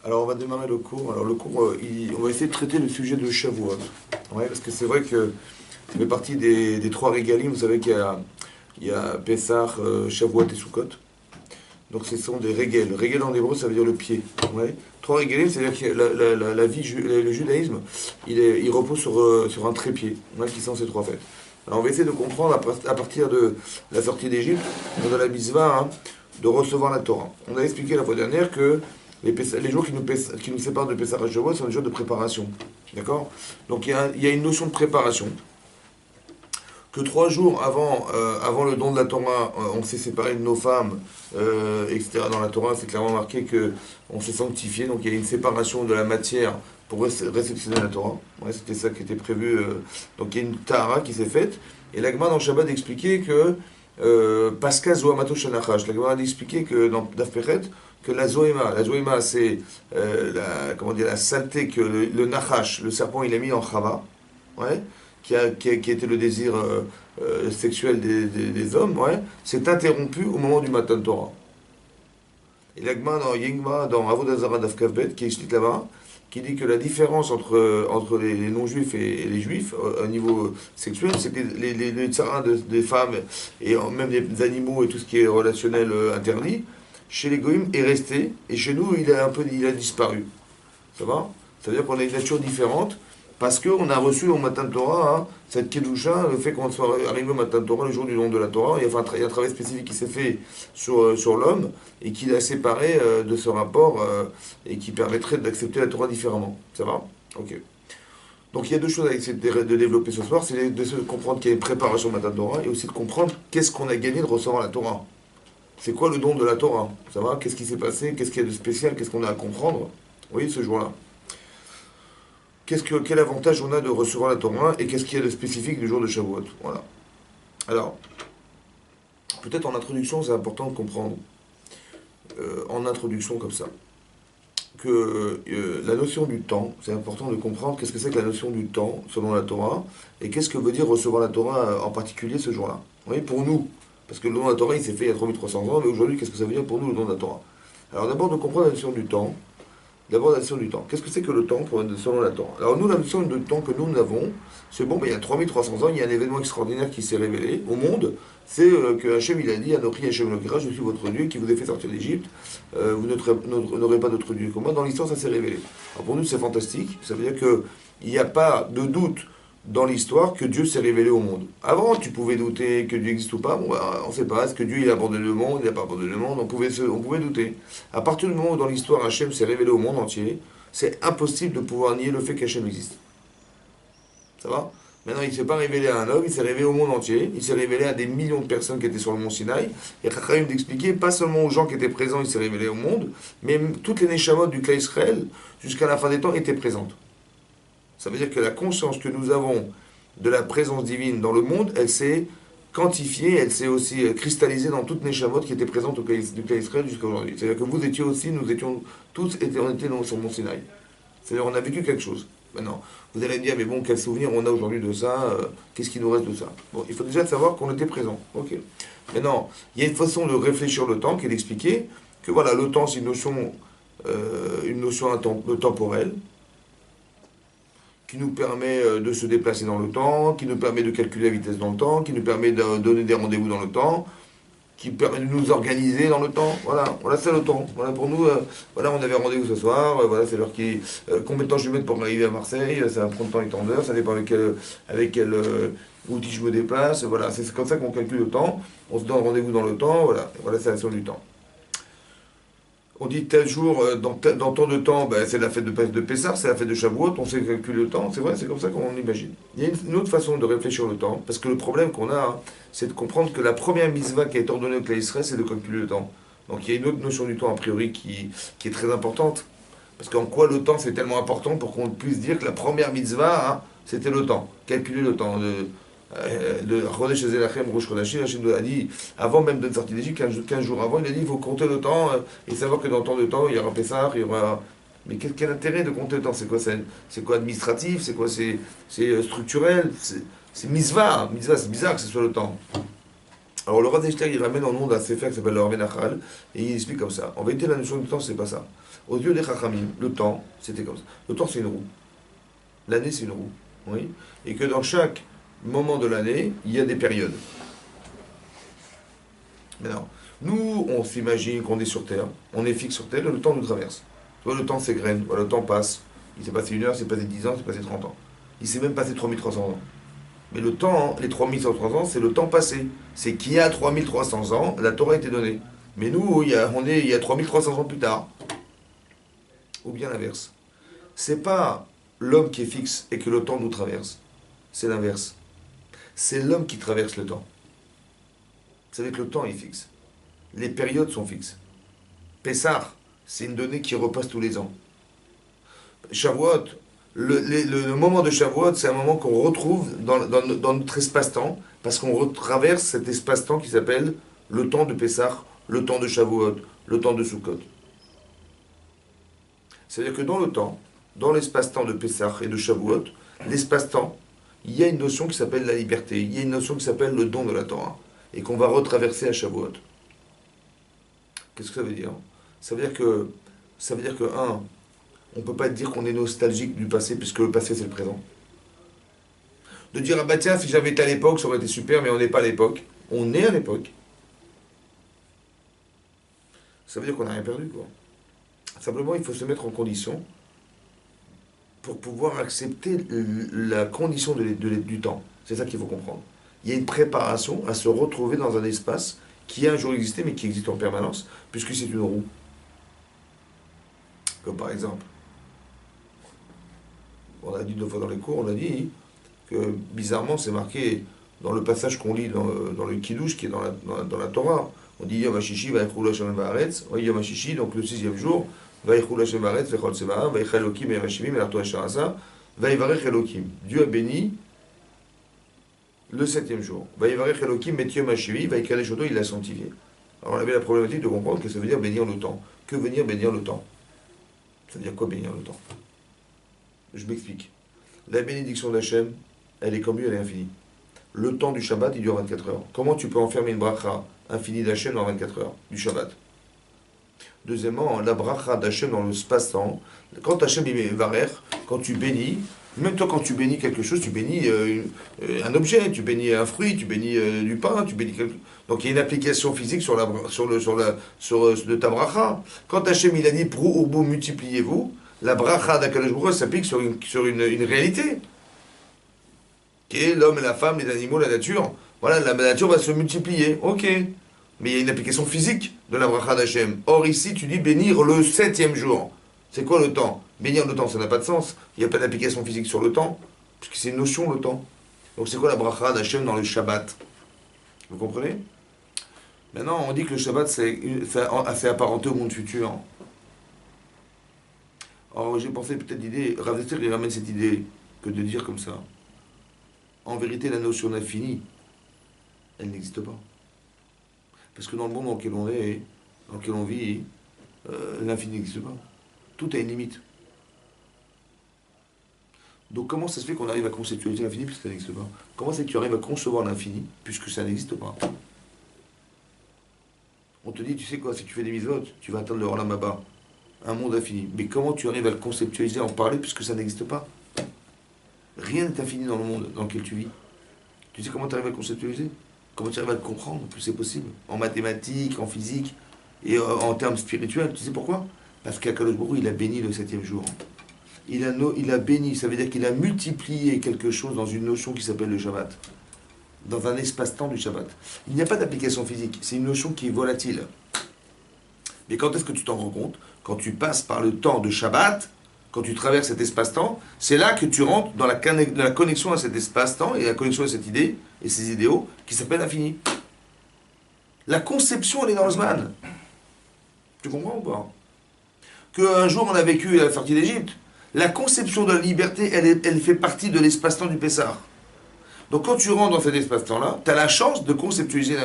Alors on va démarrer le cours. Alors le cours, on va essayer de traiter le sujet de Shavuot. Ouais, parce que c'est vrai que ça fait partie des trois régalim. Vous savez qu'il y a Pessah, Shavuot et Sukkot. Donc ce sont des régels. Régel en hébreu, ça veut dire le pied. Ouais. Trois régalim, c'est-à-dire que la vie, le judaïsme, il repose sur un trépied, ouais, qui sont ces trois fêtes. Alors on va essayer de comprendre à partir de la sortie d'Égypte, de la Mitzvah, hein, de recevoir la Torah. On a expliqué la fois dernière que les jours qui nous séparent de Pessah et Shavuot sont des jours de préparation. D'accord. Donc il y a une notion de préparation. Que 3 jours avant le don de la Torah, on s'est séparé de nos femmes, etc. Dans la Torah, c'est clairement marqué qu'on s'est sanctifié. Donc il y a une séparation de la matière pour réceptionner la Torah. Ouais, c'était ça qui était prévu. Donc il y a une Tahara qui s'est faite. Et l'Agma dans Shabbat expliquait que Pascal Zohamato Shanachash. L'Agma a expliqué que dans Daf Pechet, que la Zoéma c'est la saleté que le Nachash, le serpent, il a mis en Chava, ouais, qui était le désir sexuel des hommes, ouais, s'est interrompu au moment du Matan Torah. Et l'Agma dans Yingma, dans Avodah Zarah Daf Kavbet, qui explique là-bas, qui dit que la différence entre les non-juifs et les juifs au niveau sexuel, c'est que les tsarins des femmes et même des animaux et tout ce qui est relationnel interdit, chez les goïms est resté, et chez nous il a disparu. Ça va? Ça veut dire qu'on a une nature différente, parce qu'on a reçu au Matan Torah, hein, cette Kedusha, le fait qu'on soit arrivé au Matan Torah le jour du don de la Torah. Il y a un travail spécifique qui s'est fait sur l'homme et qui l'a séparé de ce rapport et qui permettrait d'accepter la Torah différemment. Ça va? Ok. Donc il y a deux choses à essayer de développer ce soir, c'est de comprendre qu'il y a une préparation au Matan Torah et aussi de comprendre qu'est-ce qu'on a gagné de recevoir la Torah. C'est quoi le don de la Torah? Ça va? Qu'est-ce qui s'est passé? Qu'est-ce qu'il y a de spécial? Qu'est-ce qu'on a à comprendre? Oui, ce jour-là. Quel avantage on a de recevoir la Torah et qu'est-ce qu'il y a de spécifique du jour de Shavuot? Voilà. Alors, peut-être en introduction, c'est important de comprendre, en introduction comme ça, que la notion du temps, c'est important de comprendre qu'est-ce que c'est que la notion du temps selon la Torah et qu'est-ce que veut dire recevoir la Torah en particulier ce jour-là. Vous voyez, pour nous, parce que le don de la Torah, il s'est fait il y a 3300 ans, mais aujourd'hui, qu'est-ce que ça veut dire pour nous le don de la Torah? Alors d'abord, de comprendre la notion du temps. D'abord, la notion du temps. Qu'est-ce que c'est que le temps selon la Torah? Alors nous, la notion de temps que nous avons, c'est bon, il y a 3300 ans, il y a un événement extraordinaire qui s'est révélé au monde, c'est que Hachem, il a dit, Anochi Hachem Lokira, je suis votre Dieu qui vous a fait sortir d'Égypte, vous n'aurez pas d'autre Dieu que moi. Dans l'histoire, ça s'est révélé. Alors pour nous, c'est fantastique, ça veut dire qu'il n'y a pas de doute dans l'histoire que Dieu s'est révélé au monde. Avant, tu pouvais douter que Dieu existe ou pas, bon, on ne sait pas, est-ce que Dieu il a abandonné le monde, il n'a pas abandonné le monde, on pouvait douter. À partir du moment où dans l'histoire Hachem s'est révélé au monde entier, c'est impossible de pouvoir nier le fait qu'Hachem existe. Ça va? Maintenant, il ne s'est pas révélé à un homme, il s'est révélé au monde entier, il s'est révélé à des millions de personnes qui étaient sur le mont Sinaï. Il y a Chachamim d'expliquer, pas seulement aux gens qui étaient présents, il s'est révélé au monde, mais toutes les Neshamot du Klal Israël, jusqu'à la fin des temps, étaient présentes. Ça veut dire que la conscience que nous avons de la présence divine dans le monde, elle s'est quantifiée, elle s'est aussi cristallisée dans toutes les neshamot qui étaient présentes du Klal Israël jusqu'à aujourd'hui. C'est-à-dire que vous étiez aussi, nous étions tous, on était sur le mont Sinaï. C'est-à-dire on a vécu quelque chose. Maintenant, vous allez me dire, mais bon, quel souvenir on a aujourd'hui de ça? Qu'est-ce qui nous reste de ça? Bon, il faut déjà savoir qu'on était présent. Ok. Maintenant, il y a une façon de réfléchir le temps qui est d'expliquer que voilà, le temps, c'est une notion temporelle, qui nous permet de se déplacer dans le temps, qui nous permet de calculer la vitesse dans le temps, qui nous permet de donner des rendez-vous dans le temps, qui permet de nous organiser dans le temps. Voilà c'est le temps. Voilà pour nous, voilà, on avait rendez-vous ce soir, voilà, c'est l'heure qui. Combien de temps je vais mettre pour arriver à Marseille, ça va prendre temps et tant d'heures, ça dépend avec quel outil je me déplace, voilà, c'est comme ça qu'on calcule le temps, on se donne rendez-vous dans le temps, voilà c'est la notion du temps. On dit tel jour, dans tant de temps, c'est la fête de Pessah, c'est la fête de Shavuot, on sait calculer le temps, c'est vrai, c'est comme ça qu'on imagine. Il y a une autre façon de réfléchir le temps, parce que le problème qu'on a, hein, c'est de comprendre que la première mitzvah qui a été ordonnée au Klal Israël, c'est de calculer le temps. Donc il y a une autre notion du temps, a priori, qui est très importante. Parce qu'en quoi le temps, c'est tellement important pour qu'on puisse dire que la première mitzvah, hein, c'était le temps, calculer le temps. De Chodesh Zelachem, Rosh Chodashim, Hachem a dit, avant même de sortir d'Égypte, 15 jours avant, il a dit il faut compter le temps et savoir que dans tant de temps, il y aura Pessah, il y aura. Mais quel intérêt de compter le temps? C'est quoi administratif? C'est quoi? C'est structurel? C'est mitzvah. Mitzvah, c'est bizarre que ce soit le temps. Alors le Rav Dessler, il ramène en nom d'un sefer qui s'appelle le Rav Nachal, et il explique comme ça. En vérité, la notion du temps, c'est pas ça. Aux yeux des Chachamim, le temps, c'était comme ça. Le temps, c'est une roue. L'année, c'est une roue. Oui. Et que dans chaque moment de l'année, il y a des périodes. Maintenant, nous, on s'imagine qu'on est sur Terre, on est fixe sur Terre, et le temps nous traverse. Tu vois, le temps s'égrène, le temps passe. Il s'est passé 1 heure, il s'est passé 10 ans, il s'est passé 30 ans. Il s'est même passé 3300 ans. Mais le temps, les 3300 ans, c'est le temps passé. C'est qu'il y a 3300 ans, la Torah a été donnée. Mais nous, il y a 3300 ans plus tard. Ou bien l'inverse. C'est pas l'homme qui est fixe et que le temps nous traverse. C'est l'inverse. C'est l'homme qui traverse le temps. Vous savez que le temps est fixe. Les périodes sont fixes. Pessah, c'est une donnée qui repasse tous les ans. Shavuot, le moment de Shavuot, c'est un moment qu'on retrouve dans notre espace-temps, parce qu'on retraverse cet espace-temps qui s'appelle le temps de Pessah, le temps de Shavuot, le temps de Sukkot. C'est-à-dire que dans le temps, dans l'espace-temps de Pessah et de Shavuot, l'espace-temps, il y a une notion qui s'appelle la liberté, il y a une notion qui s'appelle le don de la Torah, et qu'on va retraverser à Shavuot. Qu'est-ce que ça veut dire? Ça veut dire que, un, on ne peut pas dire qu'on est nostalgique du passé, puisque le passé c'est le présent. De dire, ah bah tiens, si j'avais été à l'époque, ça aurait été super, mais on n'est pas à l'époque. On est à l'époque. Ça veut dire qu'on n'a rien perdu, quoi. Simplement, il faut se mettre en condition pour pouvoir accepter la condition du temps. C'est ça qu'il faut comprendre. Il y a une préparation à se retrouver dans un espace qui a un jour existé, mais qui existe en permanence, puisque c'est une roue. Comme par exemple, on a dit 2 fois dans les cours, on a dit que bizarrement c'est marqué dans le passage qu'on lit dans le Kiddush, qui est dans la Torah. On dit Yom HaShishi, Vayichul Hashem Va'aretz, Yom HaShishi, donc le 6e jour, Vayichul Hashem Va'aretz, Vechol Tseva'a, Vayichal Elokim, Yom HaShivim, Elarto Hasharasa, Vayivarech Elokim. Dieu a béni le 7e jour. Vayivarech Elokim, Met Yom HaShivi, Vayikadesh Oto, il l'a sanctifié. Alors on avait la problématique de comprendre que ça veut dire bénir le temps. Que veut dire bénir le temps? Ça veut dire quoi bénir le temps? Je m'explique. La bénédiction d'Hachem, elle est comme lui, elle est infinie. Le temps du Shabbat, il dure 24 heures. Comment tu peux enfermer une bracha infinie d'Hachem dans 24 heures du Shabbat? Deuxièmement, la bracha d'Hachem dans le space-temps. Quand Hachem il varer, quand tu bénis, même toi quand tu bénis quelque chose, tu bénis un objet, tu bénis un fruit, tu bénis du pain, tu bénis quelque... Donc il y a une application physique de ta bracha. Quand Hachem il a dit prou urbu multipliez-vous, la bracha d'Akadosh Baruch Hu s'applique sur une réalité, qui est l'homme et la femme, les animaux, la nature. Voilà, la nature va se multiplier, ok. Mais il y a une application physique de la bracha d'Hachem. Or ici, tu dis bénir le 7e jour. C'est quoi le temps? Bénir le temps, ça n'a pas de sens. Il n'y a pas d'application physique sur le temps, puisque c'est une notion, le temps. Donc c'est quoi la bracha d'Hachem dans le Shabbat? Vous comprenez? Maintenant, on dit que le Shabbat, c'est assez apparenté au monde futur. Alors j'ai pensé peut-être l'idée, Rav Dessler il ramène cette idée, que de dire comme ça. En vérité, la notion d'infini, elle n'existe pas. Parce que dans le monde dans lequel on est, dans lequel on vit, l'infini n'existe pas. Tout a une limite. Donc comment ça se fait qu'on arrive à conceptualiser l'infini puisque ça n'existe pas? Comment c'est que tu arrives à concevoir l'infini puisque ça n'existe pas? On te dit, tu sais quoi, si tu fais des mitzvot, tu vas atteindre le Olam Haba, un monde infini. Mais comment tu arrives à le conceptualiser, à en parler puisque ça n'existe pas? Rien n'est infini dans le monde dans lequel tu vis. Tu sais comment tu arrives à le conceptualiser? Comment tu arrives à le comprendre que c'est possible? En mathématiques, en physique et en termes spirituels. Tu sais pourquoi? Parce qu'Akadosh Baruch Hu, il a béni le 7e jour. Il a béni, ça veut dire qu'il a multiplié quelque chose dans une notion qui s'appelle le Shabbat. Dans un espace-temps du Shabbat. Il n'y a pas d'application physique, c'est une notion qui est volatile. Mais quand est-ce que tu t'en rends compte? Quand tu passes par le temps de Shabbat, quand tu traverses cet espace-temps, c'est là que tu rentres dans la connexion à cet espace-temps et la connexion à cette idée et ces idéaux qui s'appellent l'infini. La conception, elle est dans le Zman. Tu comprends ou pas? Qu'un jour on a vécu la sortie d'Égypte, la conception de la liberté, elle fait partie de l'espace-temps du Pessah. Donc quand tu rentres dans cet espace-temps-là, tu as la chance de conceptualiser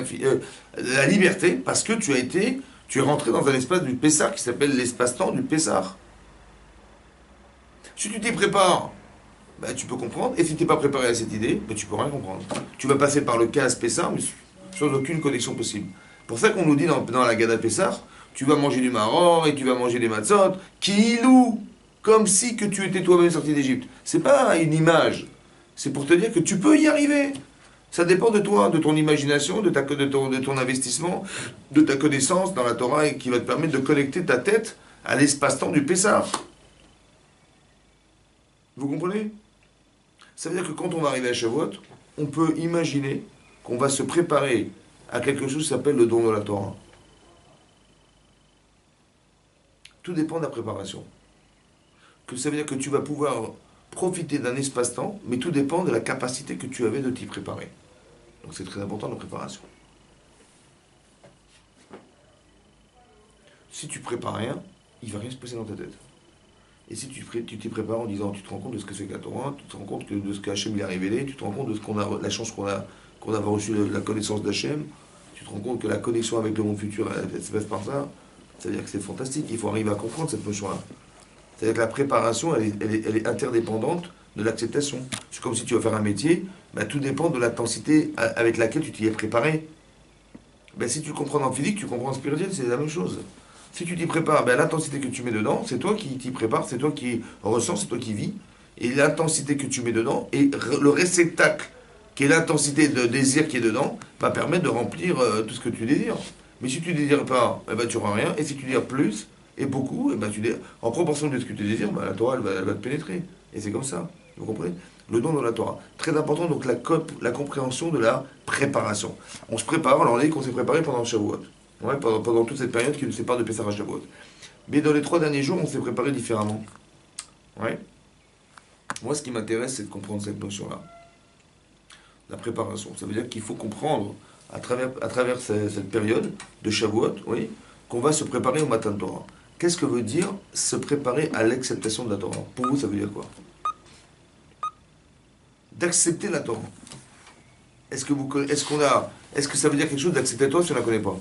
la liberté parce que tu es rentré dans un espace du Pessah qui s'appelle l'espace-temps du Pessah. Si tu t'y prépares, ben, tu peux comprendre. Et si tu n'es pas préparé à cette idée, ben, tu ne peux rien comprendre. Tu vas passer par le cas Pessah, mais sans aucune connexion possible. Pour ça qu'on nous dit dans la Gada Pessah, tu vas manger du maror et tu vas manger des matzot, qui louent, comme si que tu étais toi-même sorti d'Égypte. C'est pas une image, c'est pour te dire que tu peux y arriver. Ça dépend de toi, de ton imagination, de ton investissement, de ta connaissance dans la Torah et qui va te permettre de connecter ta tête à l'espace-temps du Pessah. Vous comprenez? Ça veut dire que quand on va arriver à Shavuot, on peut imaginer qu'on va se préparer à quelque chose qui s'appelle le don de la Torah. Tout dépend de la préparation. Que ça veut dire que tu vas pouvoir profiter d'un espace-temps, mais tout dépend de la capacité que tu avais de t'y préparer. Donc c'est très important la préparation. Si tu prépares rien, il ne va rien se passer dans ta tête. Et si tu t'y prépares en disant, tu te rends compte de ce que c'est que la Torah, tu te rends compte de ce qu'Hachem lui a révélé, tu te rends compte de ce qu'on a, la chance qu'on a reçu la connaissance d'Hachem, tu te rends compte que la connexion avec le monde futur, elle se passe par ça, ça veut dire que c'est fantastique, il faut arriver à comprendre cette notion-là. C'est-à-dire que la préparation, elle est interdépendante de l'acceptation. C'est comme si tu vas faire un métier, ben, tout dépend de l'intensité avec laquelle tu t'y es préparé. Ben, si tu le comprends en physique, tu comprends en spirituel, c'est la même chose. Si tu t'y prépares, ben, l'intensité que tu mets dedans, c'est toi qui t'y prépares, c'est toi qui ressens, c'est toi qui vis. Et l'intensité que tu mets dedans, et le réceptacle, qui est l'intensité de désir qui est dedans, va permettre de remplir tout ce que tu désires. Mais si tu ne désires pas, eh ben, tu n'auras rien. Et si tu désires plus, et beaucoup, eh ben, en proportion de ce que tu désires, ben, la Torah, elle va te pénétrer. Et c'est comme ça. Vous comprenez? Le don de la Torah. Très important, donc la compréhension de la préparation. On se prépare, alors on a dit qu'on s'est préparé pendant Shavuot. Ouais, pendant toute cette période qui nous sépare de Pessah à Shavuot. Mais dans les 3 derniers jours, on s'est préparé différemment. Ouais. Moi, ce qui m'intéresse, c'est de comprendre cette notion-là. La préparation. Ça veut dire qu'il faut comprendre, à travers cette période de Shavuot, oui, qu'on va se préparer au matin de Torah. Qu'est-ce que veut dire se préparer à l'acceptation de la Torah? Pour vous, ça veut dire quoi? D'accepter la Torah. Est-ce que ça veut dire quelque chose d'accepter la Torah si on ne la connaît pas?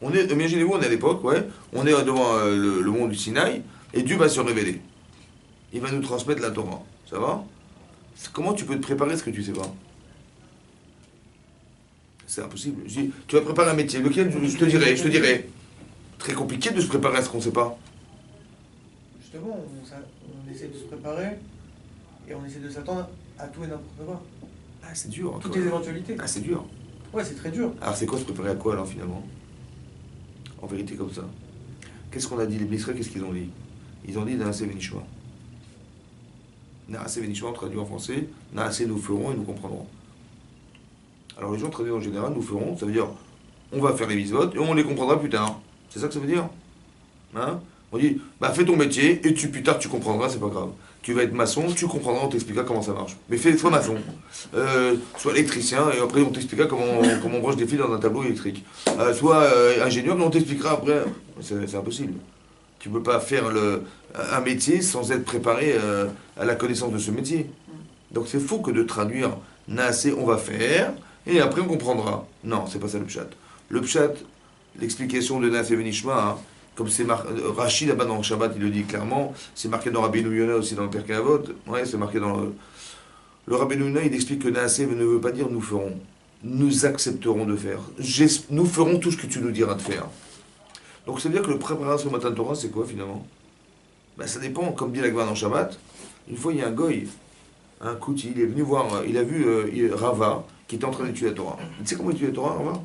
Imaginez-vous, on est à l'époque, ouais, on est devant le mont du Sinaï, et Dieu va se révéler. Il va nous transmettre la Torah. Ça va? Comment tu peux te préparer à ce que tu ne sais pas? C'est impossible. Je dis, tu vas préparer un métier, lequel je te dirais. Très compliqué de se préparer à ce qu'on ne sait pas. Justement, on essaie de se préparer et on essaie de s'attendre à tout et n'importe quoi. Ah, c'est dur. Toutes les éventualités. Ah, c'est dur. Ouais, c'est très dur. Alors, c'est quoi se préparer à quoi, alors, finalement? En vérité, comme ça. Qu'est-ce qu'on a dit? Les Blissrés, qu'est-ce qu'ils ont dit? Ils ont dit Naase Venishma. Naase Venishma, on traduit en français. Naase, nous ferons et nous comprendrons. Alors, les gens traduisent en général, nous ferons, ça veut dire on va faire les mitzvot et on les comprendra plus tard. C'est ça que ça veut dire? Hein? On dit, bah fais ton métier et plus tard tu comprendras, c'est pas grave. Tu vas être maçon, tu comprendras, on t'expliquera comment ça marche. Mais sois maçon, sois électricien et après on t'expliquera comment on branche des fils dans un tableau électrique. Sois ingénieur, mais on t'expliquera après. C'est impossible. Tu peux pas faire un métier sans être préparé à la connaissance de ce métier. Donc c'est faux que de traduire Naasé, on va faire, et après on comprendra. Non, c'est pas ça le pshat. Le pshat, l'explication de Naasé Venishma, hein, comme c'est Rachid là-bas dans le Shabbat, il le dit clairement, c'est marqué dans Rabbeinu Yonah aussi dans le Pirkei Avot, ouais, c'est marqué dans le Rabbeinu Yonah, il explique que Naasé ne veut pas dire nous ferons, nous accepterons de faire. Nous ferons tout ce que tu nous diras de faire. Donc ça veut dire que le préparation au matin de Torah, c'est quoi finalement? Ben, ça dépend, comme dit l'Agma dans Shabbat, une fois il y a un goy, un Kouti, il est venu voir, il a vu Rava qui était en train d'étudier la Torah. Tu sais comment étudier la Torah, Rava?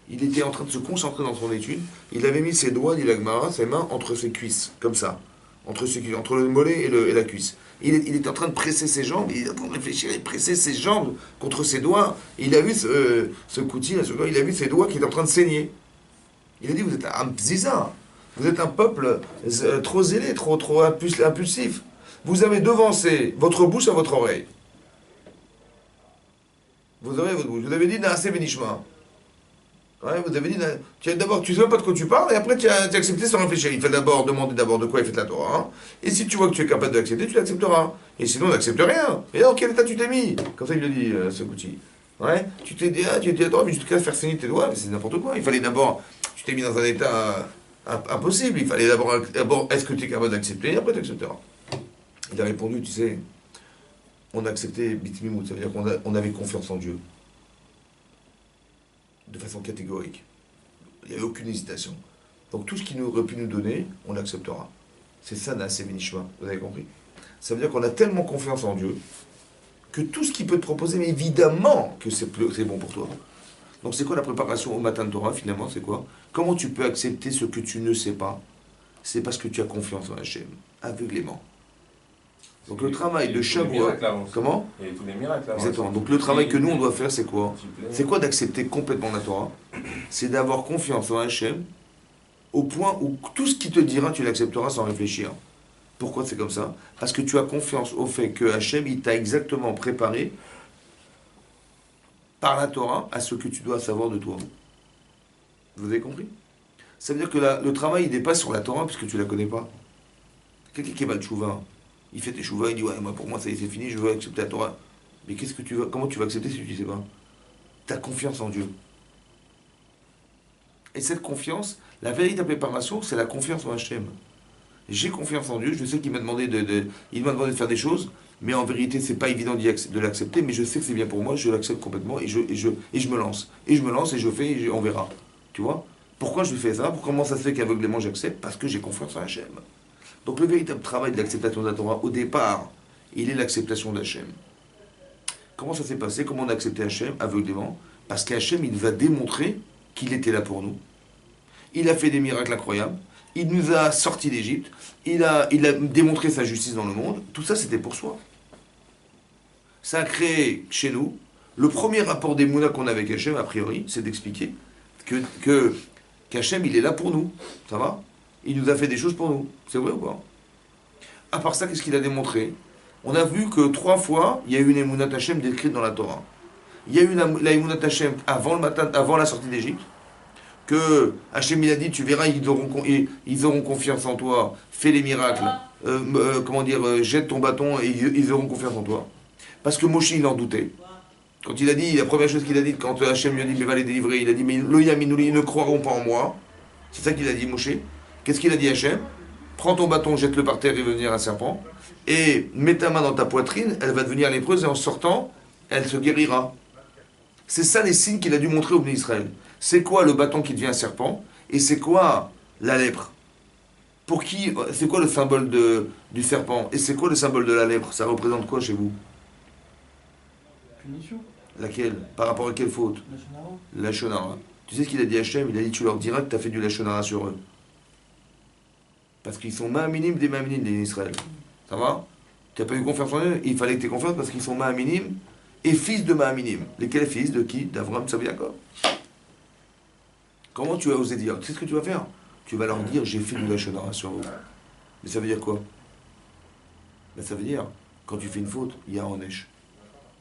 Il était en train de se concentrer dans son étude. Il avait mis ses doigts, dit l'Agmara, ses mains entre ses cuisses, comme ça. Entre le mollet et la cuisse. Il était en train de presser ses jambes, il était en train de réfléchir et presser ses jambes contre ses doigts. Et il a vu ce Kouti, il a vu ses doigts qui étaient en train de saigner. Il a dit, vous êtes un pziza, vous êtes un peuple trop zélé, trop impulsif. Vous avez devancé votre bouche à votre oreille. Vous avez votre bouche. Vous avez dit Naasé Venishma. Ouais, vous avez dit, d'abord, tu ne sais même pas de quoi tu parles, et après tu as accepté sans réfléchir. Il faut d'abord demander d'abord de quoi il fait la Torah. Hein. Et si tu vois que tu es capable de l'accepter, tu l'accepteras. Et sinon, on n'accepte rien. Et dans quel état tu t'es mis? Comme ça, il le dit, ce Kouti. Ouais, tu t'es dit, tu étais à Torah, mais tu te casses faire saigner tes doigts, mais c'est n'importe quoi. Il fallait d'abord, tu t'es mis dans un état impossible. Il fallait d'abord, est-ce que tu es capable d'accepter, et après tu accepteras. Il a répondu, tu sais, on a accepté Bitmimout, ça veut dire qu'on avait confiance en Dieu. de façon catégorique. Il n'y avait aucune hésitation. Donc tout ce qu'il aurait pu nous donner, on l'acceptera. C'est ça, Naaseh Benishma, vous avez compris? Ça veut dire qu'on a tellement confiance en Dieu que tout ce qu'il peut te proposer, mais évidemment que c'est bon pour toi. Donc c'est quoi la préparation au matin de Torah finalement? C'est quoi? Comment tu peux accepter ce que tu ne sais pas? C'est parce que tu as confiance en Hachem, aveuglément. Donc le travail de Shavuot, comment? Et tous les miracles là. Exactement. Donc le travail que nous on doit faire, c'est quoi? C'est quoi d'accepter complètement la Torah? C'est d'avoir confiance en Hachem au point où tout ce qu'il te dira, tu l'accepteras sans réfléchir. Pourquoi c'est comme ça? Parce que tu as confiance au fait que Hachem, il t'a exactement préparé par la Torah à ce que tu dois savoir de toi. Vous avez compris? Ça veut dire que le travail, il n'est pas sur la Torah puisque tu ne la connais pas. Quelqu'un qui va le chouva, il fait tes chouvas, il dit ouais, moi, pour moi ça y est, c'est fini, je veux accepter la Torah. Mais qu'est-ce que tu vas, comment tu vas accepter si tu ne sais pas? Tu as confiance en Dieu. Et cette confiance, la véritable préparation, c'est la confiance en Hachem. J'ai confiance en Dieu, je sais qu'il m'a demandé il m'a demandé de faire des choses, mais en vérité, c'est pas évident de l'accepter, mais je sais que c'est bien pour moi, je l'accepte complètement et je me lance. Et je me lance et je fais, et on verra. Tu vois? Pourquoi je fais ça? Comment ça se fait qu'aveuglément j'accepte? Parce que j'ai confiance en Hachem. Donc le véritable travail de l'acceptation de la Torah, au départ, il est l'acceptation d'Hachem. Comment ça s'est passé? Comment on a accepté Hachem aveuglément? Parce qu'Hachem, il nous a démontré qu'il était là pour nous. Il a fait des miracles incroyables. Il nous a sortis d'Égypte. Il a démontré sa justice dans le monde. Tout ça, c'était pour soi. Ça a créé chez nous le premier rapport d'Emouna qu'on a avec Hachem, a priori, c'est d'expliquer qu'Hachem, il est là pour nous. Ça va? Il nous a fait des choses pour nous. C'est vrai ou pas? À part ça, qu'est-ce qu'il a démontré? On a vu que 3 fois, il y a eu une Emunat Hachem décrite dans la Torah. Il y a eu la Emunat Hachem avant la sortie d'Égypte, que Hachem il a dit, tu verras, ils auront confiance en toi, fais les miracles, jette ton bâton et ils auront confiance en toi. Parce que Moshe, il en doutait. Quand il a dit, la première chose qu'il a dit, quand Hachem lui a dit, mais va les délivrer, il a dit, mais ils ne croiront pas en moi. C'est ça qu'il a dit, Moshe. Qu'est-ce qu'il a dit, Hachem? Prends ton bâton, jette-le par terre, il va devenir un serpent. Et mets ta main dans ta poitrine, elle va devenir lépreuse, et en sortant, elle se guérira. C'est ça les signes qu'il a dû montrer au peuple d'Israël. C'est quoi le bâton qui devient un serpent? Et c'est quoi la lèpre? Pour qui? C'est quoi le symbole du serpent? Et c'est quoi le symbole de la lèpre? Ça représente quoi chez vous? Punition. Laquelle? Par rapport à quelle faute? La shonara. Tu sais ce qu'il a dit à Hachem? Il a dit, tu leur diras que tu as fait du lachonara sur eux. Parce qu'ils sont ma'aminim des ma'aminim des Israël. Ça va? Tu n'as pas eu confiance en eux? Il fallait que tu aies confiance parce qu'ils sont ma'aminim et fils de ma'aminim. Lesquels fils? De qui? D'Avram, Tzav, Yaakov. Comment tu vas oser dire? Tu sais ce que tu vas faire? Tu vas leur dire, j'ai fait du lachonara sur vous. Mais ça veut dire quoi? Ben, ça veut dire, quand tu fais une faute, il y a un onesh.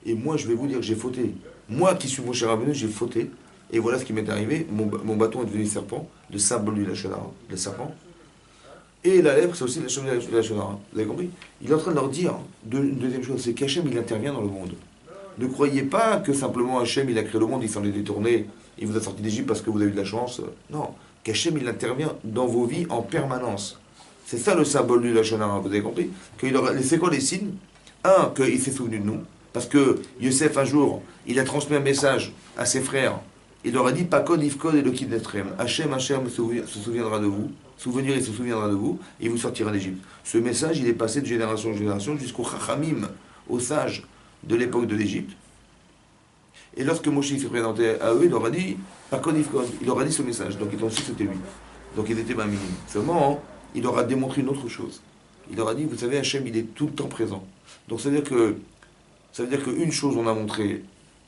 Et moi, je vais vous dire que j'ai fauté. Moi qui suis mon cher Rabbeinu, j'ai fauté. Et voilà ce qui m'est arrivé. Mon bâton est devenu serpent, le symbole du lachonara, le serpent. Et la lèpre, c'est aussi la shonara. Vous avez compris? Il est en train de leur dire une deuxième chose, c'est qu'Hachem, il intervient dans le monde. Ne croyez pas que simplement Hachem, il a créé le monde, il s'en est détourné, il vous a sorti d'Égypte parce que vous avez eu de la chance. Non, qu'Hachem, il intervient dans vos vies en permanence. C'est ça le symbole du lachonara, vous avez compris? C'est quoi les signes? Un, qu'il s'est souvenu de nous, parce que Yosef, un jour, il a transmis un message à ses frères. Il leur a dit, Pakod, Ifkod et le Kidnetrem. Hachem se souviendra de vous. Souvenir, il se souviendra de vous, et il vous sortira d'Égypte. Ce message, il est passé de génération en génération jusqu'au Chachamim, aux sages de l'époque de l'Égypte. Et lorsque Moshe s'est présenté à eux, il leur a dit, Pakod Ifkod, il leur a dit ce message. Donc ils ont su que c'était lui. Donc il était Maminim. Seulement, il leur a démontré une autre chose. Il leur a dit, vous savez, Hachem, il est tout le temps présent. Donc ça veut dire qu'une chose on a montré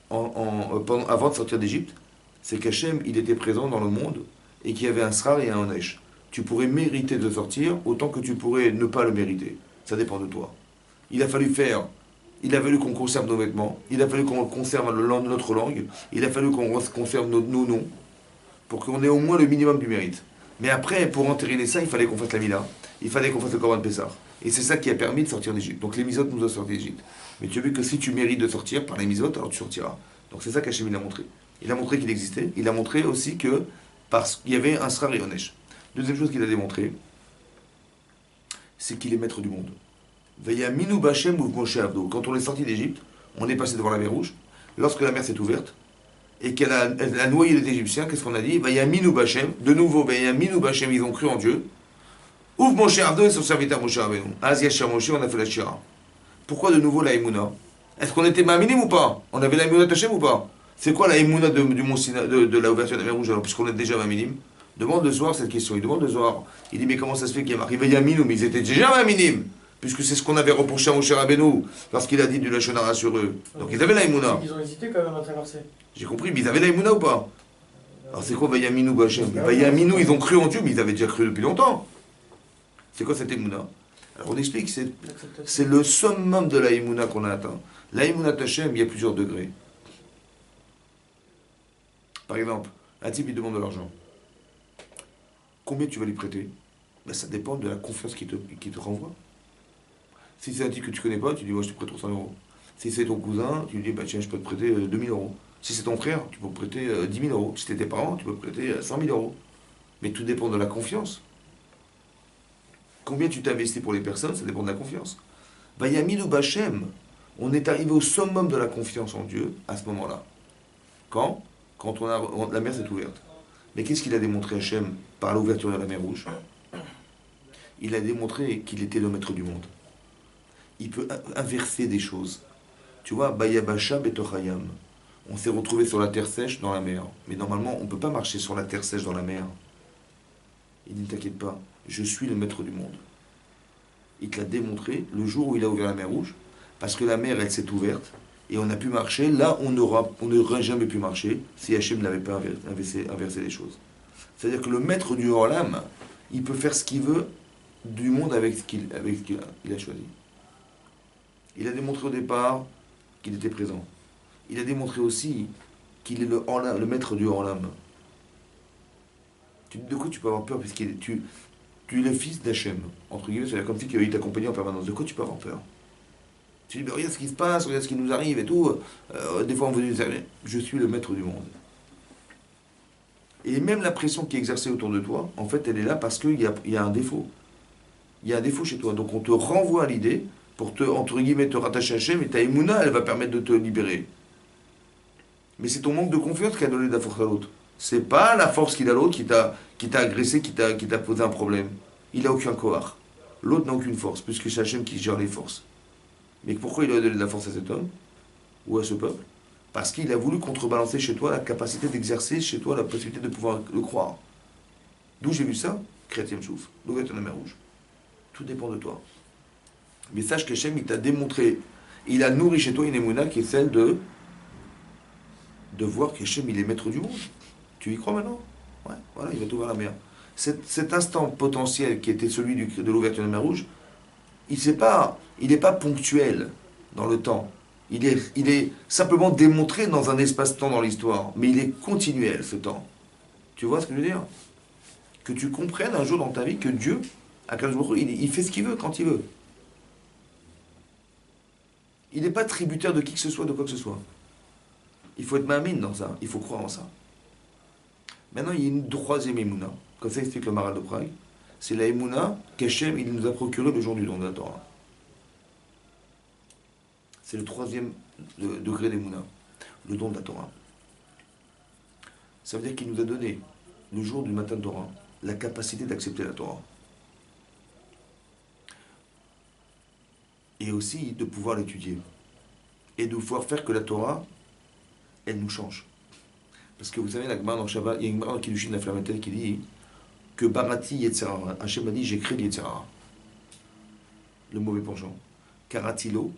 avant de sortir d'Égypte, c'est qu'Hachem, il était présent dans le monde et qu'il y avait un srar et un onesh. Tu pourrais mériter de sortir autant que tu pourrais ne pas le mériter. Ça dépend de toi. Il a fallu qu'on conserve nos vêtements, il a fallu qu'on conserve notre langue, il a fallu qu'on conserve nos noms, pour qu'on ait au moins le minimum du mérite. Mais après, pour entériner ça, il fallait qu'on fasse la Mila, il fallait qu'on fasse le Korban Pessah. Et c'est ça qui a permis de sortir d'Égypte. Donc les misotes nous ont sorti d'Égypte. Mais tu as vu que si tu mérites de sortir par les misotes, alors tu sortiras. Donc c'est ça qu'Hachem il a montré. Il a montré qu'il existait, il a montré aussi que parce qu'il y avait un srar et un onesh. Deuxième chose qu'il a démontré, c'est qu'il est maître du monde. Vayaminu Bachem ou Moshe Avdo. Quand on est sorti d'Égypte, on est passé devant la mer Rouge. Lorsque la mer s'est ouverte, et elle a noyé les Égyptiens, qu'est-ce qu'on a dit? Vayaminu Bachem, de nouveau, Vayaminu Bachem, ils ont cru en Dieu. Ouvre Moshe Ardo et son serviteur Moshe Rabbeinu. Az Yashar Moshe, on a fait la Shira. Pourquoi de nouveau la Emouna? Est-ce qu'on était Maminim ou pas? On avait la Emouna Tachem ou pas? C'est quoi la Emouna du Mont Sinaï, de la ouverture de la mer Rouge alors, puisqu'on est déjà Maminim? Demande le Zohar cette question, il demande le Zohar. Il dit, mais comment ça se fait qu'il y a marqué Vayaminu, mais ils étaient déjà Maminim? Puisque c'est ce qu'on avait reproché à Moshe Rabbeinu, lorsqu'il a dit du Lachon Hara sur eux. Donc ils avaient la Emouna. Ils ont hésité quand même à traverser. J'ai compris, mais ils avaient la Emouna ou pas? Alors c'est quoi Vayaminu Bachem? Vayaminu, ils ont cru en Dieu, mais ils avaient déjà cru depuis longtemps. C'est quoi cette Emouna? Alors on explique, c'est le summum de la Emouna qu'on a atteint. La Emouna Tachem, il y a plusieurs degrés. Par exemple, un type il demande de l'argent. Combien tu vas lui prêter? Ben, ça dépend de la confiance qu'il te renvoie. Si c'est un type que tu connais pas, tu dis moi je te prête 300 euros. Si c'est ton cousin, tu lui dis bah tiens je peux te prêter 2000 euros. Si c'est ton frère, tu peux te prêter 10 000 euros. Si c'est tes parents, tu peux te prêter 100 000 euros. Mais tout dépend de la confiance. Combien tu t'investis pour les personnes, ça dépend de la confiance. Vayaminu Bachem, on est arrivé au summum de la confiance en Dieu à ce moment-là. Quand la mer s'est ouverte. Mais qu'est-ce qu'il a démontré Hachem par l'ouverture de la mer Rouge? Il a démontré qu'il était le maître du monde. Il peut inverser des choses. Tu vois, Bayabasha Betochayam. On s'est retrouvé sur la terre sèche dans la mer. Mais normalement, on ne peut pas marcher sur la terre sèche dans la mer. Il dit, ne t'inquiète pas, je suis le maître du monde. Il te l'a démontré le jour où il a ouvert la mer Rouge, parce que la mer, elle s'est ouverte, et on a pu marcher, là on n'aurait jamais pu marcher si Hachem n'avait pas inversé les choses. C'est-à-dire que le maître du Olam, il peut faire ce qu'il veut du monde avec ce qu'il a choisi. Il a démontré au départ qu'il était présent. Il a démontré aussi qu'il est le maître du Olam. De quoi tu peux avoir peur? Parce que tu es le fils d'Hachem. Entre guillemets, c'est comme si il t'accompagnait en permanence. De quoi tu peux avoir peur? Tu dis, mais regarde ce qui se passe, regarde ce qui nous arrive et tout. Des fois, on veut nous dire, je suis le maître du monde. Et même la pression qui est exercée autour de toi, en fait, elle est là parce qu'il y a un défaut. Il y a un défaut chez toi. Donc, on te renvoie à l'idée pour entre guillemets, te rattacher à Hachem, et ta Emouna, elle va permettre de te libérer. Mais c'est ton manque de confiance qui a donné de la force à l'autre. C'est pas la force qu'il a l'autre qui t'a agressé, qui t'a posé un problème. Il n'a aucun kohar. L'autre n'a aucune force, puisque c'est Hachem qui gère les forces. Mais pourquoi il a donné de la force à cet homme ou à ce peuple? Parce qu'il a voulu contrebalancer chez toi la capacité d'exercer chez toi la possibilité de pouvoir le croire. D'où j'ai vu ça? Chrétien Chouf, l'ouverture de la mer Rouge. Tout dépend de toi. Mais sache qu'Hachem, il t'a démontré, il a nourri chez toi une émouna qui est celle de voir qu'Hachem, il est maître du monde. Tu y crois maintenant? Ouais, voilà, il va t'ouvrir la mer. Cet instant potentiel qui était celui de l'ouverture de la mer Rouge, il n'est pas ponctuel dans le temps. Il est simplement démontré dans un espace-temps dans l'histoire, mais il est continuel ce temps. Tu vois ce que je veux dire? Que tu comprennes un jour dans ta vie que Dieu, à quel jour, il fait ce qu'il veut quand il veut. Il n'est pas tributaire de qui que ce soit, de quoi que ce soit. Il faut être mamine dans ça, il faut croire en ça. Maintenant, il y a une troisième émouna, comme ça explique le Maral de Prague. C'est la émouna qu'Hachem, il nous a procuré le jour du don de la Torah. C'est le troisième degré d'émouna, le don de la Torah. Ça veut dire qu'il nous a donné, le jour du matin de Torah, la capacité d'accepter la Torah. Et aussi de pouvoir l'étudier. Et de pouvoir faire que la Torah, elle nous change. Parce que vous savez, la Gemara dans Shabbat, il y a une Gemara dans Kiddushin de la Flammatel qui dit que Barati Yetzerara, Hachem a dit j'ai créé Yetzerara. Le mauvais penchant. Karatilo,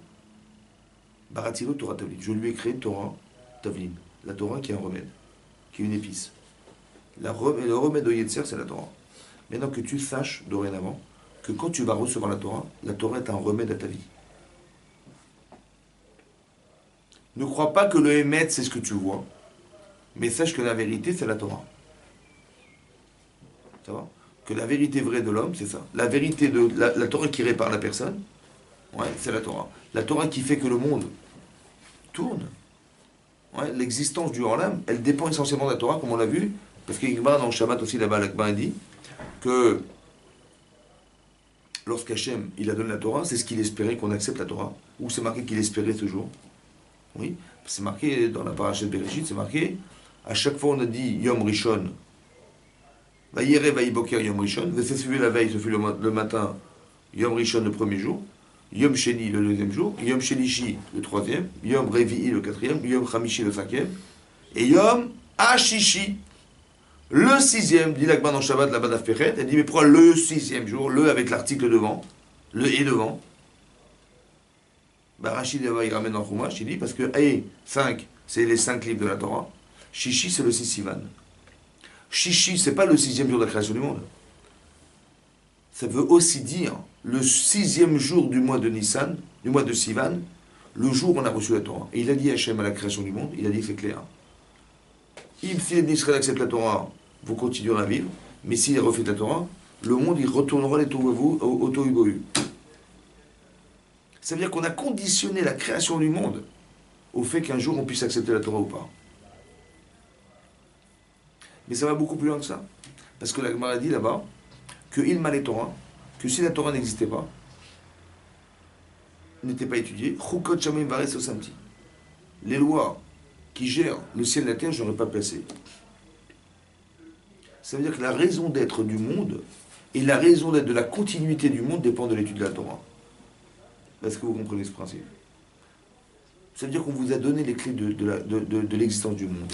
Baratilo Torah Tavlin. Je lui ai créé Torah Tavlin. La Torah qui est un remède, qui est une épice. Le remède au Yetzer, c'est la Torah. Maintenant que tu saches dorénavant que quand tu vas recevoir la Torah est un remède à ta vie. Ne crois pas que le Hémet, c'est ce que tu vois, mais sache que la vérité, c'est la Torah. Ça va? Que la vérité vraie de l'homme, c'est ça. La vérité de la Torah qui répare la personne, ouais, c'est la Torah. La Torah qui fait que le monde tourne. Ouais, l'existence du Olam, elle dépend essentiellement de la Torah, comme on l'a vu, parce qu'il y a dans le Shabbat aussi, là-bas, l'Akba dit que lorsqu'Hachem, il a donné la Torah, c'est ce qu'il espérait qu'on accepte la Torah. Ou c'est marqué qu'il espérait ce jour. Oui, C'est marqué dans la paracha de Bereshit, c'est marqué, à chaque fois on a dit Yom Rishon, Vayere Vayiboker Yom Rishon, c'est suivi la veille, ce fut le matin, Yom Rishon le premier jour, Yom Sheni le deuxième jour, Yom Shelishi le troisième, Yom Revi'i le quatrième, Yom Chamishi le cinquième, et Yom Ashishi le sixième. Dit l'Agman en Shabbat, la Badaf Pechet, elle dit mais pourquoi le sixième jour, le avec l'article devant, le et devant. Bah Rachid il ramène dans Chumash, il dit parce que 5, c'est les 5 livres de la Torah, Shishi c'est le 6 Sivan. Shishi, c'est pas le sixième jour de la création du monde. Ça veut aussi dire le sixième jour du mois de Nissan, du mois de Sivan, le jour où on a reçu la Torah. Et il a dit à Hachem à la création du monde, il a dit c'est clair. Si l'Israël accepte la Torah, vous continuerez à vivre, mais s'il refait la Torah, le monde il retournera les au Tohu. Ça veut dire qu'on a conditionné la création du monde au fait qu'un jour on puisse accepter la Torah ou pas. Mais ça va beaucoup plus loin que ça. Parce que la Gemara dit là-bas que Ilma les Torah, que si la Torah n'existait pas, n'était pas étudiée, Chukot Shamim Vares Osamti. Les lois qui gèrent le ciel et la terre, je n'aurais pas placé. Ça veut dire que la raison d'être du monde et la raison d'être de la continuité du monde dépend de l'étude de la Torah. Est-ce que vous comprenez ce principe? Ça veut dire qu'on vous a donné les clés de l'existence du monde.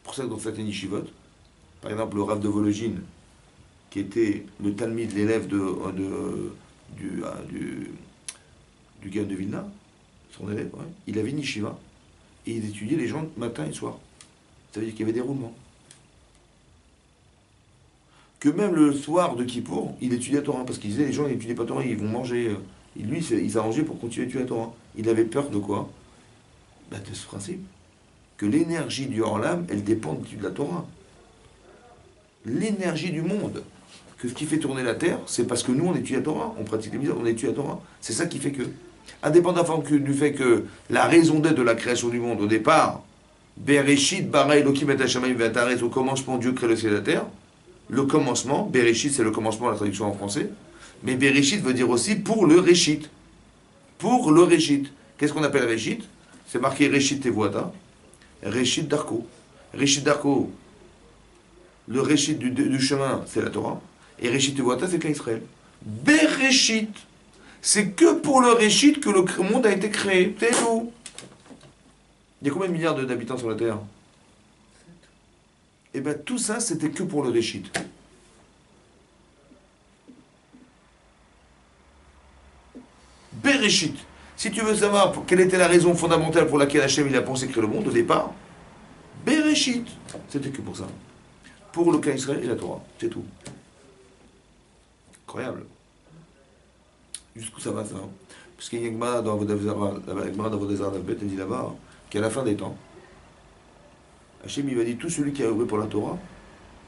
Pour ça que dans certaines yeshivot, par exemple le Rav de Vologine, qui était le Talmid, l'élève du Gaon de Vilna, son élève, ouais, il avait une yeshiva, et il étudiait les gens matin et soir. Ça veut dire qu'il y avait des roulements. Que même le soir de Kippour, il étudiait la Torah, parce qu'il disait les gens ils n'étudient pas la Torah, ils vont manger. Et lui, il s'arrangeait pour continuer à étudier la Torah. Il avait peur de quoi? De ce principe. Que l'énergie du Orlam, elle dépend de l'étude de la Torah. L'énergie du monde. Que ce qui fait tourner la terre, c'est parce que nous, on étudie la Torah, on pratique les mitzvot, on étudie la Torah. C'est ça qui fait que, indépendamment du fait que la raison d'être de la création du monde, au départ, Bereshit, bara Elohim et Hashamayim ve'ataretz, au commencement, Dieu crée le ciel et la terre. Le commencement, Bereshit, c'est le commencement, la traduction en français, mais Bereshit veut dire aussi pour le Réchit. Pour le Réchit. Qu'est-ce qu'on appelle Réchit? C'est marqué Réchit Tevuata, Réchit Darko. Réchit Darko, le Réchit du chemin, c'est la Torah, et Réchit Tevuata, c'est l'Israël. Bereshit, c'est que pour le Réchit que le monde a été créé. C'est tout. Il y a combien de milliards d'habitants sur la Terre? Et bien tout ça, c'était que pour le Réchit. Bereshit. Si tu veux savoir quelle était la raison fondamentale pour laquelle Hachem il a pensé créer le monde au départ, Bereshit, c'était que pour ça. Pour le cas Israël et la Torah, c'est tout. Incroyable. Jusqu'où ça va ça? Parce qu'il y a une Gemara dans Vodazar Davbet, elle dit là-bas qu'à la fin des temps, Hachem il va dire tout celui qui a œuvré pour la Torah,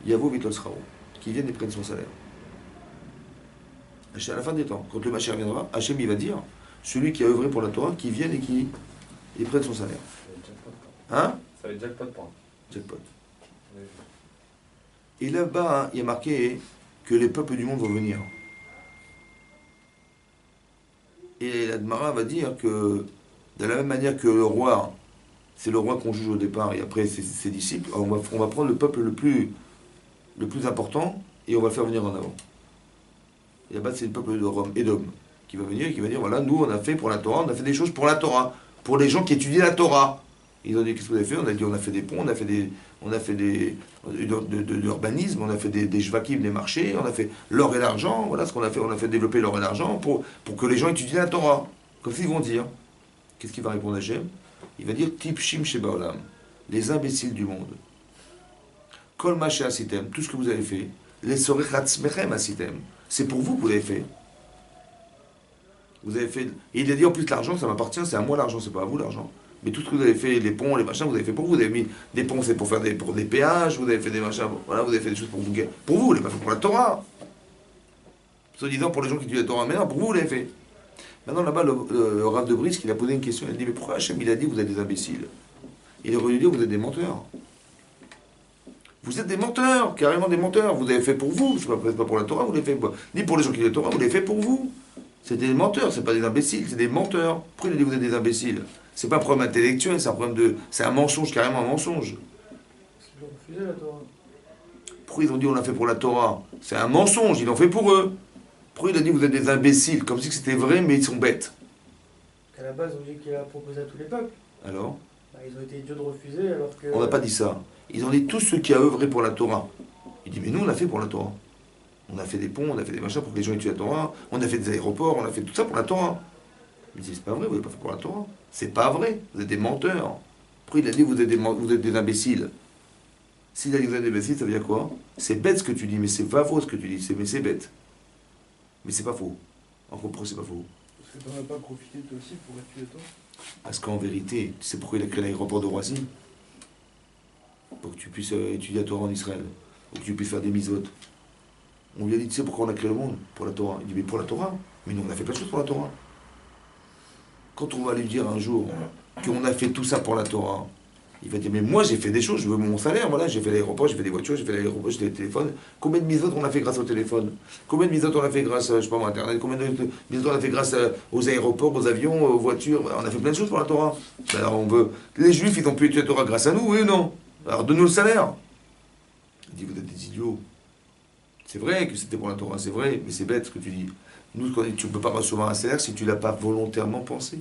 Yavo Vitol Srao, qui vienne et prenne son salaire. À la fin des temps, quand le Mashiach viendra, Hachem il va dire celui qui a œuvré pour la Torah, qui vienne et qui prenne son salaire. Hein? Ça va être jackpot pour moi. Jackpot. Et là-bas, il y a marqué que les peuples du monde vont venir. Et la Gemara va dire que, de la même manière que le roi, c'est le roi qu'on juge au départ et après ses disciples, on va prendre le peuple le plus important et on va le faire venir en avant. Et là-bas, c'est le peuple de Rome, Édom, qui va venir et qui va dire voilà, nous, on a fait pour la Torah, on a fait des choses pour la Torah, pour les gens qui étudient la Torah. Ils ont dit qu'est-ce que vous avez fait? On a dit on a fait des ponts, on a fait de l'urbanisme, on a fait des jvakim, des marchés, on a fait l'or et l'argent, voilà ce qu'on a fait, on a fait développer l'or et l'argent pour que les gens étudient la Torah. Comme s'ils vont dire. Qu'est-ce qu'il va répondre Hachem? Il va dire Tipshim Shebaolam, les imbéciles du monde. Kol Mashe Asitem, tout ce que vous avez fait, les Sorechatzmechem Asitem, c'est pour vous que vous l'avez fait. Vous avez fait. Et il a dit en plus l'argent, ça m'appartient, c'est à moi l'argent, c'est pas à vous l'argent. Mais tout ce que vous avez fait, les ponts, les machins, vous avez fait pour vous. Vous avez mis des ponts, c'est pour faire des péages, vous avez fait des machins, voilà, vous avez fait des choses pour vous. Pour vous, vous l'avez pas fait pour la Torah. Se disant pour les gens qui étudient la Torah, mais non, pour vous, vous l'avez fait. Maintenant là-bas, le Rav de Brisk, il a posé une question, il a dit mais pourquoi Hachem, il a dit vous êtes des imbéciles? Il aurait dû dire vous êtes des menteurs. Vous êtes des menteurs, carrément des menteurs. Vous avez fait pour vous, c'est pas pour la Torah, vous l'avez fait ni pour les gens qui étudient la Torah, vous l'avez fait pour vous. C'est des menteurs, c'est pas des imbéciles, c'est des menteurs. Pourquoi il a dit vous êtes des imbéciles? C'est pas un problème intellectuel, c'est un problème de. C'est un mensonge, carrément un mensonge. Parce qu'ils ont refusé la Torah. Pourquoi ils ont dit on l'a fait pour la Torah? C'est un mensonge, ils l'ont fait pour eux. Pourquoi il a dit vous êtes des imbéciles? Comme si c'était vrai, mais ils sont bêtes. Qu'à la base, on dit qu'il a proposé à tous les peuples. Alors? Bah, ils ont été idiots de refuser alors que. On n'a pas dit ça. Ils ont dit tous ceux qui a œuvré pour la Torah. Il dit mais nous on l'a fait pour la Torah. On a fait des ponts, on a fait des machins pour que les gens étudient la Torah, on a fait des aéroports, on a fait tout ça pour la Torah. Il dit c'est pas vrai, vous n'avez pas fait pour la Torah. C'est pas vrai, vous êtes des menteurs. Pourquoi il a dit vous êtes des imbéciles? S'il a dit vous êtes des imbéciles, ça veut dire quoi? C'est bête ce que tu dis, mais c'est pas faux ce que tu dis, mais c'est bête. Mais c'est pas faux. En comprend, c'est pas faux. Parce que t'en as pas profité toi aussi pour étudier toi. Parce qu'en vérité, tu sais pourquoi il a créé l'aéroport de Roissy? Pour que tu puisses étudier la Torah en Israël, pour que tu puisses faire des misotes. On lui a dit, tu sais pourquoi on a créé le monde? Pour la Torah. Il dit, mais pour la Torah? Mais nous, on a fait plein de choses pour la Torah. Quand on va lui dire un jour qu'on a fait tout ça pour la Torah, il va dire, mais moi j'ai fait des choses, je veux mon salaire, voilà, j'ai fait l'aéroport, j'ai fait des voitures, j'ai fait l'aéroport, j'ai fait des téléphones. Combien de misotes on a fait grâce au téléphone? Combien de misotes on a fait grâce, je sais pas moi, Internet? Combien de misotes on a fait grâce aux aéroports, aux avions, aux voitures? On a fait plein de choses pour la Torah. Ben alors on veut... Les Juifs, ils ont pu étudier la Torah grâce à nous, oui ou non? Alors donne-nous le salaire. Il dit, vous êtes des idiots. C'est vrai que c'était pour la Torah, c'est vrai, mais c'est bête ce que tu dis. Nous, tu ne peux pas recevoir un salaire si tu ne l'as pas volontairement pensé.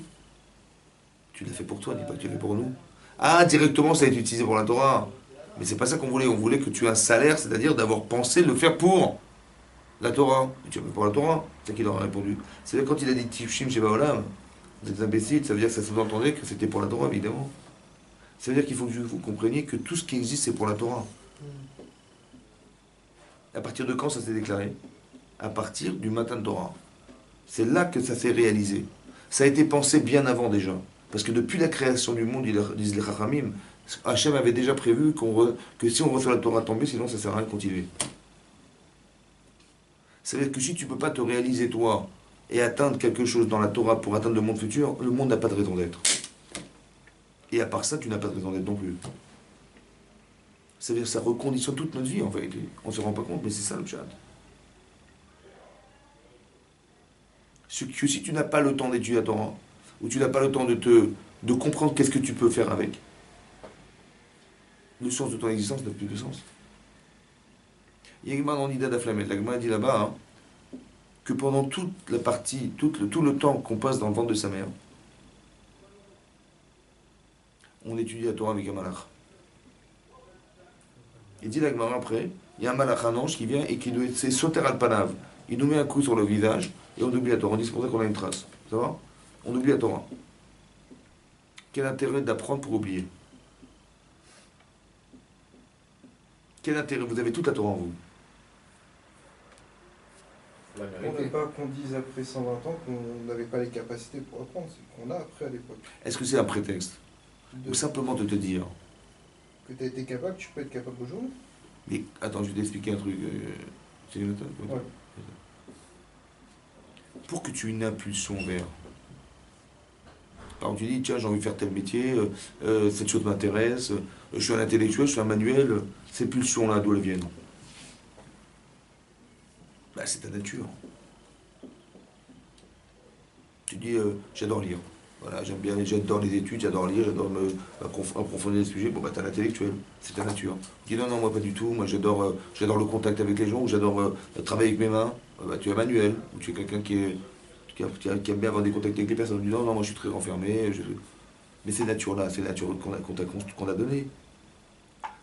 Tu l'as fait pour toi, dis pas que tu l'as fait pour nous. Ah, directement, ça a été utilisé pour la Torah. Mais c'est pas ça qu'on voulait. On voulait que tu aies un salaire, c'est-à-dire d'avoir pensé le faire pour la Torah. Et tu as fait pour la Torah. C'est ça qu'il leur a répondu. C'est-à-dire quand il a dit Tifshim Sheba Olam, vous êtes imbéciles, ça veut dire que ça sous-entendait que c'était pour la Torah, évidemment. Ça veut dire qu'il faut que vous compreniez que tout ce qui existe, c'est pour la Torah. À partir de quand ça s'est déclaré? À partir du matin de Torah. C'est là que ça s'est réalisé. Ça a été pensé bien avant déjà. Parce que depuis la création du monde, disent les Chachamim, Hachem avait déjà prévu que si on reçoit la Torah tomber, sinon ça ne sert à rien de continuer. C'est-à-dire que si tu ne peux pas te réaliser toi et atteindre quelque chose dans la Torah pour atteindre le monde futur, le monde n'a pas de raison d'être. Et à part ça, tu n'as pas de raison d'être non plus. C'est-à-dire que ça reconditionne toute notre vie en fait. On ne se rend pas compte, mais c'est ça le chat. Que si tu n'as pas le temps d'étudier la Torah, ou tu n'as pas le temps de comprendre qu'est-ce que tu peux faire avec, le sens de ton existence n'a plus de sens. Il y a une dans l'Ida d'Aflamet, la Gemara dit là-bas que pendant toute la partie, tout le temps qu'on passe dans le ventre de sa mère, on étudie la Torah avec un malach. Il dit la Gemara après, il y a un malach, un ange qui vient et qui nous c'est Soter al Panav. Il nous met un coup sur le visage et on oublie la Torah. On dit c'est pour ça qu'on a une trace. Ça va? On oublie la Torah. Quel intérêt d'apprendre pour oublier? Quel intérêt? Vous avez toute la Torah en vous. On ne veut pas qu'on dise après 120 ans qu'on n'avait pas les capacités pour apprendre, c'est qu'on a appris à l'époque. Est-ce que c'est un prétexte? Ou simplement de te dire que tu as été capable, tu peux être capable aujourd'hui. Mais attends, je vais t'expliquer un truc. C'est Jonathan? Ouais. Pour que tu aies une impulsion vers. Par exemple, tu dis, tiens, j'ai envie de faire tel métier, cette chose m'intéresse, je suis un intellectuel, je suis un manuel, ces pulsions-là, d'où elles viennent? Bah, c'est ta nature. Tu dis, j'adore lire. Voilà, j'aime bien, j'adore les études, j'adore lire, j'adore approfondir les sujets. Bon, bah, t'es un intellectuel, c'est ta nature. Tu dis, non, non, moi pas du tout, moi j'adore le contact avec les gens, ou j'adore travailler avec mes mains. Bah, tu es manuel, ou tu es quelqu'un qui aime bien avoir des contacts avec les personnes. Tu dis, non, non, moi je suis très renfermé. Mais c'est nature-là, c'est la nature qu'on a donnée.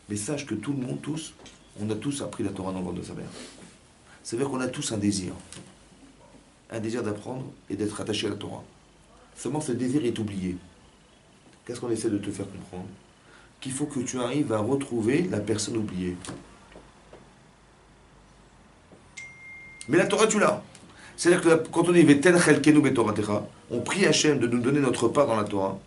Mais sache que tout le monde, tous, on a tous appris la Torah dans le ventre de sa mère. C'est-à-dire qu'on a tous un désir d'apprendre et d'être attaché à la Torah. Seulement ce désir est oublié. Qu'est-ce qu'on essaie de te faire comprendre? Qu'il faut que tu arrives à retrouver la personne oubliée. Mais la Torah, tu l'as. C'est-à-dire que quand on dit Veten chelkenu betoratecha, on prie Hachem de nous donner notre part dans la Torah.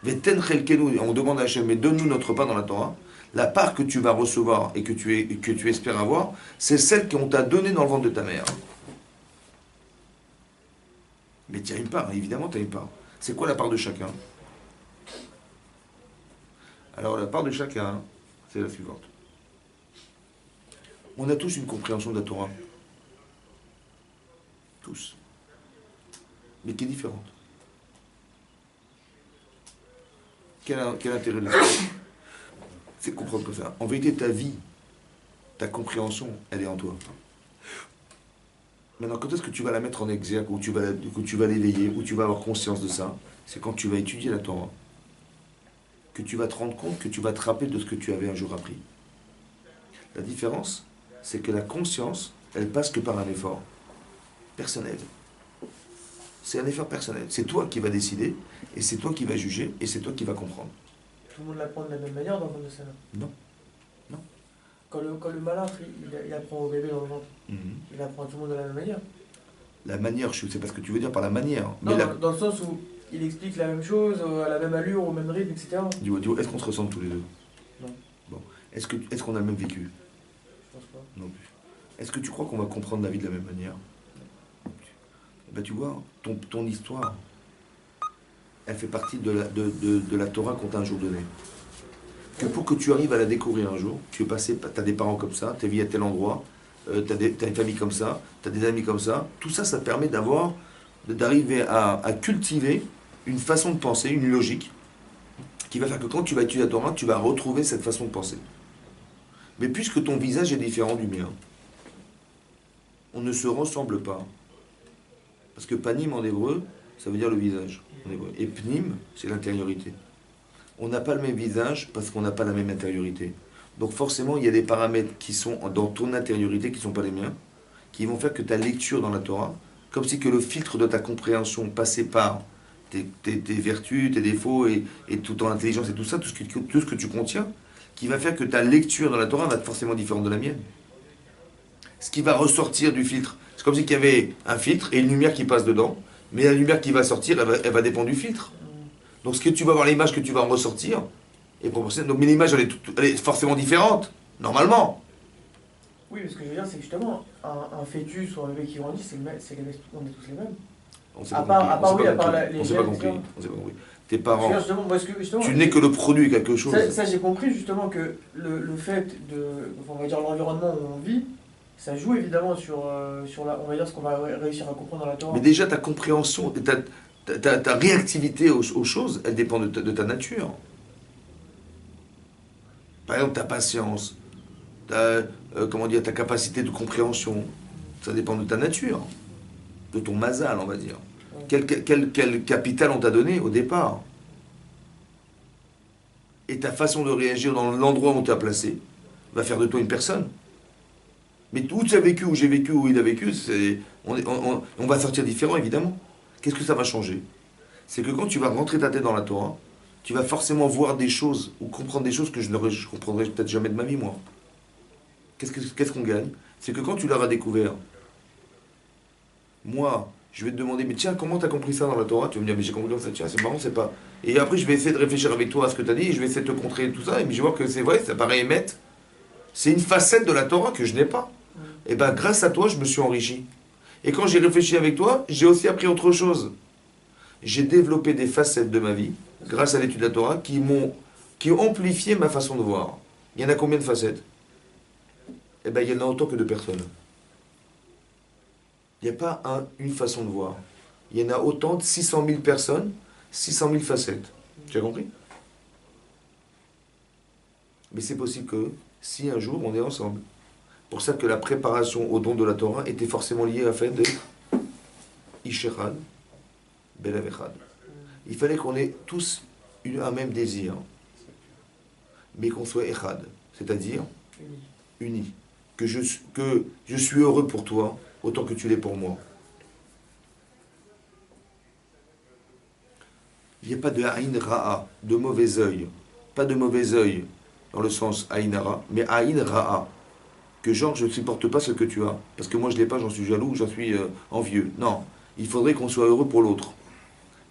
Veten chelkenu, on demande à Hachem, mais donne-nous notre part dans la Torah. La part que tu vas recevoir et que tu espères avoir, c'est celle qu'on t'a donnée dans le ventre de ta mère. Mais tu as une part, évidemment tu as une part. C'est quoi la part de chacun? Alors la part de chacun, c'est la suivante. On a tous une compréhension de la Torah. Tous. mais qui est différente. Quel intérêt de l'histoire? C'est de comprendre comme ça. En vérité, ta vie, ta compréhension, elle est en toi. Maintenant, quand est-ce que tu vas la mettre en exergue, ou que tu vas l'éveiller, ou tu vas avoir conscience de ça? C'est quand tu vas étudier la Torah, que tu vas te rendre compte, que tu vas te rappeler de ce que tu avais un jour appris. La différence, c'est que la conscience, elle passe que par un effort personnel. C'est un effort personnel. C'est toi qui vas décider, et c'est toi qui vas juger, et c'est toi qui vas comprendre. Tout le monde l'apprend de la même manière dans le ventre de sa mère. Non. Non. Quand le malin, il apprend au bébé dans le ventre, Mhm. il apprend à tout le monde de la même manière. La manière, je sais pas ce que tu veux dire par la manière. Non, Mais dans le sens où il explique la même chose, à la même allure, au même rythme, etc. dis-moi, est-ce qu'on se ressemble tous les deux? Non. Bon. Est-ce qu'on a le même vécu? Je pense pas. Non plus. Est-ce que tu crois qu'on va comprendre la vie de la même manière? Ben, tu vois, ton histoire, elle fait partie de la Torah qu'on t'a un jour donnée. Que pour que tu arrives à la découvrir un jour, tu es passé, tu as des parents comme ça, tu vis à tel endroit, tu as une famille comme ça, tu as des amis comme ça, tout ça, ça te permet d'arriver à cultiver une façon de penser, une logique, qui va faire que quand tu vas étudier la Torah, tu vas retrouver cette façon de penser. Mais puisque ton visage est différent du mien, on ne se ressemble pas. Parce que panim en hébreu, ça veut dire le visage. En hébreu. Et pnim, c'est l'intériorité. On n'a pas le même visage parce qu'on n'a pas la même intériorité. Donc forcément, il y a des paramètres qui sont dans ton intériorité, qui ne sont pas les miens, qui vont faire que ta lecture dans la Torah, comme si que le filtre de ta compréhension passait par tes vertus, tes défauts et toute ton intelligence et tout ça, tout ce que tu contiens, qui va faire que ta lecture dans la Torah va être forcément différente de la mienne. Ce qui va ressortir du filtre, c'est comme si il y avait un filtre et une lumière qui passe dedans, mais la lumière qui va sortir, elle va dépendre du filtre. Donc ce que tu vas voir, l'image que tu vas en ressortir, est proportionnelle. Donc, mais l'image, elle est forcément différente, normalement. Oui, mais ce que je veux dire, c'est que justement, un fœtus ou un bébé qui grandit, on est tous les mêmes. On s'est À pas part, compris. oui, à part les On s'est pas gènes, compris. etc. On s'est pas compris. Tes parents, Justement, parce que, justement, tu n'es que le produit de quelque chose. ça, j'ai compris justement que le fait de, enfin, on va dire l'environnement où on vit, ça joue évidemment sur on va dire ce qu'on va réussir à comprendre dans la Torah. Mais déjà, ta compréhension, ta réactivité aux choses, elle dépend de ta nature. Par exemple, ta patience, ta capacité de compréhension, ça dépend de ta nature, de ton mazal, on va dire. Ouais. Quel capital on t'a donné au départ? Et ta façon de réagir dans l'endroit où on t'a placé va faire de toi une personne. Mais où tu as vécu, où j'ai vécu, où il a vécu, on va sortir différent, évidemment. Qu'est-ce que ça va changer? C'est que quand tu vas rentrer ta tête dans la Torah, tu vas forcément voir des choses ou comprendre des choses que je comprendrai peut-être jamais de ma vie, moi. Qu'est-ce qu'on gagne? C'est que quand tu l'auras découvert, moi, je vais te demander, mais tiens, comment tu as compris ça dans la Torah? Tu vas me dire, mais j'ai compris comme ça, tiens, c'est marrant, c'est pas. Et après, je vais essayer de réfléchir avec toi à ce que tu as dit, et je vais essayer de te contrer tout ça, et je vais voir que c'est vrai, ça paraît émettre. C'est une facette de la Torah que je n'ai pas. Et bien, grâce à toi, je me suis enrichi. Et quand j'ai réfléchi avec toi, j'ai aussi appris autre chose. J'ai développé des facettes de ma vie, grâce à l'étude de la Torah, qui ont amplifié ma façon de voir. Il y en a combien de facettes? Eh bien, il y en a autant que de personnes. Il n'y a pas une façon de voir. Il y en a autant de 600 000 personnes, 600 000 facettes. Tu as compris? Mais c'est possible que, si un jour on est ensemble, pour ça que la préparation au don de la Torah était forcément liée à fait de Ishechad, Belavechad. Il fallait qu'on ait tous un même désir, mais qu'on soit Echad, c'est-à-dire unis. Que je suis heureux pour toi, autant que tu l'es pour moi. Il n'y a pas de Aïn Ra'a, de mauvais œil. Pas de mauvais œil dans le sens Aïn Ra'a, mais Aïn Ra'a. Que genre, je ne supporte pas ce que tu as. Parce que moi, je ne l'ai pas, j'en suis jaloux, j'en suis envieux. Non, il faudrait qu'on soit heureux pour l'autre.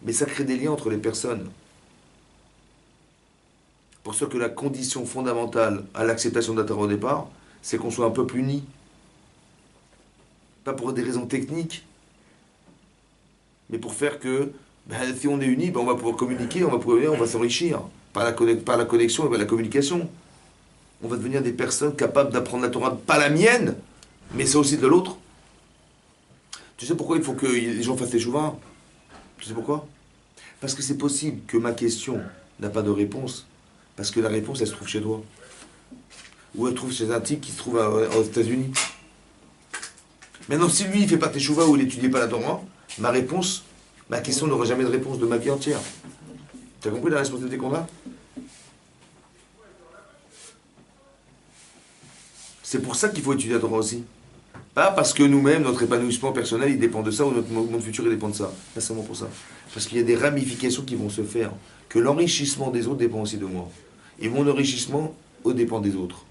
Mais ça crée des liens entre les personnes. Pour ça que la condition fondamentale à l'acceptation de la Torah au départ, c'est qu'on soit un peuple uni. Pas pour des raisons techniques, mais pour faire que, si on est unis, on va pouvoir communiquer, on va s'enrichir par la connexion et la communication. On va devenir des personnes capables d'apprendre la Torah, pas la mienne, mais c'est aussi de l'autre. Tu sais pourquoi il faut que les gens fassent les chouvas? Tu sais pourquoi? Parce que c'est possible que ma question n'a pas de réponse, parce que la réponse, elle se trouve chez toi. Ou elle se trouve chez un type qui se trouve aux États-Unis. Maintenant, si lui, il fait pas teshuva ou il n'étudie pas la Torah, ma question n'aura jamais de réponse de ma vie entière. Tu as compris la responsabilité qu'on a? C'est pour ça qu'il faut étudier la Torah aussi. Pas parce que nous-mêmes, notre épanouissement personnel, il dépend de ça, ou notre monde futur, il dépend de ça. Pas seulement pour ça. Parce qu'il y a des ramifications qui vont se faire. Que l'enrichissement des autres dépend aussi de moi. Et mon enrichissement, dépend des autres.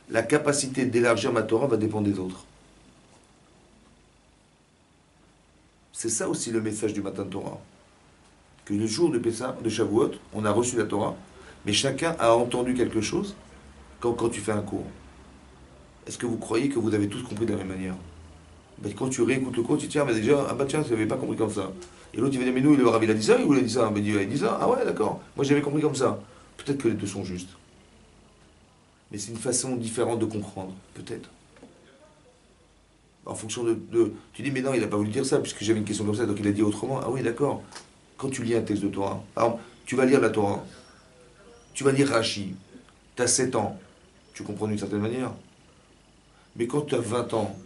La capacité d'élargir ma Torah va dépendre des autres. C'est ça aussi le message du matin de Torah. Que le jour de Pessah, de Shavuot, on a reçu la Torah, mais chacun a entendu quelque chose quand tu fais un cours. Est-ce que vous croyez que vous avez tous compris de la même manière? Ben, quand tu réécoutes le cours, tu te dis, ah, ben déjà, ah bah tiens, je n'avais pas compris comme ça. Et l'autre, il va dire, mais nous, le Rav, il a dit ça, il a dit ça. Ben, il dit ça, ah ouais, d'accord. Moi, j'avais compris comme ça. Peut-être que les deux sont justes. Mais c'est une façon différente de comprendre, peut-être. En fonction tu dis, mais non, il n'a pas voulu dire ça, puisque j'avais une question comme ça, donc il a dit autrement. Ah oui, d'accord. Quand tu lis un texte de Torah, alors, tu vas lire la Torah, tu vas lire Rashi, tu as 7 ans, tu comprends d'une certaine manière. Mais quand tu as 20 ans,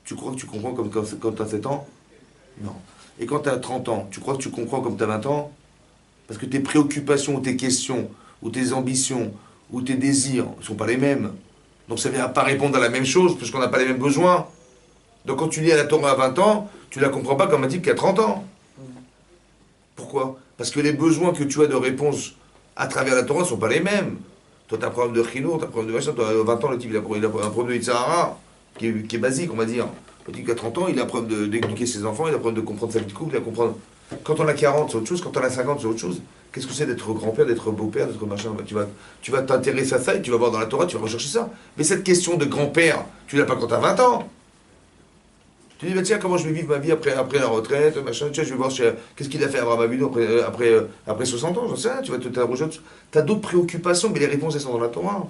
tu crois que tu comprends comme quand tu as 7 ans? Non. Et quand tu as 30 ans, tu crois que tu comprends comme tu as 20 ans? Parce que tes préoccupations, ou tes questions, ou tes ambitions, ou tes désirs ne sont pas les mêmes. Donc ça ne vient pas répondre à la même chose, parce qu'on n'a pas les mêmes besoins. Donc quand tu lis à la Torah à 20 ans, tu ne la comprends pas comme un type qui a 30 ans. Pourquoi? Parce que les besoins que tu as de réponse à travers la Torah ne sont pas les mêmes. Toi, tu as un problème de chinois, tu as un problème de machin. Toi, à 20 ans, le type, il a un problème de Yitzhara, qui est basique, on va dire. Le type qui a 30 ans, il a un problème d'éduquer ses enfants, il a un problème de comprendre sa vie de couple, il a comprendre. Quand on a 40, c'est autre chose. Quand on a 50, c'est autre chose. Qu'est-ce que c'est d'être grand-père, d'être beau-père, d'être machin? Tu vas t'intéresser à ça et tu vas voir dans la Torah, tu vas rechercher ça. Mais cette question de grand-père, tu l'as pas quand tu as 20 ans. Tu dis, bah, tiens, comment je vais vivre ma vie après la retraite, machin, tiens, je vais voir qu'est-ce qu'il a fait Abraham Avinu après 60 ans, j'en sais rien, tu vas te t'arroger. Tu as d'autres préoccupations, mais les réponses, elles sont dans la Torah.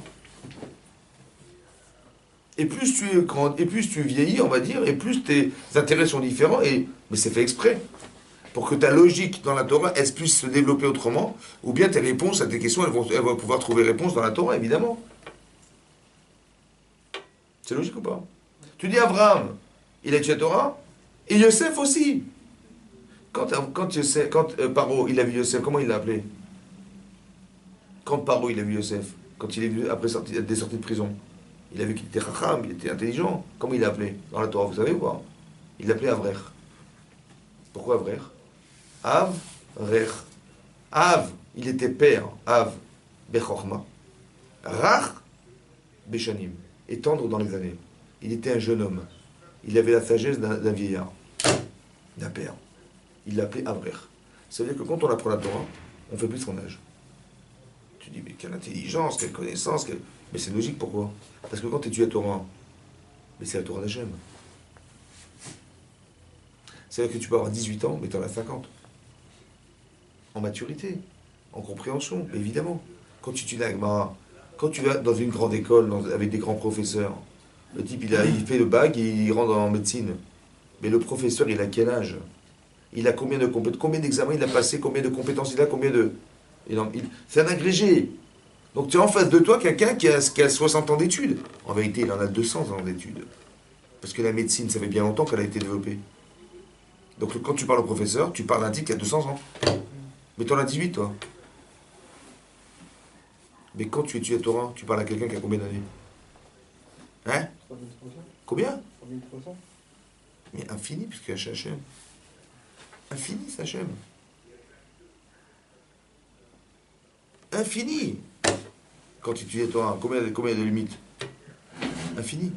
Et plus tu es grand, et plus tu vieillis, on va dire, et plus tes intérêts sont différents, mais c'est fait exprès. Pour que ta logique dans la Torah, elle puisse se développer autrement, ou bien tes réponses à tes questions, elles vont pouvoir trouver réponse dans la Torah, évidemment. C'est logique ou pas? Tu dis Abraham, il a tué la Torah, et Yosef aussi. Quand Paro, il a vu Yosef, comment il l'a appelé? Quand Paro, il a vu Yosef, quand il est venu après des sorties de prison, il a vu qu'il était racham, il était intelligent. Comment il l'a appelé dans la Torah, vous savez ou pas? Il l'appelait Avrer. Pourquoi Avrer? Avrer. Av, il était père. Av, Bechorma. Rach, Beshanim. Et tendre dans les années. Il était un jeune homme. Il avait la sagesse d'un vieillard, d'un père. Il l'appelait Avrer. Ça veut dire que quand on apprend la Torah, on fait plus son âge. Tu dis, mais quelle intelligence, quelle connaissance, mais c'est logique, pourquoi? Parce que quand tu étudies la Torah, mais c'est la Torah d'Hachem. C'est-à-dire que tu peux avoir 18 ans, mais tu en as 50. En maturité, en compréhension, évidemment. Quand tu étudies la Gemara, quand tu vas dans une grande école avec des grands professeurs, le type il fait le bac et il rentre en médecine. Mais le professeur, il a quel âge? Il a combien de compétences? Combien d'examens il a passé? Combien de compétences il a? C'est un agrégé. Donc tu as en face de toi quelqu'un qui a 60 ans d'études. En vérité, il en a 200 ans d'études. Parce que la médecine, ça fait bien longtemps qu'elle a été développée. Donc quand tu parles au professeur, tu parles d'un type qui a 200 ans. Mais tu en as 18, toi. Mais quand tu étudies la Torah, tu parles à quelqu'un qui a combien d'années? Hein? 3300. Combien? 3300. Mais infini, puisque c'est Hachem. Infini, c'est Hachem. Infini. Quand tu étudies la Torah, combien de limites? Infini.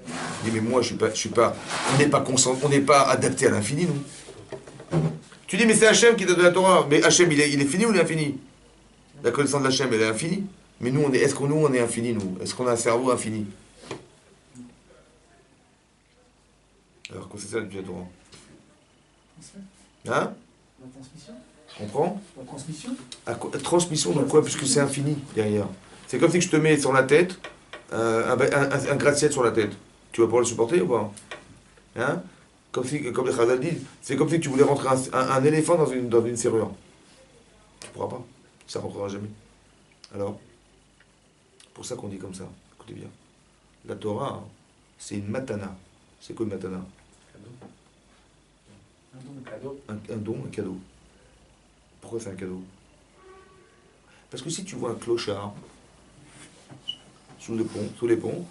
Je dis, mais moi, on n'est pas adapté à l'infini, nous. Tu dis, mais c'est Hachem qui donne la Torah. Mais Hachem, il est fini ou il est infini? La connaissance d'Hachem, elle est infinie. Mais nous, est-ce qu'on on est infini, nous? Est-ce qu'on a un cerveau infini? Alors, quoi c'est ça, l'étude de la Torah? Hein? La transmission. Tu comprends? La transmission. Transmission, donc quoi? Puisque c'est infini, derrière. C'est comme si je te mets sur la tête, un gratte-ciel sur la tête. Tu vas pouvoir le supporter ou pas? Hein? Comme les Chazal disent, c'est comme si tu voulais rentrer un éléphant dans une serrure. Tu ne pourras pas. Ça ne rentrera jamais. Alors, pour ça qu'on dit comme ça. Écoutez bien. La Torah, c'est une matana. C'est quoi une matana? Un don, un cadeau. Pourquoi c'est un cadeau? Parce que si tu vois un clochard sous les ponts,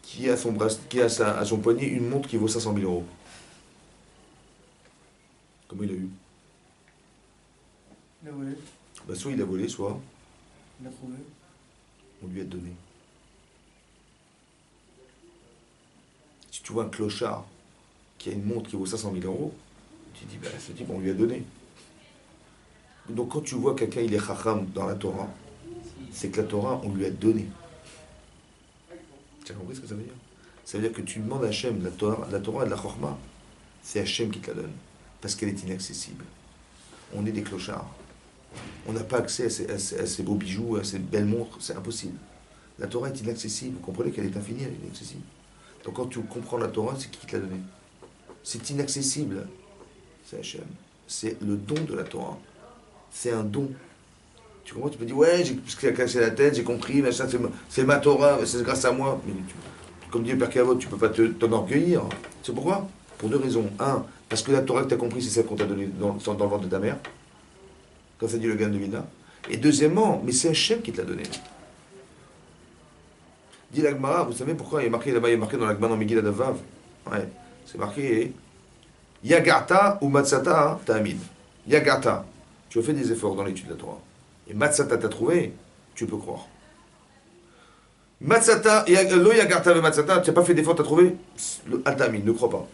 qui a à son poignet une montre qui vaut 500 000 euros. Comment il a eu? Il a volé. Bah, soit il a volé, soit Il a trouvé. on lui a donné. Si tu vois un clochard qui a une montre qui vaut 500 000 euros, tu te dis, bah, ce type, on lui a donné. Donc quand tu vois quelqu'un, il est chacham dans la Torah, c'est que la Torah, on lui a donné. Tu as compris ce que ça veut dire? Ça veut dire que tu demandes à Hachem, la Torah et la Chorma, c'est Hachem qui te la donne, parce qu'elle est inaccessible. On est des clochards. On n'a pas accès à ces beaux bijoux, à ces belles montres, c'est impossible. La Torah est inaccessible, vous comprenez qu'elle est infinie, elle est inaccessible. Donc quand tu comprends la Torah, c'est qui te l'a donné? C'est inaccessible, c'est Hachem. C'est le don de la Torah. C'est un don. Tu comprends? Tu peux dire, ouais, parce qu'il a cassé la tête, j'ai compris, machin, c'est ma Torah, c'est grâce à moi. Mais comme dit le Père Kavod, tu ne peux pas t'enorgueillir. C'est pourquoi? Pour deux raisons. Un, parce que la Torah que tu as compris, c'est celle qu'on t'a donnée dans le ventre de ta mère. Comme ça dit le Gan de Vilna. Et deuxièmement, mais c'est Hachem qui te l'a donné. Dit l'Agmara, vous savez pourquoi il est marqué là-bas, il est marqué dans l'Agmara dans Megillah Davav. Ouais, c'est marqué Yagarta ou Matsata Ta'amid. Yagarta, tu as fait des efforts dans l'étude de la Torah. Et Matsata t'as trouvé, tu peux croire. Matsata, lo Yagarta ve Matsata, tu n'as pas fait d'efforts, t'as trouvé, Al-Ta'amid, ne crois pas.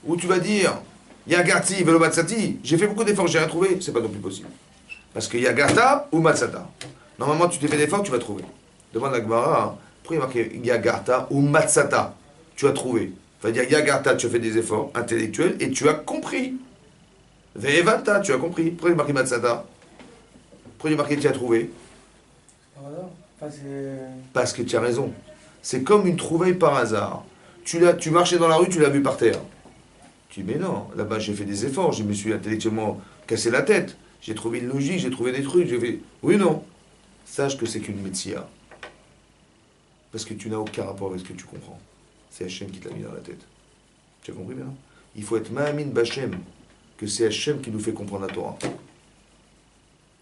Ou tu vas dire Yagarti ve lo Matsati, j'ai fait beaucoup d'efforts, j'ai rien trouvé, c'est pas non plus possible. Parce que Yagarta ou Matsata. Normalement, tu t'es fait d'efforts, tu vas trouver. Demande à Gemara, pourquoi il est marqué Yagarta ou Matsata? Tu as trouvé. Ça veut dire Yagarta, tu as fait des efforts intellectuels et tu as compris. Ve'evata, tu as compris. Pourquoi il est marqué Matsata? Pourquoi il est marqué tu as trouvé? Par hasard. Enfin, c'est. Parce que tu as raison. C'est comme une trouvaille par hasard. Tu marchais dans la rue, tu l'as vu par terre. Tu dis, mais non, là-bas j'ai fait des efforts, je me suis intellectuellement cassé la tête. J'ai trouvé une logique, j'ai trouvé des trucs, j'ai fait. Oui, non. Sache que c'est qu'une métia. Parce que tu n'as aucun rapport avec ce que tu comprends. C'est Hachem qui te l'a mis dans la tête. Tu as compris maintenant? Il faut être Ma'amin Bachem, que c'est Hachem qui nous fait comprendre la Torah.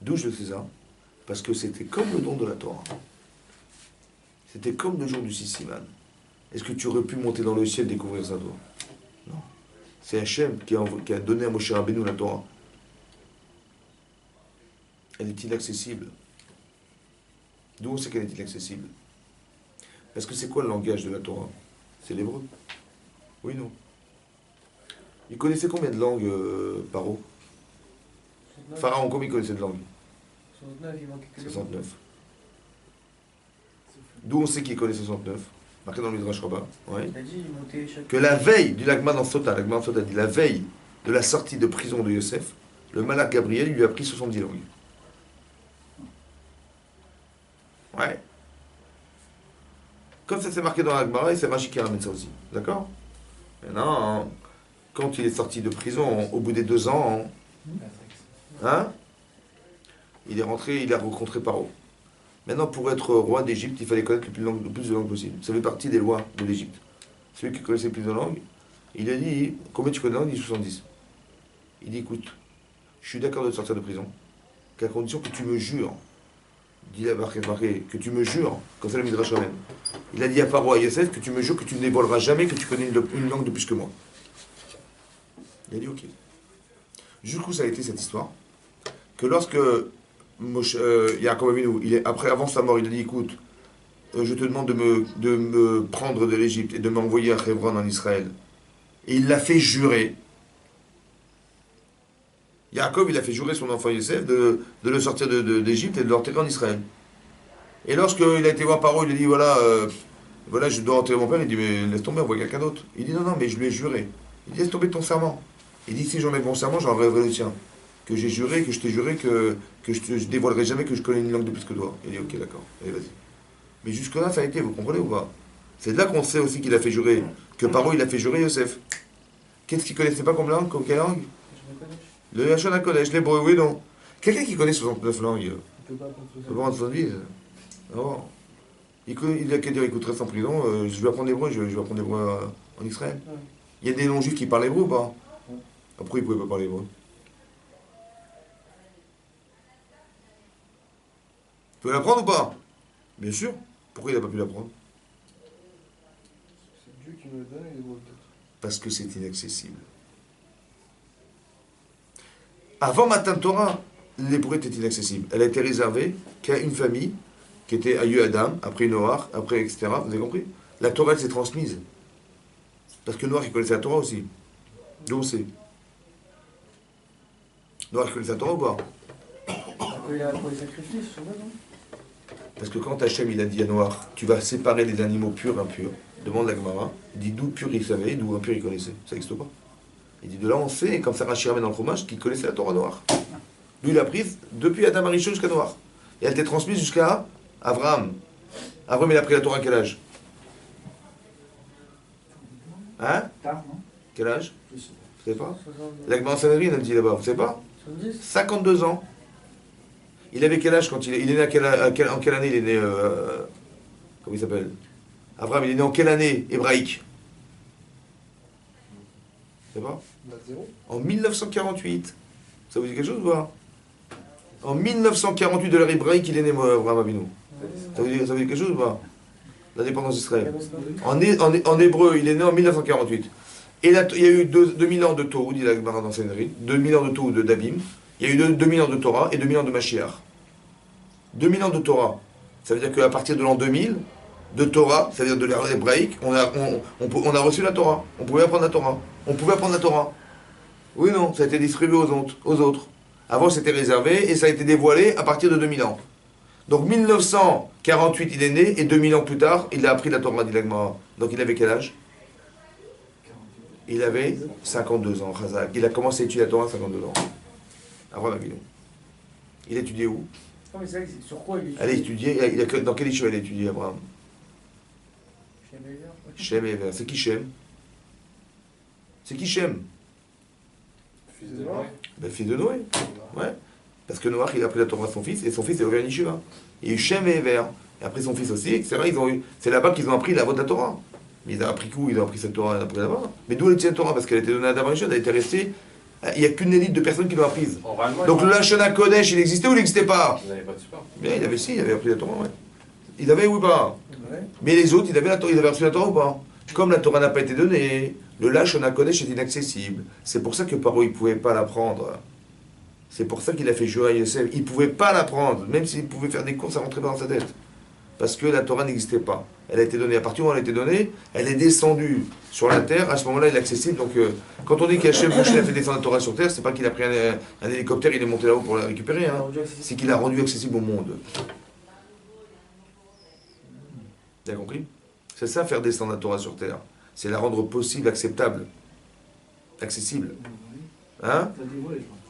D'où je sais ça? Parce que c'était comme le don de la Torah. C'était comme le jour du Sissiman. Est-ce que tu aurais pu monter dans le ciel et découvrir ça, toi? Non. C'est Hachem qui a donné à Moshe Rabbeinu la Torah. Elle est inaccessible. D'où on sait qu'elle est inaccessible? Parce que c'est quoi le langage de la Torah? C'est l'hébreu. Oui, non. Il connaissait combien de langues, Paro? Pharaon, combien il connaissait de langues? 69, il manquait que 69. D'où on sait qu'il connaît 69? Marqué dans le Midrash Rabbah. Ouais. Il a dit, il montait chaque. Que la veille du Lagman dans Sota, Lagman Sota dit la veille de la sortie de prison de Yosef, le malak Gabriel lui a pris 70 langues. Ouais. Comme ça c'est marqué dans l'Agmara, et c'est Rashi qui ramène ça aussi. D'accord? Maintenant, quand il est sorti de prison, au bout des 2 ans, hein, il est rentré, il a rencontré Paro. Maintenant, pour être roi d'Égypte, il fallait connaître le plus de langues possible. Ça fait partie des lois de l'Égypte. Celui qui connaissait le plus de langues, il a dit, combien tu connais de langues? Il dit 70. Il dit, écoute, je suis d'accord de te sortir de prison, qu'à condition que tu me jures, dit la marqué, que tu me jures, comme ça le Midrash ramène. Il a dit à Pharaon à Yosef que tu me jures que tu ne dévoileras jamais que tu connais une langue de plus que moi. Il a dit ok. Jusqu'où ça a été cette histoire? Que lorsque Yaakov Avinu, avant sa mort, il a dit écoute, je te demande de me prendre de l'Égypte et de m'envoyer à Hebron en Israël. Et il l'a fait jurer. Yaakov, il a fait jurer son enfant Yosef de le sortir d'Égypte et de l'enterrer en Israël. Et lorsqu'il a été voir Paro, il a dit voilà, je dois enterrer mon père. Il dit mais laisse tomber, envoie quelqu'un d'autre. Il dit non, mais je lui ai juré. Il dit laisse tomber ton serment. Il dit si j'enlève mon serment, j'enlèverai le tien. Que j'ai juré, que je t'ai juré que je dévoilerai jamais que je connais une langue de plus que toi. Il dit ok, d'accord, allez vas-y. Mais jusque-là, ça a été, vous comprenez ou pas? C'est de là qu'on sait aussi qu'il a fait jurer, que Paro il a fait jurer Yosef. Qu'est-ce qu'il connaissait pas comme langue, comme quelle langue? Je me connais. Le Hachon Kodesh, l'hébreu, oui, non. Quelqu'un qui connaît 69 langues, Il peut pas il peut pas rendre son vie. Il a qu'à dire, écoute, reste en prison, je vais apprendre l'hébreu, je vais apprendre l'hébreu en Israël. Ouais. Il y a des non-juifs qui parlent hébreu ou pas? Ouais. Après, ils ne pouvaient pas parler hébreu. Tu peux l'apprendre ou pas? Bien sûr. Pourquoi il n'a pas pu l'apprendre? C'est Dieu qui me le donne et les voit peut-être. Parce que c'est inaccessible. Avant Matan Torah, l'hébreu était inaccessible. Elle a été réservée qu'à une famille qui était à Adam, après Noach, après etc. Vous avez compris? La Torah, elle s'est transmise. Parce que Noach, il connaissait la Torah aussi. D'où on sait. Noach, il connaissait la Torah ou pas? Pour les sacrifices, sûrement, non? Parce que quand Hachem, il a dit à Noach, tu vas séparer les animaux purs et impurs, demande la Gemara, il dit d'où pur il savait, d'où impur il connaissait. Ça n'existe pas. Il dit de là on sait, comme ça Rachid ramène dans le fromage, qu'il connaissait la Torah Noach. Lui, il a prise depuis Adam Arishon jusqu'à Noach. Et elle était transmise jusqu'à Abraham. Abraham, il a pris la Torah à quel âge? Hein? Tard, non? Quel âge? Je sais Vous savez pas? pas. 70. La Gemara Sanhedrin, elle dit là-bas, vous savez pas? 70? 52 ans. Il avait quel âge quand il est né en quelle année il est né comment il s'appelle? Abraham, il est né en quelle année hébraïque? Vous savez pas? Bah, 0. En 1948. Ça vous dit quelque chose ou pas? En 1948 de l'ère hébraïque, il est né Abraham Avinu. Ça vous dit quelque chose ou pas? L'indépendance d'Israël. En hébreu, il est né en 1948. Et là, il y a eu 2000 ans de Torah, dit la Gemara dans Sanhedrin, 2000 ans de Torah de Dabim, il y a eu 2000 ans de Torah et 2000 ans de Mashiach. 2000 ans de Torah, ça veut dire qu'à partir de l'an 2000, de Torah, c'est-à-dire de l'ère hébraïque, on a reçu la Torah. On pouvait apprendre la Torah. On pouvait apprendre la Torah. Oui, non, ça a été distribué aux autres. Avant, c'était réservé et ça a été dévoilé à partir de 2000 ans. Donc 1948, il est né et 2000 ans plus tard, il a appris la Torah, dit la Gemara. Donc il avait quel âge? Il avait 52 ans, Chazak. Il a commencé à étudier la Torah à 52 ans. Abraham Avinu. Il a étudié où? Non, mais c'est vrai que sur quoi il Elle a étudié, dans quel échelle elle a étudié, Abraham? Shem et Ever. C'est qui Shem? C'est qui Shem? Fils de Noé. Ben, fils de Noé. Ouais. Parce que Noach, il a pris la Torah à son fils, et son fils est ouvert une yeshiva. Il y a eu Shem et Ever. Et après son fils aussi, etc. C'est là-bas qu'ils ont appris la voie de la Torah. Mais ils ont appris où? Ils ont appris cette Torah là-bas. Mais d'où elle était cette Torah? Parce qu'elle était donnée à Adam Rishon, elle était restée. Il n'y a qu'une élite de personnes qui l'ont apprise. Donc le Lashon HaKodesh, il existait ou il n'existait pas? Vous n'avez pas de support. Bien, il avait appris la Torah, ouais. Il avait ou pas? Ouais. Mais les autres, ils avaient reçu la Torah ou pas? Comme la Torah n'a pas été donnée, le Lashon HaKodesh est inaccessible. C'est pour ça que Paro, il ne pouvait pas l'apprendre. C'est pour ça qu'il a fait jurer à Yosef. Il ne pouvait pas l'apprendre, même s'il pouvait faire des courses, ça ne rentrait pas dans sa tête. Parce que la Torah n'existait pas. Elle a été donnée. À partir du moment où elle a été donnée, elle est descendue sur la terre. À ce moment-là, elle est accessible. Donc, quand on dit qu'Hachem Moshe a fait descendre la Torah sur terre, c'est pas qu'il a pris un hélicoptère, il est monté là-haut pour la récupérer. Hein. C'est qu'il a rendu accessible au monde. Vous avez compris? C'est ça, faire descendre la Torah sur terre. C'est la rendre possible, acceptable, accessible. Hein?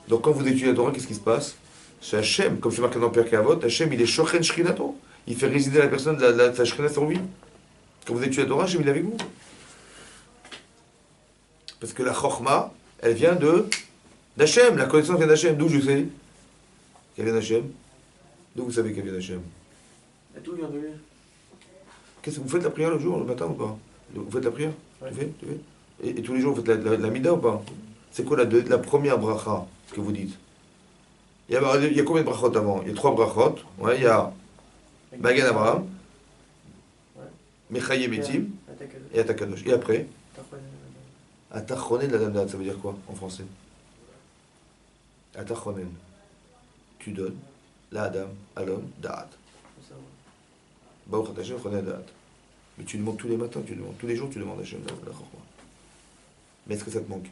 Donc, quand vous étudiez la Torah, qu'est-ce qui se passe? C'est Hachem, comme c'est marqué dans Pirkei Avot, Hachem, il est Shochen Shrinato. Il fait résider la personne de sa Shrina sur lui. Quand vous étudiez la Torah, Hachem, il est avec vous. Parce que la Chochma, elle vient d'Hachem. La connaissance vient d'Hachem. D'où je sais qu'elle vient d'Hachem? D'où vous savez qu'elle vient d'Hachem? Et tout vient de lui. Qu'est-ce que vous faites la prière le jour, le matin ou pas? Vous faites la prière? Ouais. Tu fais et tous les jours, vous faites la mida ou pas? C'est quoi la première bracha que vous dites? Il y a combien de brachot avant? Il y a 3 brachot. Ouais, il y a Magen Abraham, Ouais. Mechaye Metim Atakadosh. et Atakadosh. Et après, Tachonen. Atachonen la Damdat, ça veut dire quoi en français? Atachonen. Tu donnes la Adam à l'homme, Da'at. C'est ça, ouais. Baruch Hashem, Chonen Da'at. Mais tu demandes tous les matins, tu demandes tous les jours, tu demandes à Hashem la Chokhmah. Mais est-ce que ça te manque?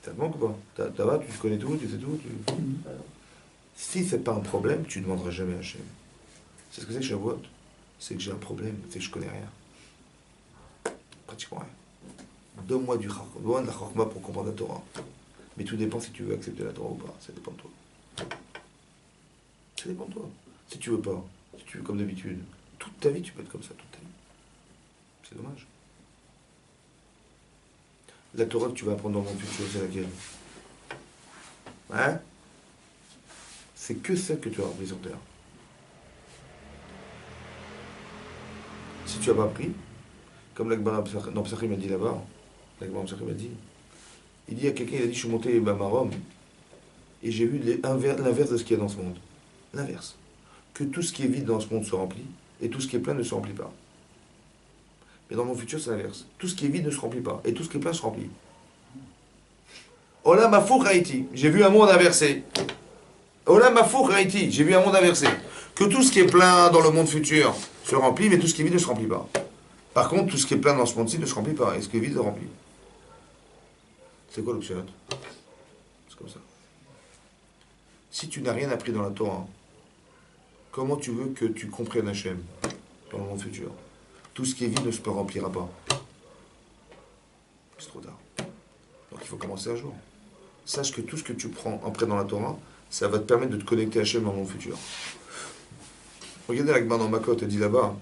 Ça te manque ou pas? Ça va, tu connais tout, tu sais tout Ah non. Si c'est pas un problème, tu ne demanderas jamais à Hachem. C'est ce que c'est que Shavuot. C'est que j'ai un problème, c'est que je connais rien. Pratiquement rien. Donne-moi de la Chokhmah pour comprendre la Torah. Mais tout dépend si tu veux accepter la Torah ou pas. Ça dépend de toi. Ça dépend de toi. Si tu veux pas, si tu veux comme d'habitude, toute ta vie, tu peux être comme ça toute ta vie. C'est dommage. La Torah que tu vas apprendre dans mon futur, c'est laquelle? Hein? C'est que celle que tu as appris sur terre. Si tu n'as pas appris, comme l'Agmara dans Psachim a dit là-bas, l'Agmara Psachim a dit, il dit à quelqu'un, il a dit, je suis monté à Rome, et j'ai vu l'inverse de ce qu'il y a dans ce monde. L'inverse. Que tout ce qui est vide dans ce monde se remplit, et tout ce qui est plein ne se remplit pas. Mais dans mon futur, c'est l'inverse. Tout ce qui est vide ne se remplit pas, et tout ce qui est plein se remplit. Olam Hafuch Haïti, j'ai vu un monde inversé. Olam Hafuch Haïti, j'ai vu un monde inversé. Que tout ce qui est plein dans le monde futur se remplit, mais tout ce qui est vide ne se remplit pas. Par contre, tout ce qui est plein dans ce monde-ci ne se remplit pas, et ce qui est vide se remplit. C'est quoi l'option? C'est comme ça. Si tu n'as rien appris dans la Torah, comment tu veux que tu comprennes Hachem dans le monde futur? Tout ce qui est vide ne se remplira pas. C'est trop tard. Donc il faut commencer un jour. Sache que tout ce que tu prends après dans la Torah, ça va te permettre de te connecter à Hachem dans le monde futur. Regardez l'Agmara dans Makot, elle dit là-bas,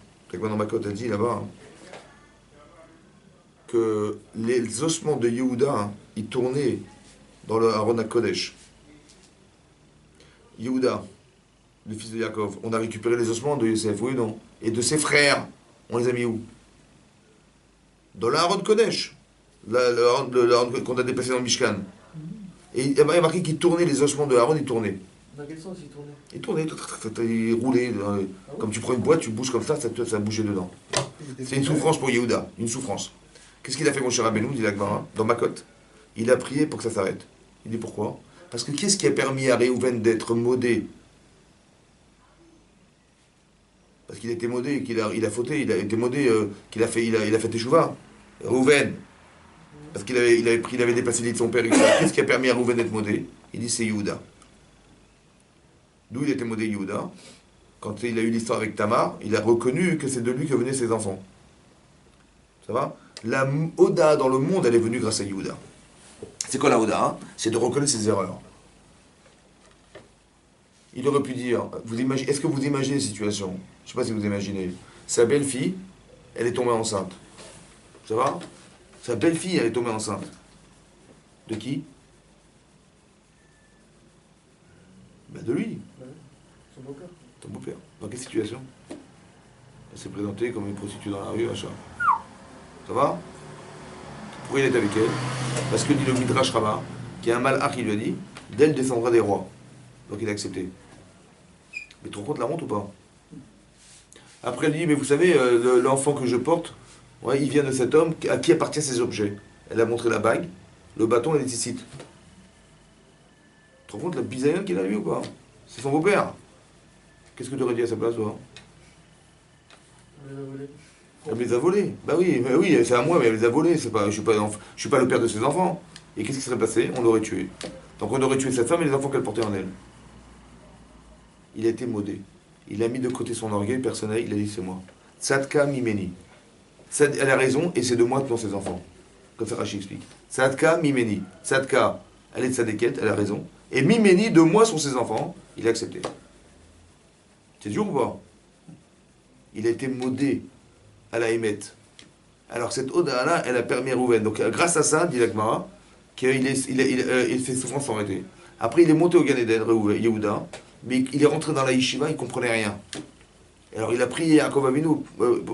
que les ossements de Yehuda, ils tournaient dans le Aaron HaKodesh. Yehuda, le fils de Yaakov, on a récupéré les ossements de Yosef, oui ou non? Et de ses frères, on les a mis où? Dans le Aaron Kodesh, le Aaron qu'on a déplacé dans le Mishkan. Et il y a marqué qu'il tournait les ossements de Aaron, ils tournaient. Dans quel sens il tournait? Il tournait, il roulait. Comme tu prends une boîte, tu bouges comme ça a bougé dedans. C'est une souffrance pour Yehuda, une souffrance. Qu'est-ce qu'il a fait, mon cher Rabbeinu, dit l'Agmara, dans Makot? Il a prié pour que ça s'arrête. Il dit pourquoi? Parce que qu'est-ce qui a permis à Réhouven d'être modé? Parce qu'il a été modé, qu'il a fauté, il a été modé, qu'il a fait teshuva. Réhouven. Parce qu'il avait dépassé l'idée de son père. Qu'est-ce qui a permis à Réhouven d'être modé? Il dit c'est Yehuda. D'où il était modé Yehuda? Quand il a eu l'histoire avec Tamar, il a reconnu que c'est de lui que venaient ses enfants. Ça va? La Oda dans le monde, elle est venue grâce à Yehuda. C'est quoi la Oda, hein? C'est de reconnaître ses erreurs. Il aurait pu dire, est-ce que vous imaginez la situation? Je ne sais pas si vous imaginez. Sa belle-fille, elle est tombée enceinte. Ça va? Sa belle-fille, elle est tombée enceinte. De qui? Ben de lui. Son beau-père. Ton beau-père. Dans quelle situation? Elle s'est présentée comme une prostituée dans la rue, machin. Ça va? Pourquoi il est avec elle? Parce que dit le Midrash Rabbah, qu'il y a un malach qui lui a dit, d'elle descendra des rois. Donc il a accepté. Mais tu te rends compte la honte ou pas? Après elle dit, mais vous savez, l'enfant que je porte, ouais, il vient de cet homme à qui appartiennent ces objets. Elle a montré la bague, le bâton et les ticites. Tu te rends compte la bisaïonne qu'il a lui ou pas? C'est son beau-père. Qu'est-ce que tu aurais dit à sa place, toi? On les a volés. Elle me les a volés. Bah oui, c'est à moi, mais elle les a volés. Je suis pas le père de ses enfants. Et qu'est-ce qui serait passé? On l'aurait tué. Donc on aurait tué cette femme et les enfants qu'elle portait en elle. Il a été modé. Il a mis de côté son orgueil personnel, il a dit c'est moi. Tzadka mimeni. Elle a raison et c'est de moi que sont ses enfants. Comme ça Rashi explique. Tzadka mimeni. Tzadka, elle est de Tzadéket, elle a raison. Et mimeni, de moi sont ses enfants, il a accepté. C'est dur ou pas? Il a été modé à la Hémet. Alors cette Oda-là, elle a permis à Rouven. Donc grâce à ça, dit l'Agmara, qu'il fait souffrance sans arrêter. Après il est monté au Gan Eden, Yehuda, mais il est rentré dans la yeshiva, il ne comprenait rien. Alors il a prié à Yaakov Avinu,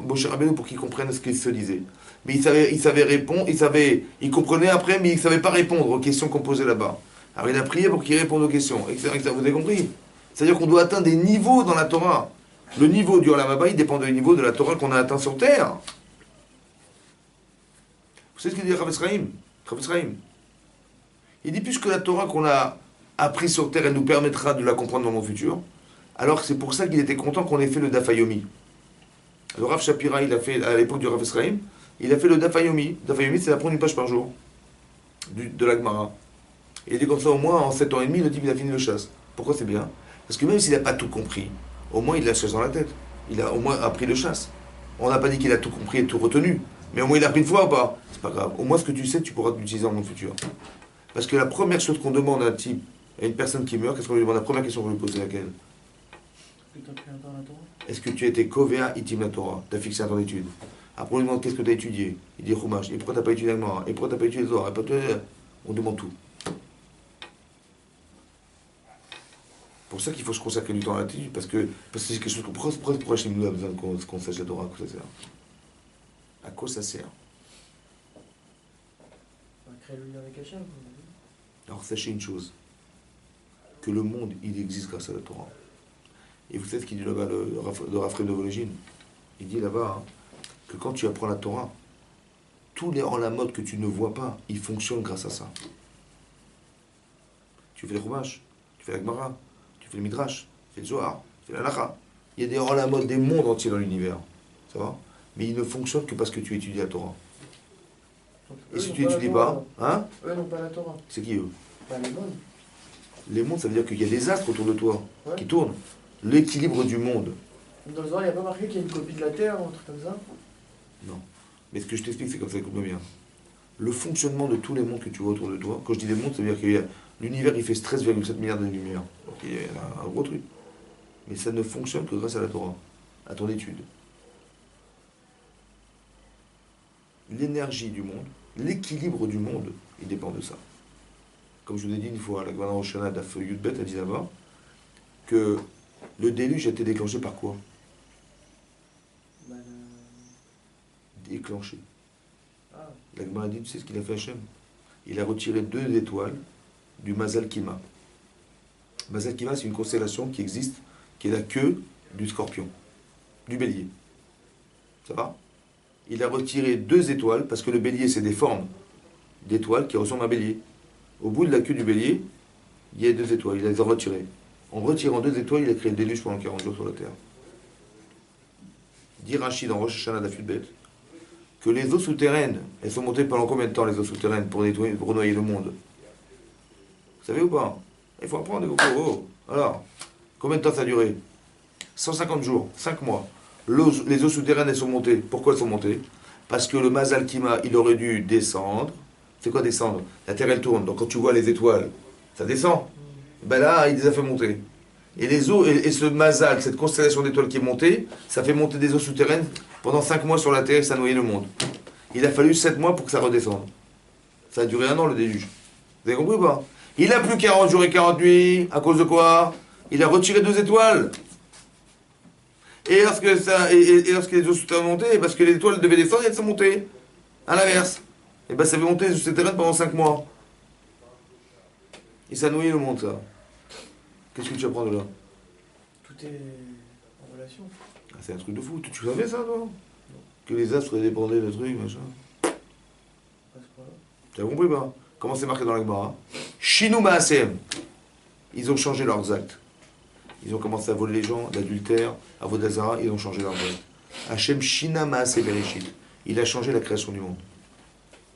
Moshe Rabbeinu, pour qu'il comprenne ce qu'il se disait. Mais il savait répondre, il comprenait après, mais il ne savait pas répondre aux questions qu'on posait là-bas. Alors il a prié pour qu'il réponde aux questions, etc. Vous avez compris? C'est-à-dire qu'on doit atteindre des niveaux dans la Torah. Le niveau du Olam Haba, il dépend du niveau de la Torah qu'on a atteint sur terre. Vous savez ce qu'il dit Rav Esraïm? Il dit, puisque la Torah qu'on a appris sur terre, elle nous permettra de la comprendre dans mon futur, alors c'est pour ça qu'il était content qu'on ait fait le Daf Yomi. Le Rav Shapira, il a fait, à l'époque du Rav Esraïm, il a fait le Daf Yomi. Daf Yomi, c'est d'apprendre une page par jour de la Gemara. Il a dit comme ça, au moins, en 7 ans et demi, le type, il a fini le chasse. Pourquoi c'est bien? Parce que même s'il n'a pas tout compris, au moins il a la chasse dans la tête. Il a au moins appris le chasse. On n'a pas dit qu'il a tout compris et tout retenu. Mais au moins il a appris une fois ou pas? C'est pas grave. Au moins ce que tu sais, tu pourras l'utiliser dans le futur. Parce que la première chose qu'on demande à un type, à une personne qui meurt, qu'est-ce qu'on lui demande? La première question qu'on lui pose, c'est laquelle? que tu as pris un temps à la Torah. Est-ce que tu as été Kovea Itim la Torah? Tu as fixé un temps d'étude. Après, on lui demande qu'est-ce que tu as étudié. Il dit Chumash. Et pourquoi tu n'as pas étudié la Gemara? Et pourquoi tu n'as pas étudié les Zohar? On demande tout. Pour ça qu'il faut se consacrer du temps à l'étude, parce que c'est quelque chose. Pourquoi chez nous a besoin qu'on sache la Torah? À quoi ça sert? À quoi ça sert? On va créer le lien avec Hachem. Alors sachez une chose, que le monde, il existe grâce à la Torah. Et vous savez ce qu'il dit là-bas, le Raphaël de Vologine? Il dit là-bas, hein, que quand tu apprends la Torah, tous les en la mode que tu ne vois pas, ils fonctionnent grâce à ça. Tu fais le Chumash, tu fais la Gemara, tu fais le Midrash, tu fais le Zohar, tu fais la Lacha. Il y a des en la mode, des mondes entiers dans l'univers. Ça va? Mais ils ne fonctionnent que parce que tu étudies la Torah. Donc, Et si n'ont tu pas la n'étudies Torah, pas, hein? Eux n'ont pas la Torah. C'est qui eux? Bah, les mondes. Les mondes, ça veut dire qu'il y a des astres autour de toi Ouais. qui tournent. L'équilibre du monde. Dans le Zohar, il n'y a pas marqué qu'il y a une copie de la Terre ou un truc comme ça? Non. Mais ce que je t'explique, c'est comme ça, écoute-moi bien. Le fonctionnement de tous les mondes que tu vois autour de toi, quand je dis des mondes, ça veut dire qu'il y a l'univers, il fait 13,7 milliards d'années-lumière. Donc il y a un gros truc. Mais ça ne fonctionne que grâce à la Torah, à ton étude. L'énergie du monde, l'équilibre du monde, il dépend de ça. Comme je vous ai dit une fois, la Gemara Roshana d'Af Yudbet a dit là-bas que le déluge a été déclenché par quoi? Bah, Déclenché. Ah, La Gemara dit, tu sais ce qu'il a fait Hachem? Il a retiré 2 étoiles du Mazal Kima. Mazal Kima, c'est une constellation qui existe, qui est la queue du scorpion, du bélier. Ça va? Il a retiré 2 étoiles, parce que le bélier, c'est des formes d'étoiles qui ressemblent à un bélier. Au bout de la queue du bélier, il y a 2 étoiles, il les a retirées. En retirant 2 étoiles, il a créé le déluge pendant 40 jours sur la terre. Dit Rachid dans Rosh Hashanah d'Af Yudbet que les eaux souterraines, elles sont montées pendant combien de temps, les eaux souterraines, pour nettoyer, pour noyer le monde? Vous savez ou pas? Il faut apprendre, Alors, combien de temps ça a duré? 150 jours, 5 mois. Les eaux souterraines, elles sont montées. Pourquoi elles sont montées? Parce que le Mazal Kima, il aurait dû descendre. C'est quoi descendre? La Terre, elle tourne. Donc quand tu vois les étoiles, ça descend. Ben là, il les a fait monter. Et les eaux, et ce Mazal, cette constellation d'étoiles qui est montée, ça fait monter des eaux souterraines pendant 5 mois sur la Terre et ça a noyé le monde. Il a fallu 7 mois pour que ça redescende. Ça a duré 1 an le déluge. Vous avez compris ou pas? Il a plus 40 jours et 40 nuits. À cause de quoi? Il a retiré 2 étoiles. Et lorsque les eaux souterraines montaient, parce que les étoiles devaient descendre, elles sont montées. À l'inverse. Et ben ça fait monter les eaux souterraines pendant 5 mois. Et ça noyait le monde, ça. Qu'est-ce que tu apprends de là? tout est en relation. Ah, c'est un truc de fou. Tu savais ça, toi? Que les astres dépendaient de trucs, machin. Pas ce point-là. Tu as compris pas? Comment c'est marqué dans la Gemara? Shinu Maasem. Ils ont changé leurs actes. Ils ont commencé à voler les gens, l'adultère, à Vodazara, ils ont changé leurs actes. Hachem Shina Maaseh Bereshit. Il a changé la création du monde.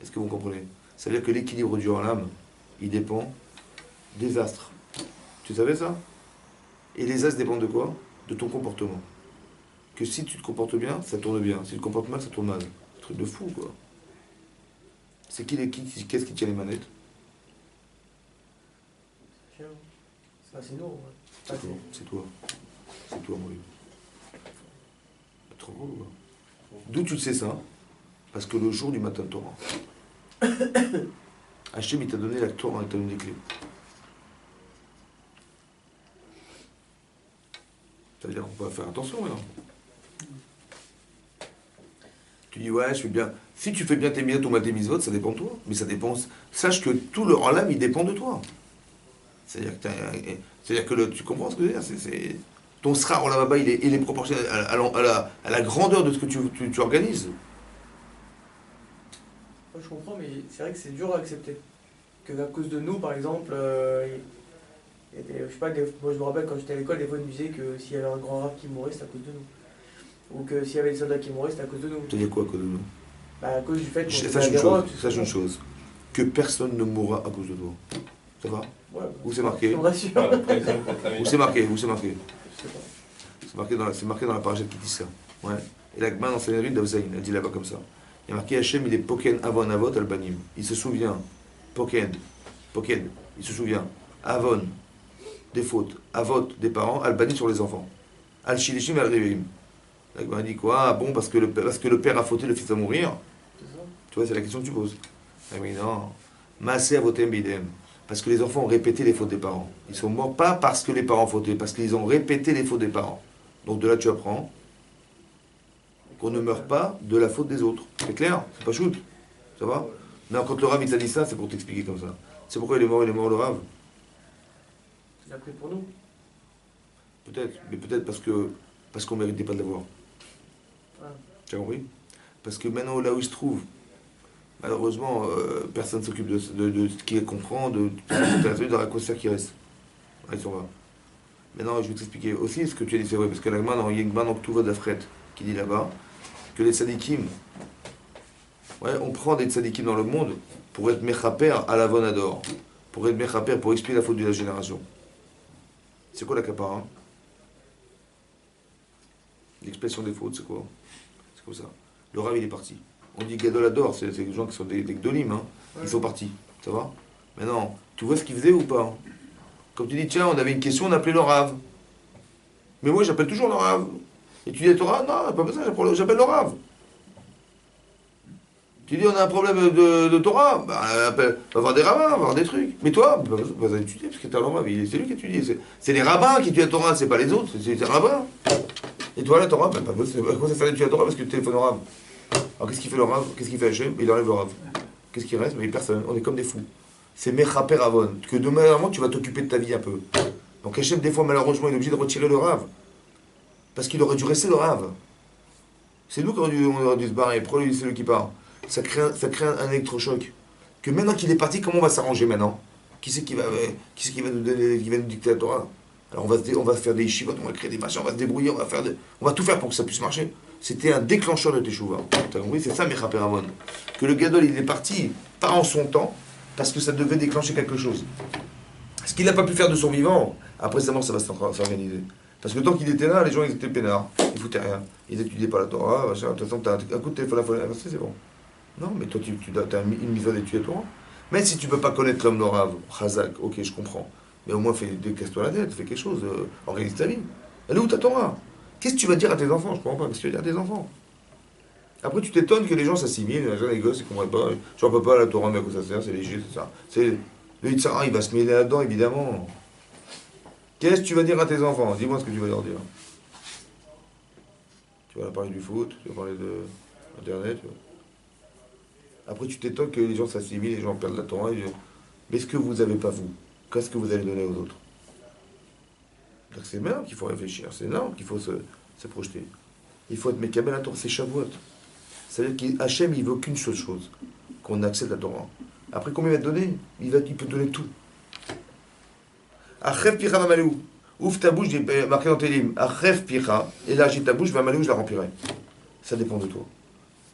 Est-ce que vous comprenez? Ça veut dire que l'équilibre du Olam, il dépend des astres. Tu savais ça? Et les astres dépendent de quoi? De ton comportement. Que si tu te comportes bien, ça tourne bien. Si tu te comportes mal, ça tourne mal. C'est un truc de fou, quoi. C'est qu'est-ce qui tient les manettes? Tiens. C'est nous. Ouais. C'est toi. C'est toi. C'est toi, mon vieux. Trop beau, quoi. D'où tu sais ça? Parce que le jour du matin de Torah, Hachem, il t'a donné la Torah, il t'a donné les clés. Ça veut dire qu'on peut faire attention maintenant. Tu dis, ouais, je fais bien. Si tu fais bien tes mitzvot ou tes mitzvot, ça dépend de toi. Mais ça dépend. Sache que tout le Olam, il dépend de toi. C'est-à-dire que, tu comprends ce que je veux dire? Ton srar Olam, il est proportionnel à la grandeur de ce que tu organises. Moi, je comprends, mais c'est vrai que c'est dur à accepter. Que à cause de nous, par exemple, il y a je sais pas, moi je me rappelle quand j'étais à l'école, des fois ils me disaient que s'il y avait un grand rap qui mourait, c'était à cause de nous. Ou que s'il y avait des soldats qui mouraient, c'était à cause de nous. Tu dis quoi à cause de nous? Bah, à cause du fait qu'on Sache une chose. Que personne ne mourra à cause de toi. Ça va? Ouais, où c'est marqué? Je me rassure. Où c'est marqué? Où c'est marqué? Je sais pas. C'est marqué dans la parachute qui dit ça. Ouais. Et la Gemara dans Sanhedrin d'Avzaïn, elle dit là-bas comme ça. Il y a marqué Hachem, il est Poken Avon Avot Albanim. Il se souvient. Poken. Il se souvient. Avon, des fautes. Avot, des parents. Albanim sur les enfants. Al-Shilishim al-Rivim. La Gemara dit quoi? Ah bon, parce que le père a fauté, le fils va mourir. C'est ça. Tu vois, c'est la question que tu poses. Ah oui, non. Massé avotem bidem. Parce que les enfants ont répété les fautes des parents. Ils sont morts pas parce que les parents fautaient, parce qu'ils ont répété les fautes des parents. Donc de là, tu apprends qu'on ne meurt pas de la faute des autres. C'est clair? C'est pas shoot. Ça va? Non, quand le Rav il t'a dit ça, c'est pour t'expliquer comme ça. C'est pourquoi il est mort le Rav. Il a pris pour nous. Peut-être, mais peut-être parce qu'on méritait pas de l'avoir. Ouais. Tu as compris? Parce que maintenant, là où il se trouve, malheureusement, personne ne s'occupe de ce qu'il comprend, de la concert qui reste. Ouais, ils sont là. Maintenant, je vais t'expliquer aussi ce que tu as dit, c'est vrai, parce que la Gemara, il y a une Gemara dans Ketuvot d'Afret qui dit là-bas que les tzadikim, ouais, on prend des tzadikim dans le monde pour être mechaper à la vonador, pour être mechaper, pour expliquer la faute de la génération. C'est quoi la kapara? L'expression des fautes, c'est quoi? C'est comme ça. Le Rav, il est parti. On dit Gadol Ador, c'est des gens qui sont des gdolim, hein. Ils sont partis. Ça va? Maintenant, tu vois ce qu'ils faisaient ou pas? Comme tu dis, tiens, on avait une question, on appelait le Rav. Mais moi, j'appelle toujours le Rav. Et tu dis à Torah, non, pas besoin, j'appelle le Rav. Tu dis, on a un problème de Torah, bah, va voir des rabbins, va voir des trucs. Mais toi, vas étudier, parce que t'as le Rav, c'est lui qui étudie. C'est les rabbins qui étudient la Torah, c'est pas les autres, c'est les rabbins. Et toi, la Torah, bah, pas besoin, à quoi ça sert d'étudier la Torah parce que tu téléphones au Rav? Alors qu'est-ce qu'il fait le Rav? Qu'est-ce qu'il fait Hachem? Il enlève le Rav. Qu'est-ce qui reste? Mais personne, on est comme des fous. C'est Mechaper Avon, que demain, tu vas t'occuper de ta vie un peu. Donc Hachem, des fois, malheureusement, il est obligé de retirer le Rav. Parce qu'il aurait dû rester le Rav. C'est nous qui on aurait dû se barrer. Pourquoi lui, c'est lui qui part? Ça crée un électrochoc. Que maintenant qu'il est parti, comment on va s'arranger maintenant? Qui c'est qui va nous donner, qui va nous dicter la Torah? Alors on va faire des yeshivot, on va créer des machins, on va se débrouiller, on va tout faire pour que ça puisse marcher. C'était un déclencheur de Teshuvah. T'as compris? C'est ça, Mechaper Avon. Que le Gadol, il est parti, pas en son temps, parce que ça devait déclencher quelque chose. Ce qu'il n'a pas pu faire de son vivant, après sa mort, ça va s'organiser. Parce que tant qu'il était là, les gens, ils étaient peinards. Ils foutaient rien. Ils étudiaient pas la Torah, machin. De toute façon, t'as un coup de téléphone à la c'est bon. Non, mais toi, tu as une mise à d'étudier la Torah. Même si tu peux pas connaître l'homme l'orave, Chazak, ok, je comprends. Mais au moins, casse-toi la tête, fais quelque chose, organise ta vie. Elle est où ta Torah? Qu'est-ce que tu vas dire à tes enfants? Je comprends pas. Qu'est-ce que tu vas dire à tes enfants? Après, tu t'étonnes que les gens s'assimilent, les gosses, ils comprennent pas. Je ne pas la Torah, mais à quoi ça sert? C'est léger, c'est ça. Le Yitzhara, il va se mêler là-dedans, évidemment. Qu'est-ce que tu vas dire à tes enfants? Dis-moi ce que tu vas leur dire. Tu vas leur parler du foot, tu vas parler de Internet. Après, tu t'étonnes que les gens s'assimilent, les gens perdent la Torah. Mais ce que vous n'avez pas, vous, qu'est-ce que vous allez donner aux autres? C'est énorme qu'il faut réfléchir, c'est énorme qu'il faut se projeter. Il faut être mécabel à la Torah, c'est Shavuot. C'est-à-dire qu'Hachem, il veut qu'une seule chose, qu'on accède à la Torah. Après, combien il va te donner? Il peut te donner tout. Achef picha vamalou. Ouvre ta bouche, marqué dans tes livres. Achef picha, élargis ta bouche, vamalou, je la remplirai. Ça dépend de toi.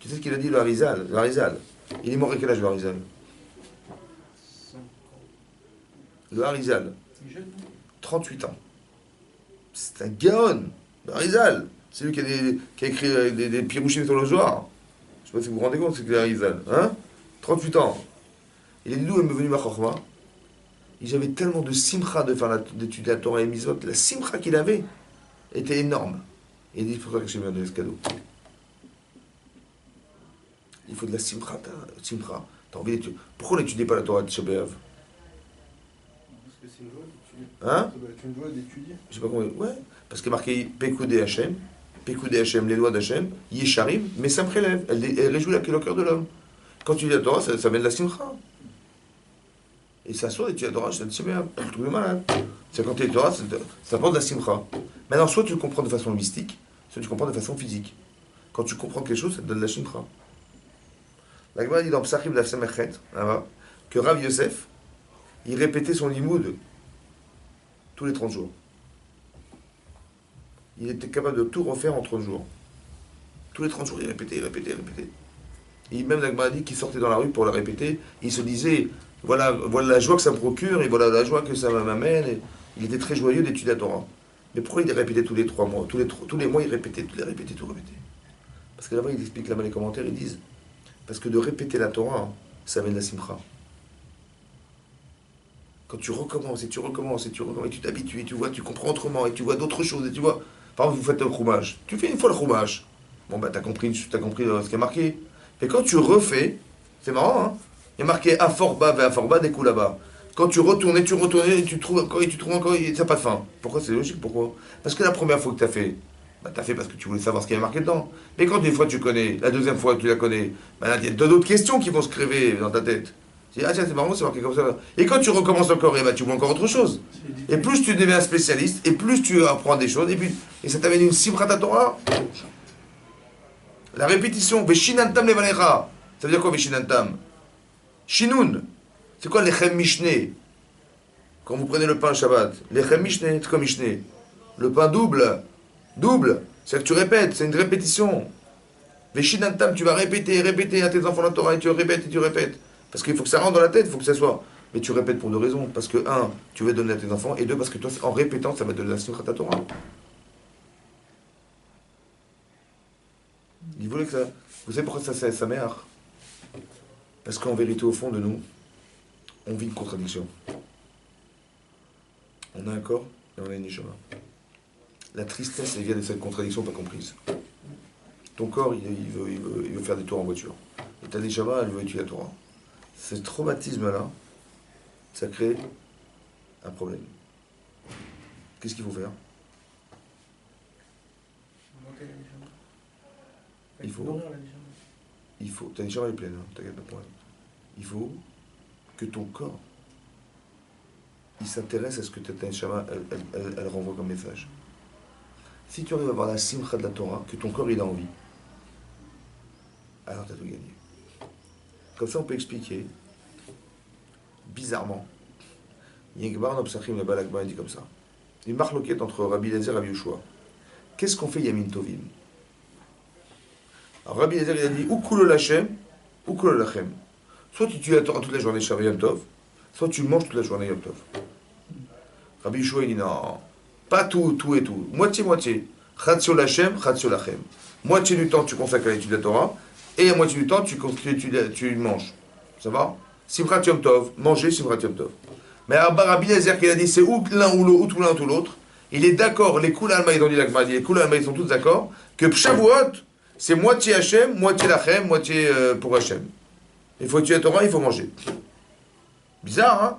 Tu sais ce qu'il a dit, le Harizal? Le Harizal. Il est mort à quel âge, le Harizal? Le Harizal. 38 ans. C'est un gaon. Le Harizal. C'est lui qui a écrit des pirouchines sur le Zohar. Je ne sais pas si vous vous rendez compte, c'est que le Harizal. Hein? 38 ans. Il a dit d'où est venu ma chorma? J'avais tellement de simcha d'étudier la Torah et Mitzvot. La simcha qu'il avait était énorme. Et il dit, il faut que je me donne ce cadeau. Il faut de la simcha. T'as envie d'étudier. Pourquoi on n'étudie pas la Torah de Shabbat? Parce que c'est une joie d'étudier. Hein? Ça doit être une joie d'étudier. Je sais pas comment. Ouais. Parce qu'il est marqué Pekoudé Hachem, les lois d'Hachem, Yesharim, mais ça me prélève. Elle réjouit le cœur de l'homme. Quand tu dis la Torah, ça met de la simcha. Et ça sort et tu adoras, c'est un truc de malade. C'est quand tu es Torah, ça apporte de la simcha. Maintenant, soit tu le comprends de façon mystique, soit tu le comprends de façon physique. Quand tu comprends quelque chose, ça te donne de la simcha. La Gemara dit dans Psachim Daf Samechet, que Rav Yosef, il répétait son limoud tous les 30 jours. Il était capable de tout refaire en 30 jours. Tous les 30 jours, il répétait. Et même la Gemara dit qu'il sortait dans la rue pour la répéter, il se disait, voilà la joie que ça me procure, et voilà la joie que ça m'amène. Et il était très joyeux d'étudier la Torah. Mais pourquoi il répétait tous les 3 mois? Tous les mois, il répétait, tout répétait. Parce que là-bas, il explique là-bas les commentaires, ils disent, parce que de répéter la Torah, ça amène la simcha. Quand tu recommences, et tu t'habitues, et tu vois, tu comprends autrement, et tu vois d'autres choses, et tu vois, Par exemple, vous faites le roumage. Tu fais une fois le roumage. Bon, bah, t'as compris ce qui est marqué. Et quand tu refais, c'est marrant, hein? Il y a marqué Aforba, Aforba, des coups là-bas. Quand tu retournais, et tu trouves encore, et ça n'a pas de fin. Pourquoi c'est logique? Pourquoi? Parce que la première fois que tu as fait, bah, tu as fait parce que tu voulais savoir ce qu'il y avait marqué dedans. Mais quand une fois tu connais, la deuxième fois que tu la connais, bah, là, il y a d'autres questions qui vont se créer dans ta tête. Tu dis, ah tiens, c'est marrant, c'est marqué comme ça. Et quand tu recommences encore, et bah, tu vois encore autre chose. Et plus tu deviens spécialiste, et plus tu apprends des choses, et ça t'amène une simrata Torah. La répétition, Veshinantam levalera. Ça veut dire quoi, Veshinantam? Shinun. C'est quoi l'Echem Mishne? Quand vous prenez le pain Shabbat, l'Echem Mishne, c'est comme Mishne. Le pain double. Double. C'est que tu répètes, c'est une répétition. Veshinantam, tu vas répéter, répéter à tes enfants la Torah, et tu répètes, et tu répètes. Parce qu'il faut que ça rentre dans la tête, il faut que ça soit. Mais tu répètes pour deux raisons. Parce que, un, tu veux donner à tes enfants, et deux, parce que toi, en répétant, ça va donner la Simchat Torah. Il voulait que ça. Vous savez pourquoi ça c'est sa mère? Parce qu'en vérité, au fond de nous, on vit une contradiction. On a un corps et on a une neshama. La tristesse, elle vient de cette contradiction pas comprise. Ton corps, il veut faire des tours en voiture. Et ta neshama, elle veut étudier la Torah. Ce traumatisme-là, ça crée un problème. Qu'est-ce qu'il faut faire? Monter la neshama. Il faut. Nourrir la neshama. Il faut. Ta neshama est pleine, hein, t'inquiète pas pour elle. Il faut que ton corps, il s'intéresse à ce que ta neshama, elle renvoie comme message. Si tu arrives à avoir la simcha de la Torah, que ton corps il a envie, alors tu as tout gagné. Comme ça, on peut expliquer, bizarrement, Yengbar Nopsachim le Balakba dit comme ça. Une marloquette entre Rabbi Eliezer et Rabbi Yehoshua. Qu'est-ce qu'on fait Yamin Tovim? Alors Rabbi Eliezer il a dit ou Kulo Lachem, ou Kulo Lachem. Soit tu tues la Torah toute la journée Shabbat Yom Tov, soit tu manges toute la journée Yom Tov. Rabbi Yehoshua il dit non, pas tout, tout et tout. Moitié-moitié. Chatzio Lachem, Chatzio Lachem. Moitié du temps tu consacres à l'étude de la Torah, et à moitié du temps tu manges. Ça va? Simchat Yom Tov, manger Simchat Yom Tov. Mais Rabbi Eliezer qui a dit c'est ou l'un ou l'autre, ou tout l'un ou tout l'autre, il est d'accord, les Kula Alma, ils ont dit les Kula Alma, ils sont tous d'accord, que Shavuot, c'est moitié Hachem, moitié Lachem, moitié pour Hachem. Il faut étudier la Torah, il faut manger. Bizarre, hein?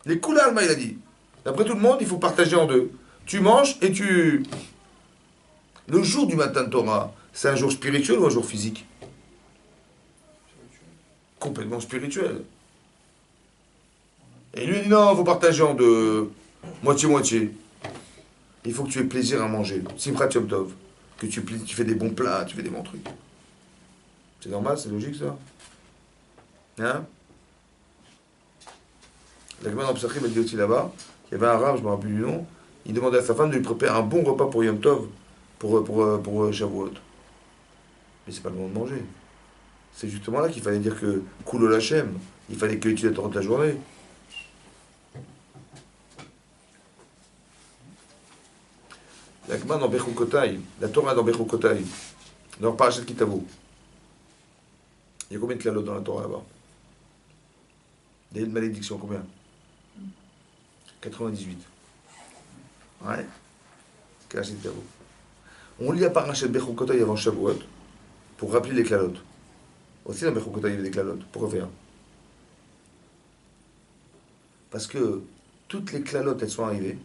Les Kula Alma, il a dit. D'après tout le monde, il faut partager en deux. Tu manges et tu... Le jour du matin de Torah, c'est un jour spirituel ou un jour physique? Complètement spirituel. Et lui, il dit non, il faut partager en deux. Moitié-moitié. Il faut que tu aies plaisir à manger. Simchat Yom Tov. Que tu fais des bons plats, tu fais des bons trucs. C'est normal, c'est logique ça? Hein? La Gemara dans Psachim, elle dit aussi là-bas, il y avait un rave, je me rappelle du nom, il demandait à sa femme de lui préparer un bon repas pour Yom Tov, pour Shavuot. Mais c'est pas le moment de manger. C'est justement là qu'il fallait dire que Kulo Lachem, il fallait que tu la Torah toute la journée. La Gemara dans Bechukotai, la Torah dans Bechukotai, dans Parashat Kitavo. Il y a combien de clalot dans la Torah là-bas? Il y a une malédiction, combien? 98. Ouais. Parashat Kitavo. On lit la Parashat Bechukotai avant Shavuot pour rappeler les clalot. Aussi dans Bechukotai il y avait des clalot. Pourquoi faire? Parce que toutes les clalot elles sont arrivées,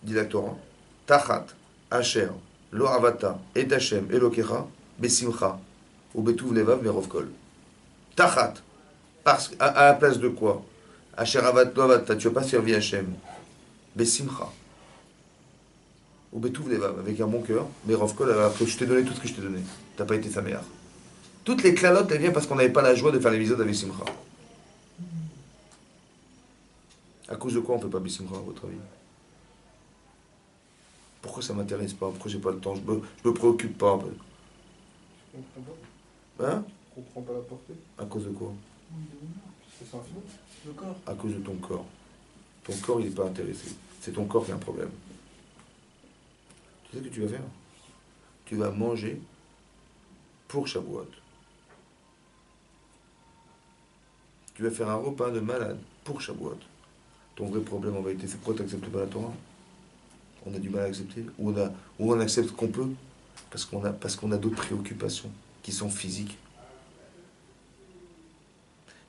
dit la Torah, Tachat, Asher, Lo Avata, Et Hashem, Elokecha, Besimcha, ou Betuv Levav, Merov Kol. Tachat, parce à la place de quoi? Asher Avat, Lo Avata, tu n'as pas servi Hashem. Besimcha. Ou Betuv Levav, avec un bon cœur, Merov Kol, alors que je t'ai donné tout ce que je t'ai donné. Tu n'as pas été sa mère. Toutes les clalotes, elles viennent parce qu'on n'avait pas la joie de faire l'épisode avec Simcha. À cause de quoi on ne fait pas Besimcha, à votre avis? Pourquoi ça ne m'intéresse pas? Pourquoi j'ai pas le temps? Je me préoccupe pas. Je comprends pas. Hein? Je comprends pas la portée. À cause de quoi? C'est sans fini. Le corps. À cause de ton corps. Ton corps, il n'est pas intéressé. C'est ton corps qui a un problème. Tu sais ce que tu vas faire? Tu vas manger pour Shavuot. Tu vas faire un repas de malade pour Shavuot. Ton vrai problème en vérité, c'est pourquoi tu n'acceptes pas la Torah? On a du mal à accepter, ou on accepte qu'on peut, parce qu'on a d'autres préoccupations qui sont physiques.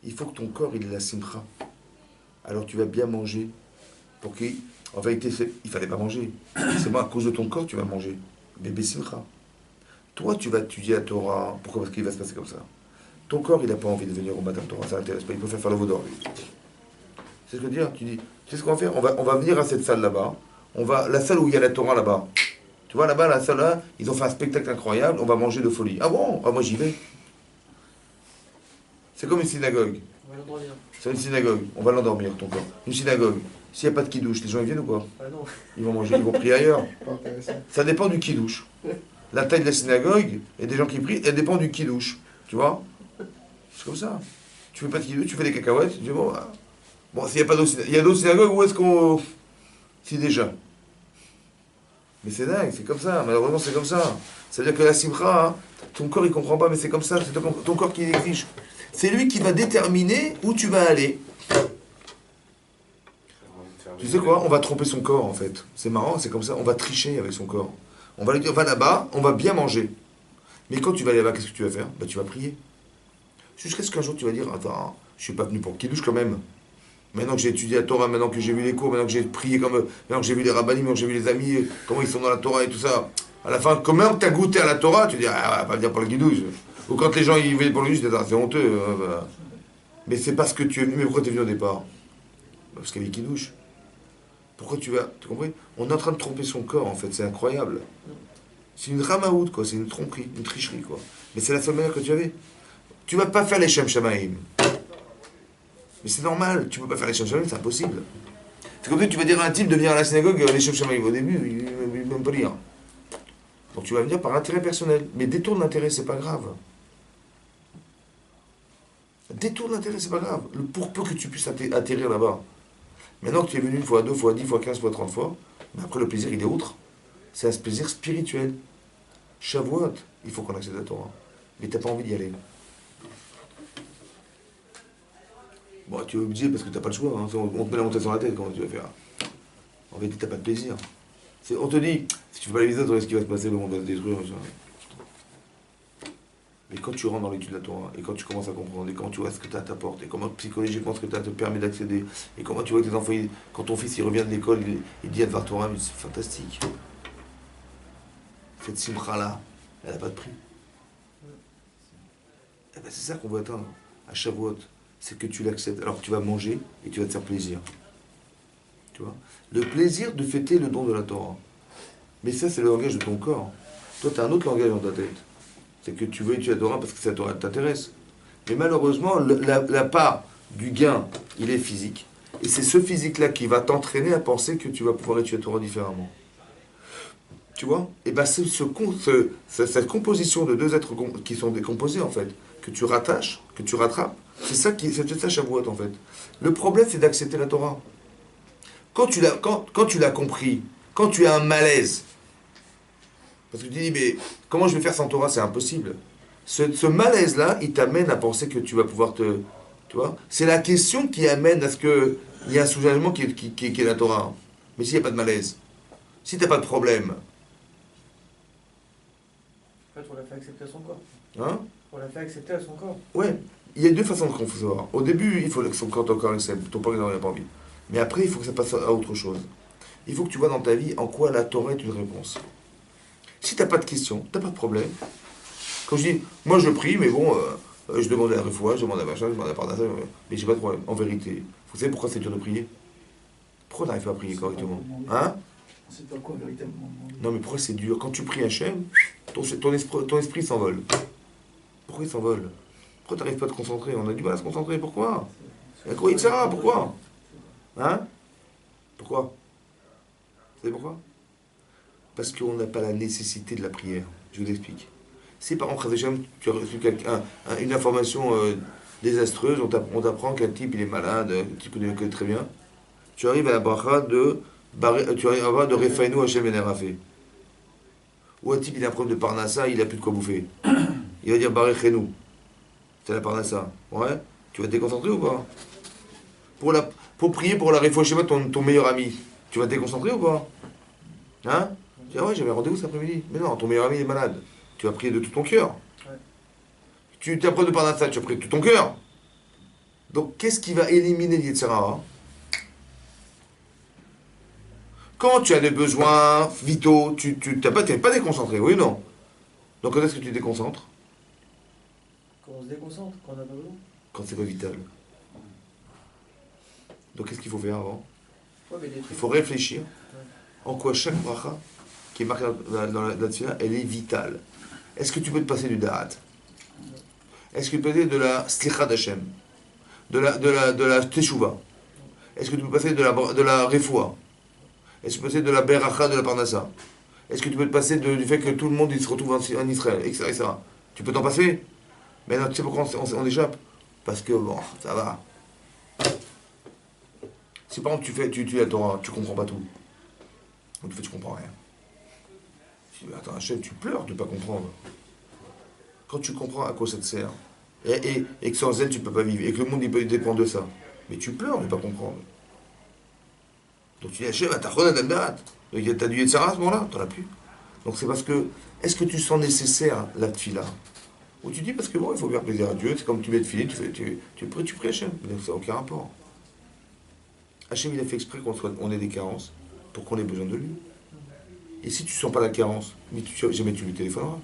Il faut que ton corps, il ait la simcha. Alors tu vas bien manger. En vérité, il fallait pas manger. C'est moi, à cause de ton corps, tu vas manger. Bébé simcha. Toi, tu vas étudier la Torah. Pourquoi? Parce qu'il va se passer comme ça. Ton corps, il n'a pas envie de venir au matin de Torah, ça l'intéresse pas. Il préfère faire le vaudor, lui. C'est ce que je veux dire. Tu dis, tu sais ce qu'on va faire? On va venir à cette salle là-bas. La salle où il y a la Torah là-bas. Tu vois, là-bas, la salle là, ils ont fait un spectacle incroyable. On va manger de folie. Ah bon? Ah, moi, j'y vais. C'est comme une synagogue. On va l'endormir. C'est une synagogue. On va l'endormir, ton corps. Une synagogue. S'il n'y a pas de kidouche, les gens ils viennent ou quoi? Ah non. Ils vont manger, ils vont prier ailleurs. Pas intéressant. Ça dépend du kidouche. La taille de la synagogue et des gens qui prient, elle dépend du kidouche. Tu vois? C'est comme ça. Tu fais pas de kidouche, tu fais des cacahuètes, tu dis bon, bah, bon, s'il n'y a pas d'autres synagogues, il y a d'autres synagogues, où est-ce qu'on. Si déjà. Mais c'est dingue, c'est comme ça, malheureusement c'est comme ça. C'est-à-dire que la simcha, hein, ton corps il comprend pas, mais c'est comme ça, c'est ton corps qui l'exige. C'est lui qui va déterminer où tu vas aller. Tu sais quoi? On va tromper son corps en fait. C'est marrant, c'est comme ça, on va tricher avec son corps. On va lui dire, va là-bas, on va bien manger. Mais quand tu vas aller là-bas, qu'est-ce que tu vas faire? Bah tu vas prier. Jusqu'à ce qu'un jour tu vas dire, attends, je suis pas venu pour qu'il douche quand même. Maintenant que j'ai étudié la Torah, maintenant que j'ai vu les cours, maintenant que j'ai prié comme maintenant que j'ai vu les rabbinim, maintenant que j'ai vu les amis, comment ils sont dans la Torah et tout ça. À la fin, comment tu as goûté à la Torah, tu dis, ah, pas venir pour le guidouche. Ou quand les gens ils viennent pour le guidouche, c'est honteux. Bah. Mais c'est parce que tu es venu, mais pourquoi tu es venu au départ? Parce qu'il y avait qui douche. Pourquoi tu vas. Tu comprends? On est en train de tromper son corps en fait, c'est incroyable. C'est une ramaout, quoi, c'est une tromperie, une tricherie, quoi. Mais c'est la seule manière que tu avais. Tu vas pas faire les Shem Shamaim. Mais c'est normal, tu peux pas faire les Shem Shamaim, c'est impossible. C'est comme si tu vas dire à un type de venir à la synagogue, les Shem Shamaim, au début, il ne peut même pas lire. Donc tu vas venir par intérêt personnel. Mais détourne l'intérêt, c'est pas grave. Détourne l'intérêt, c'est pas grave. Pour peu que tu puisses atterrir là-bas. Maintenant que tu es venu une fois, 2 fois, 10 fois, 15 fois, 30 fois, mais après le plaisir, il est autre. C'est un plaisir spirituel. Shavuot, il faut qu'on accède à Torah. Mais t'as pas envie d'y aller. Bon, tu es obligé parce que t'as pas le choix. Hein. On te met la montée sur la tête, comment tu vas faire? En fait, t'as pas de plaisir. On te dit, si tu fais pas les visites, ce qui va se passer, le monde va se détruire. Mais quand tu rentres dans l'étude de la Torah, et quand tu commences à comprendre, et quand tu vois ce que tu as à t'apporter, et comment psychologiquement ce que tu as te permet d'accéder, et comment tu vois que tes enfants, quand ton fils il revient de l'école, il dit Advar Torah, mais c'est fantastique. Cette simcha-là, elle n'a pas de prix. Et ben c'est ça qu'on veut atteindre à Shavuot, c'est que tu l'acceptes. Alors tu vas manger et tu vas te faire plaisir. Tu vois? Le plaisir de fêter le don de la Torah. Mais ça, c'est le langage de ton corps. Toi, tu as un autre langage dans ta tête. C'est que tu veux étudier la Torah parce que ça t'intéresse. Mais malheureusement, la part du gain, il est physique. Et c'est ce physique-là qui va t'entraîner à penser que tu vas pouvoir étudier la Torah différemment. Tu vois? Et bien, cette composition de deux êtres qui sont décomposés, en fait, que tu rattaches, que tu rattrapes, c'est ça Shavuot, en fait. Le problème, c'est d'accepter la Torah. Quand tu l'as compris, quand tu as un malaise, parce que tu dis, mais comment je vais faire sans Torah? C'est impossible. Ce malaise-là, il t'amène à penser que tu vas pouvoir te... Tu vois? C'est la question qui amène à ce qu'il y a un soulagement qui est la Torah. Mais s'il n'y a pas de malaise, si tu n'as pas de problème... En fait, on l'a fait accepter à son corps. Hein? On l'a fait accepter à son corps. Ouais. Il y a deux façons de concevoir. Au début, il faut que ton corps accepte. Ton corps, il n'en a pas envie. Mais après, il faut que ça passe à autre chose. Il faut que tu vois dans ta vie en quoi la Torah est une réponse. Si tu n'as pas de questions, tu n'as pas de problème. Quand je dis, moi je prie, mais bon, je demande à la refoua, je demande à machin, je demande à Parnassa, mais j'ai pas de problème. En vérité, vous savez pourquoi c'est dur de prier? Pourquoi on n'arrive pas à prier correctement? Hein? On sait pas quoi véritablement. Non, mais pourquoi c'est dur? Quand tu pries Hachem, ton esprit s'envole. Pourquoi il s'envole? Pourquoi tu n'arrives pas à te concentrer? On a du mal à se concentrer, pourquoi? Quoi il sert? Pourquoi? Hein? Pourquoi? Vous savez pourquoi? Parce qu'on n'a pas la nécessité de la prière. Je vous explique. Si par exemple, tu as reçu une information désastreuse, on t'apprend qu'un type il est malade, un type que tu connais très bien, tu arrives à la bracha de Refainu Hashem Enerafé. Ou un type il a un problème de Parnassa, il n'a plus de quoi bouffer. Il va dire Barechenu. C'est la Parnassa. Ouais? Tu vas te déconcentrer ou pas? Pour prier pour la Refainu Hashem, ton meilleur ami, tu vas te déconcentrer ou pas? Hein? Tu dis, ah ouais, j'avais rendez-vous cet après-midi. Mais non, ton meilleur ami est malade. Tu vas prier de tout ton cœur. Ouais. Tu t'apprends de parler de ça, tu vas prier de tout ton cœur. Donc, qu'est-ce qui va éliminer l'Yetzirah? Quand tu as des besoins vitaux, tu n'es pas déconcentré, oui ou non? Donc, quand est-ce que tu te déconcentres? Quand on se déconcentre, quand on n'a pas besoin. Quand c'est pas vital. Donc, qu'est-ce qu'il faut faire avant? Ouais, mais des Il trucs. faut réfléchir en quoi chaque bracha qui est marquée dans la tefila, elle est vitale. Est-ce que tu peux te passer du da'at? Est-ce que tu peux passer de la slicha d'Hachem? De la teshuva? Est-ce que tu peux passer de la refoua? Est-ce que tu peux passer de la beracha de la parnassa? Est-ce que tu peux te passer du fait que tout le monde il se retrouve en Israël, etc., etc. Tu peux t'en passer? Mais non, tu sais pourquoi on échappe? Parce que, bon, ça va. Si par exemple tu lis la Torah, tu comprends pas tout. Donc tu comprends rien. Tu dis, attends, Hachem, tu pleures de ne pas comprendre. Quand tu comprends à quoi ça te sert, et que sans elle tu peux pas vivre, et que le monde il peut dépendre de ça, mais tu pleures de ne pas comprendre. Donc tu dis, Hachem, t'as rien d'Aldat. Donc t'as du Yetzirah à ce moment-là, t'en as plus. Donc c'est parce que, est-ce que tu sens nécessaire la tefila? Ou tu dis, parce que bon, il faut faire plaisir à Dieu, c'est comme tu mets de filet, tu pries Hachem. Donc ça n'a aucun rapport. Hachem, il a fait exprès on ait des carences pour qu'on ait besoin de lui. Et si tu ne sens pas la carence, mais jamais tu lui téléphoneras.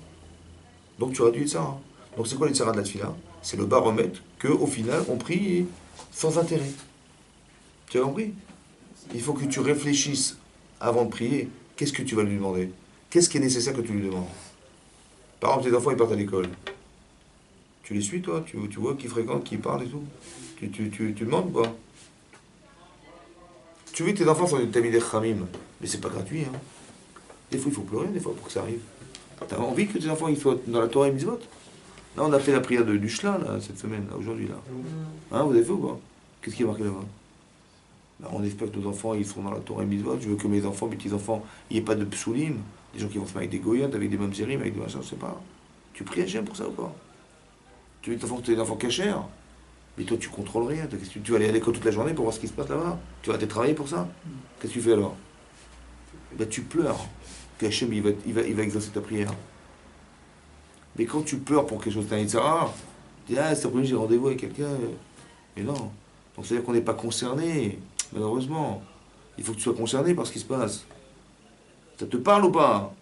Donc tu auras dû être ça. Donc c'est quoi les tsaras de la tefila? C'est le baromètre qu'au final, on prie sans intérêt. Tu as compris? Il faut que tu réfléchisses avant de prier. Qu'est-ce que tu vas lui demander? Qu'est-ce qui est nécessaire que tu lui demandes? Par exemple, tes enfants, ils partent à l'école. Tu les suis, toi? Tu vois qui fréquentent, qui parlent et tout? Tu demandes ou pas? Tu veux que tes enfants soient des tamidei chamim, mais c'est pas gratuit. Hein. Des fois, il faut pleurer, des fois, pour que ça arrive. T'as envie que tes enfants ils soient dans la Torah et Mitzvot? Là, on a fait la prière du Shla, là, cette semaine, là, aujourd'hui. Là. Hein, vous avez fait ou pas? Qu'est-ce qui est marqué là-bas? Là, on espère que nos enfants ils seront dans la Torah et Mitzvot. Je veux que mes enfants, mes petits-enfants, il n'y ait pas de psoulim, des gens qui vont se mettre avec des goyotes, avec des mamzerim, avec des machins, je sais pas. Tu pries Hachem pour ça ou pas? Tu veux que tes enfants cachers? Mais toi, tu contrôles rien. Tu vas aller à l'école toute la journée pour voir ce qui se passe là-bas. Tu vas aller travailler pour ça. Qu'est-ce que tu fais alors? Ben, tu pleures que Hachem il va exaucer ta prière. Mais quand tu pleures pour quelque chose d'un Yitzhara, tu dis, ah, cet après-midi j'ai rendez-vous avec quelqu'un. Mais non. Donc c'est-à-dire qu'on n'est pas concerné, malheureusement. Il faut que tu sois concerné par ce qui se passe. Ça te parle ou pas?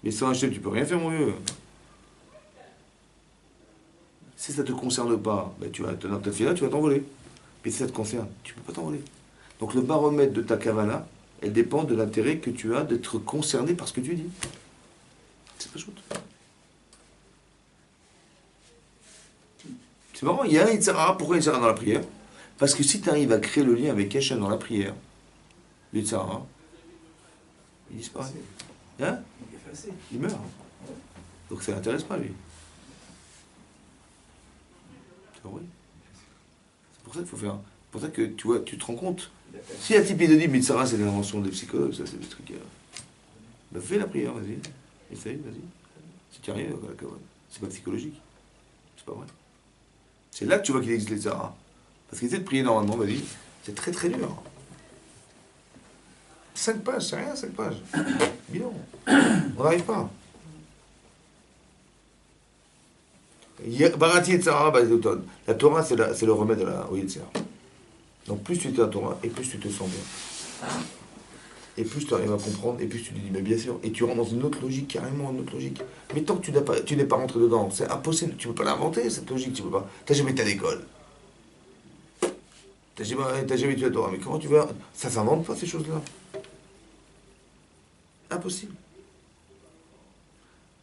Mais sans Hachem, tu peux rien faire, mon vieux. Si ça ne te concerne pas, ben dans ta fila, tu vas t'envoler. Mais si ça te concerne, tu ne peux pas t'envoler. Donc le baromètre de ta kavala, elle dépend de l'intérêt que tu as d'être concerné par ce que tu dis. C'est pas chouette. C'est marrant, il y a un Yitzhara. Pourquoi Yitzhara dans la prière? Parce que si tu arrives à créer le lien avec Hachem dans la prière, le Yitzhara, il disparaît. Hein? Il meurt. Donc ça l'intéresse pas, lui. Oui. C'est pour ça qu'il faut faire. C'est pour ça que tu vois, tu te rends compte. Si un type il te dit, mais Sarah, c'est l'invention des psychologues, ça c'est des trucs. Ben fais la prière, vas-y. Essaye, vas-y. Si tu arrives, c'est pas psychologique. C'est pas vrai. C'est là que tu vois qu'il existe les Sarah. Parce qu'essayer de prier normalement, vas-y, c'est très très dur. 5 pages, c'est rien, 5 pages. Bilan. On n'arrive pas. Barati et Tzara, la Torah, c'est le remède au Yetzirah. Donc plus tu es à la Torah, et plus tu te sens bien. Et plus tu arrives à comprendre, et plus tu te dis, mais bien sûr, et tu rentres dans une autre logique, carrément une autre logique. Mais tant que tu n'es pas rentré dedans, c'est impossible, tu ne peux pas l'inventer, cette logique, tu peux pas. Tu n'as jamais été à l'école. Tu n'as jamais été à la Torah, mais comment tu vas... Ça s'invente pas, ces choses-là. Impossible.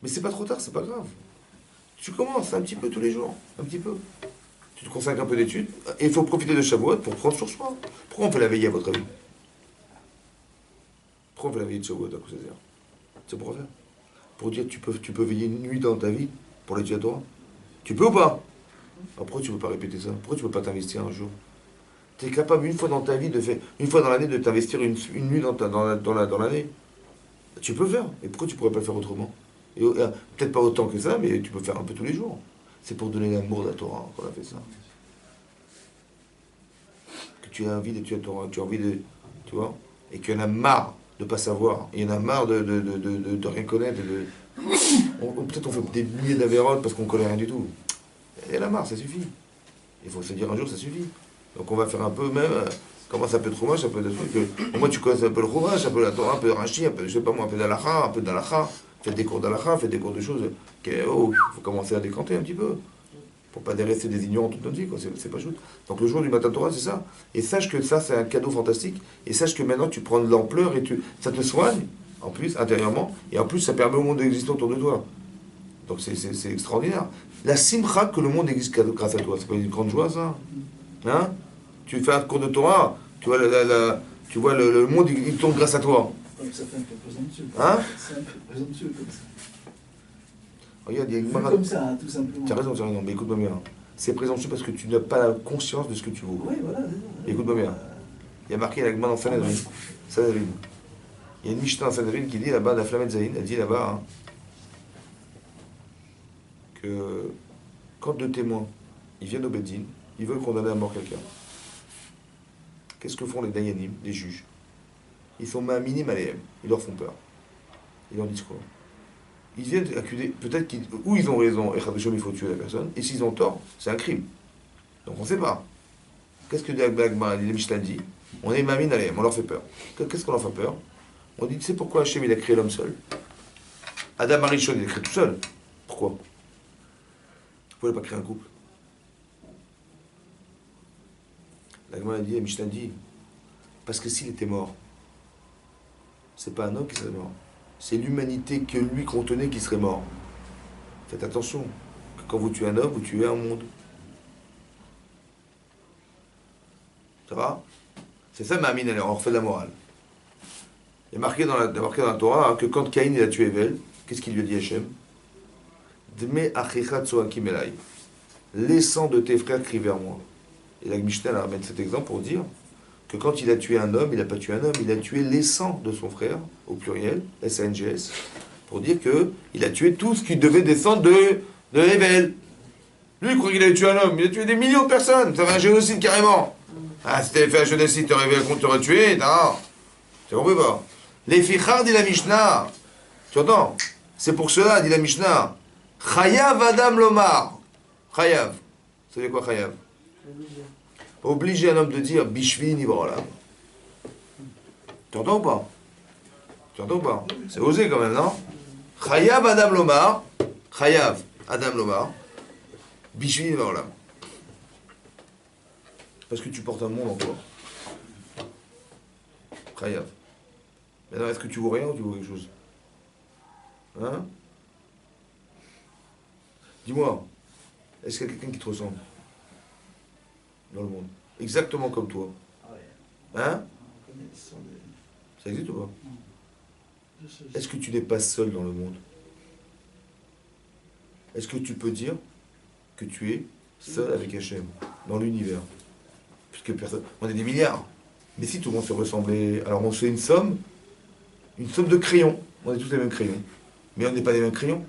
Mais c'est pas trop tard, c'est pas grave. Tu commences un petit peu tous les jours, un petit peu. Tu te consacres un peu d'études, et il faut profiter de Shavuot pour prendre sur soi. Pourquoi on fait la veille à votre avis? Pourquoi on fait la veille de Shavuot à quoi ça sert? C'est pour faire. Pour dire tu peux veiller une nuit dans ta vie pour l'étude à Torah. Tu peux ou pas? Alors pourquoi tu ne peux pas répéter ça? Pourquoi tu ne peux pas t'investir un jour? Tu es capable une fois dans ta vie de faire, une fois dans l'année de t'investir une nuit dans l'année. Tu peux faire. Et pourquoi tu ne pourrais pas le faire autrement? Peut-être pas autant que ça, mais tu peux faire un peu tous les jours. C'est pour donner l'amour de la Torah qu'on a fait ça. Que tu as envie d'étudier la Torah, tu as envie de... Tu vois? Et que tu en as marre de pas savoir. Il y en a marre de rien connaître. Peut-être on fait des milliers d'avérotes parce qu'on connaît rien du tout. Il y en a marre, ça suffit. Il faut se dire un jour, ça suffit. Donc on va faire un peu même, comment ça peut être roumage, ça peut être... Au moins tu connais un peu le roumage, un peu la Torah, un peu de Rashi, un peu, je sais pas moi, un peu d'Alacha, un peu d'Alacha. Faites des cours d'Alacha, faites des cours de choses. Il faut commencer à décanter un petit peu. Pour pas rester des ignorants toute notre vie, quoi. C'est pas juste. Donc le jour du matin Torah, c'est ça. Et sache que ça, c'est un cadeau fantastique. Et sache que maintenant, tu prends de l'ampleur et ça te soigne, en plus, intérieurement. Et en plus, ça permet au monde d'exister autour de toi. Donc c'est extraordinaire. La simcha que le monde existe grâce à toi, c'est pas une grande joie, ça? Hein? Tu fais un cours de Torah, tu vois, tu vois le monde, il tourne grâce à toi. Ça fait un peu présomptueux. Hein? C'est un peu présomptueux comme ça. Regarde, il y a une C'est comme ça, hein, tout simplement. Tu as raison, mais écoute-moi bien. C'est présomptueux parce que tu n'as pas la conscience de ce que tu vaux. Oui, voilà. Écoute-moi bien. Il y a marqué la Gemara dans Sanhedrin. Sanhedrin. Il y a une Mishnah dans Sanhedrin qui dit là-bas, la Flamet Zayin, elle dit là-bas, hein, que quand deux témoins, ils viennent au Beddin, ils veulent condamner à mort quelqu'un. Qu'est-ce que font les Dayanim, les juges? Ils sont ma'aminim alayhem, ils leur font peur. Ils leur disent quoi? Ils viennent accuser, peut-être qu'ils, ou ils ont raison, et il faut tuer la personne, et s'ils ont tort, c'est un crime. Donc on ne sait pas. Qu'est-ce que les Mishnah dit? On est ma'amin alayhem, on leur fait peur. Qu'est-ce qu'on leur fait peur? On dit, tu sais pourquoi Hachem il a créé l'homme seul? Adam Arishon, il a créé tout seul. Pourquoi? Pourquoi il n'a pas créé un couple? La Gemara dit, Mishnah dit, parce que s'il était mort, c'est pas un homme qui serait mort, c'est l'humanité que lui contenait qui serait mort. Faites attention, que quand vous tuez un homme, vous tuez un monde. Ça va? C'est ça, Ma'amin, on refait de la morale. Il y a marqué dans la Torah hein, que quand Caïn il a tué Abel, qu'est-ce qu'il lui a dit Hachem? Dme achicha tsoakim elai. Les sangs de tes frères crient vers moi. Et la Mishnah ramène cet exemple pour dire que quand il a tué un homme, il n'a pas tué un homme, il a tué les sangs de son frère, au pluriel, S-A-N-G-S, pour dire qu'il a tué tout ce qui devait descendre de Abel. Lui, il croit qu'il avait tué un homme, il a tué des millions de personnes, ça fait un génocide carrément. Ah, si t'avais fait un génocide, t'aurais tué, non. Tu comprends pas? Les fichar, dit la Mishnah. Tu entends? C'est pour cela, dit la Mishnah. Chayav Adam Lomar. Chayav. Ça veut dire quoi, Chayav? Obliger un homme de dire Bishvi Nivrolam. Tu entends ou pas? Tu entends ou pas? C'est osé quand même, non? Chayav Adam Lomar. Chayav Adam Lomar. Bishvi Nivrolam. Parce que tu portes un monde en toi. Chayav. Maintenant, est-ce que tu vois rien ou tu vois quelque chose? Hein? Dis-moi, est-ce qu'il y a quelqu'un qui te ressemble dans le monde? Exactement comme toi. Hein? Ça existe ou pas? Est-ce que tu n'es pas seul dans le monde? Est-ce que tu peux dire que tu es seul avec Hachem, dans l'univers? Puisque personne... On est des milliards. Mais si tout le monde se ressemblait... Alors on se fait une somme de crayons. On est tous les mêmes crayons. Mais on n'est pas des mêmes crayons.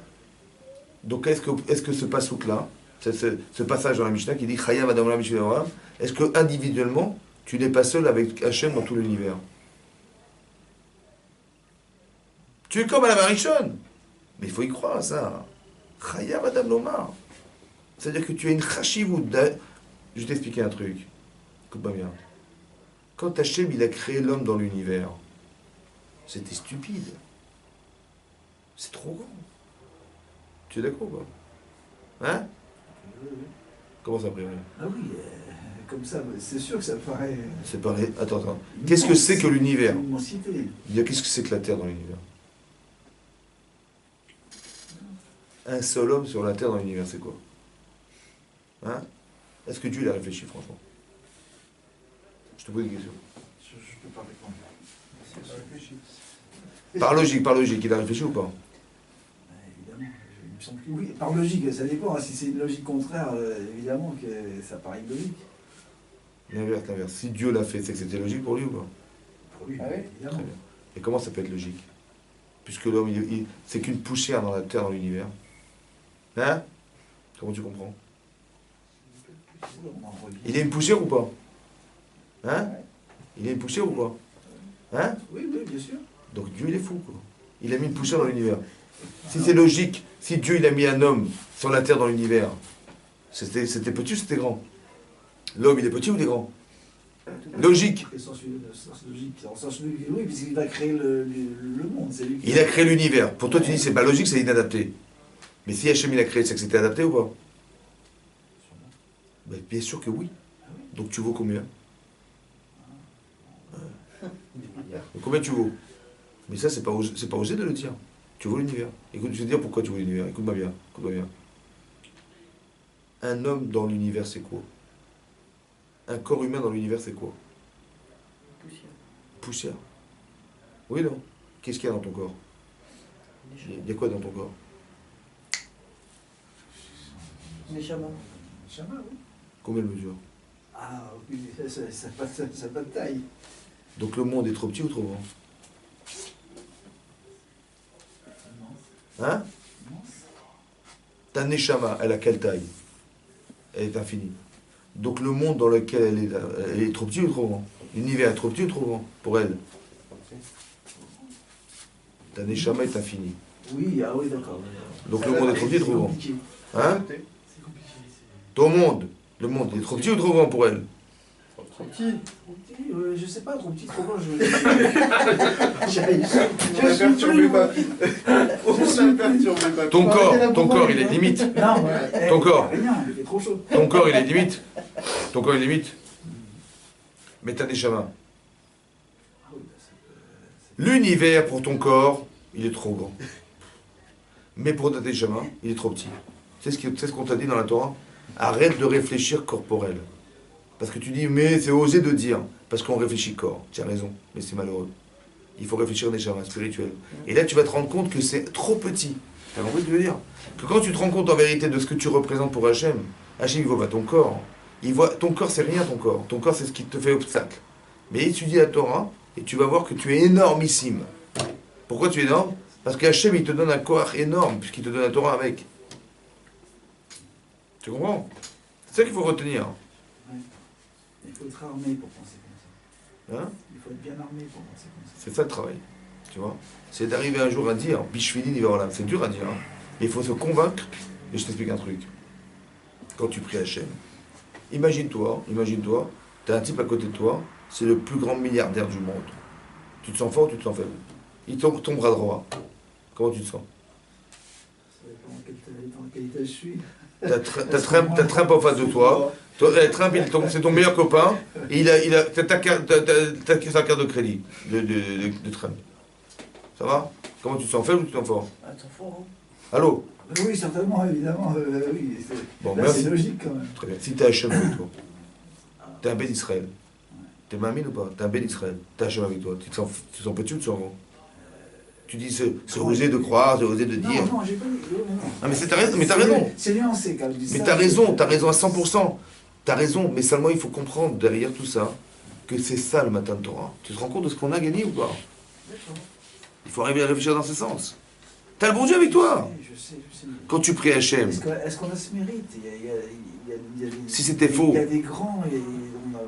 Donc est-ce que ce pasouk-là, ce passage dans la Mishnah qui dit Chayav Adam Olam Bishvi Nivrolam, est-ce que individuellement, tu n'es pas seul avec Hachem dans tout l'univers? Tu es comme à la Marichonne. Mais il faut y croire à ça. Chayav Adam Lomar. C'est-à-dire que tu as une chashivut. Je vais t'expliquer un truc. Écoute-moi bien. Quand Hachem il a créé l'homme dans l'univers, c'était stupide. C'est trop grand. Tu es d'accord ou pas? Hein? Comment ça, priori? Ah oui, comme ça, c'est sûr que ça paraît... C'est pareil. Attends. Qu'est-ce que c'est que l'univers? Une immensité. Qu'est-ce que c'est que la Terre dans l'univers? Un seul homme sur la Terre dans l'univers, c'est quoi? Hein? Est-ce que Dieu il a réfléchi, franchement? Je te pose une question. Je peux pas répondre. Par logique, il a réfléchi ou pas? Évidemment, il me semble que oui. Par logique, ça dépend. Hein. Si c'est une logique contraire, évidemment que ça paraît illogique. L'inverse. Si Dieu l'a fait, c'est que c'était logique pour lui ou pas? Pour lui, Ah oui. évidemment. Très bien. Et comment ça peut être logique? Puisque l'homme, c'est qu'une poussière dans la Terre, dans l'univers. Hein? Comment tu comprends? Il est une poussière ou pas? Hein? Il est une poussière ou pas? Hein? Oui, bien sûr. Donc Dieu, il est fou, quoi. Il a mis une poussière dans l'univers. Si c'est logique, si Dieu, il a mis un homme sur la terre dans l'univers, c'était petit ou c'était grand? L'homme, il est petit ou il est grand? Logique. Le sens logique, en sens logique, oui, puisqu'il va créer le monde. C'est lui qui Il a créé l'univers. Pour toi, tu dis c'est pas logique, c'est inadapté. Mais si Hachem il a créé, c'est que c'était adapté ou pas? Ben, bien sûr que oui. Donc tu vaux combien? Donc, combien tu vaux? Mais ça, c'est pas osé de le dire. Tu vaux l'univers. Écoute, je vais te dire pourquoi tu vaux l'univers. Écoute-moi bien. Écoute-moi bien. Un homme dans l'univers, c'est quoi? Un corps humain dans l'univers, c'est quoi? Poussière. Poussière. Oui, non? Qu'est-ce qu'il y a dans ton corps? Il y a quoi dans ton corps? Neshama. Neshama, oui. Combien de mesure? Ah, oui, ça n'a pas de taille. Donc le monde est trop petit ou trop grand? Non. Hein? Non. Ta Neshama, elle a quelle taille? Elle est infinie. Donc le monde dans lequel elle est trop petit ou trop grand? L'univers est trop petit ou trop grand pour elle? Ta Neshama est infinie. Oui, ah oui, d'accord. Donc le monde est trop petit ou trop grand? Compliqué. Hein? C'est compliqué. Ton monde, le monde est trop petit ou trop grand pour elle? Trop petit. Trop petit, je sais pas, trop petit, trop grand, je Perturbez pas. Perturbez pas. Ton corps, il est limite. Non, Ton corps. Rien, il est trop chaud. Ton corps, il est limite. Ton corps, il est limite. Mais t'as des chamans. Ah oui, L'univers pour ton corps, il est trop grand. Mais pour tes chamans, il est trop petit. C'est ce qu'on t'a dit dans la Torah. Arrête de réfléchir corporel. Parce que tu dis, mais c'est osé de dire. Parce qu'on réfléchit corps. Tu as raison, mais c'est malheureux. Il faut réfléchir des chamans spirituels. Et là, tu vas te rendre compte que c'est trop petit. Tu as compris ce que je veux dire? Que quand tu te rends compte en vérité de ce que tu représentes pour Hachem, Hachem, il voit pas ton corps. Il voit, ton corps, c'est rien, ton corps. Ton corps, c'est ce qui te fait obstacle. Mais étudie la Torah, et tu vas voir que tu es énormissime. Pourquoi tu es énorme? Parce qu'Hachem, il te donne un corps énorme, puisqu'il te donne la Torah avec. Tu comprends? C'est ça qu'il faut retenir. Ouais. Il faut être armé pour penser comme ça. Hein? Il faut être bien armé pour penser comme ça. C'est ça le travail. Tu vois? C'est d'arriver un jour à dire, Bishvili Nivarlam. C'est dur à dire. Hein? Il faut se convaincre. Et je t'explique un truc. Quand tu pries Hachem, imagine-toi, tu as un type à côté de toi, c'est le plus grand milliardaire du monde. Tu te sens fort ou tu te sens faible? Il tombe ton bras droit. Comment tu te sens? Ça dépend dans quel état je suis. T'as Trump en face de toi. Trump, c'est ton meilleur copain. Et t'as sa carte de crédit de Trump. Ça va? Comment tu te sens faible ou tu te sens fort? Ah, t'en fort, hein. Allô? Oui, certainement, évidemment. Oui, Bon, là, merci. c'est logique quand même. Très bien. Si t'es Hachem avec toi, t'es un Ben Israël. T'es mamine ou pas? T'es un Ben Israël. T'es Hachem avec toi. Tu te sens petit ou tu te sens grand? Tu dis, c'est osé de croire, c'est osé de dire. Non, j'ai pas dit. Ah, mais t'as raison, mais t'as raison. C'est nuancé quand même. Mais t'as raison à 100%. T'as raison, mais seulement il faut comprendre derrière tout ça que c'est ça le matin de Torah. Tu te rends compte de ce qu'on a gagné ou pas? D'accord. Il faut arriver à réfléchir dans ce sens. T'as le bon Dieu avec toi. Je sais. Quand tu pries Hachem, Est-ce qu'on a ce mérite? si c'était faux, Il y a des grands et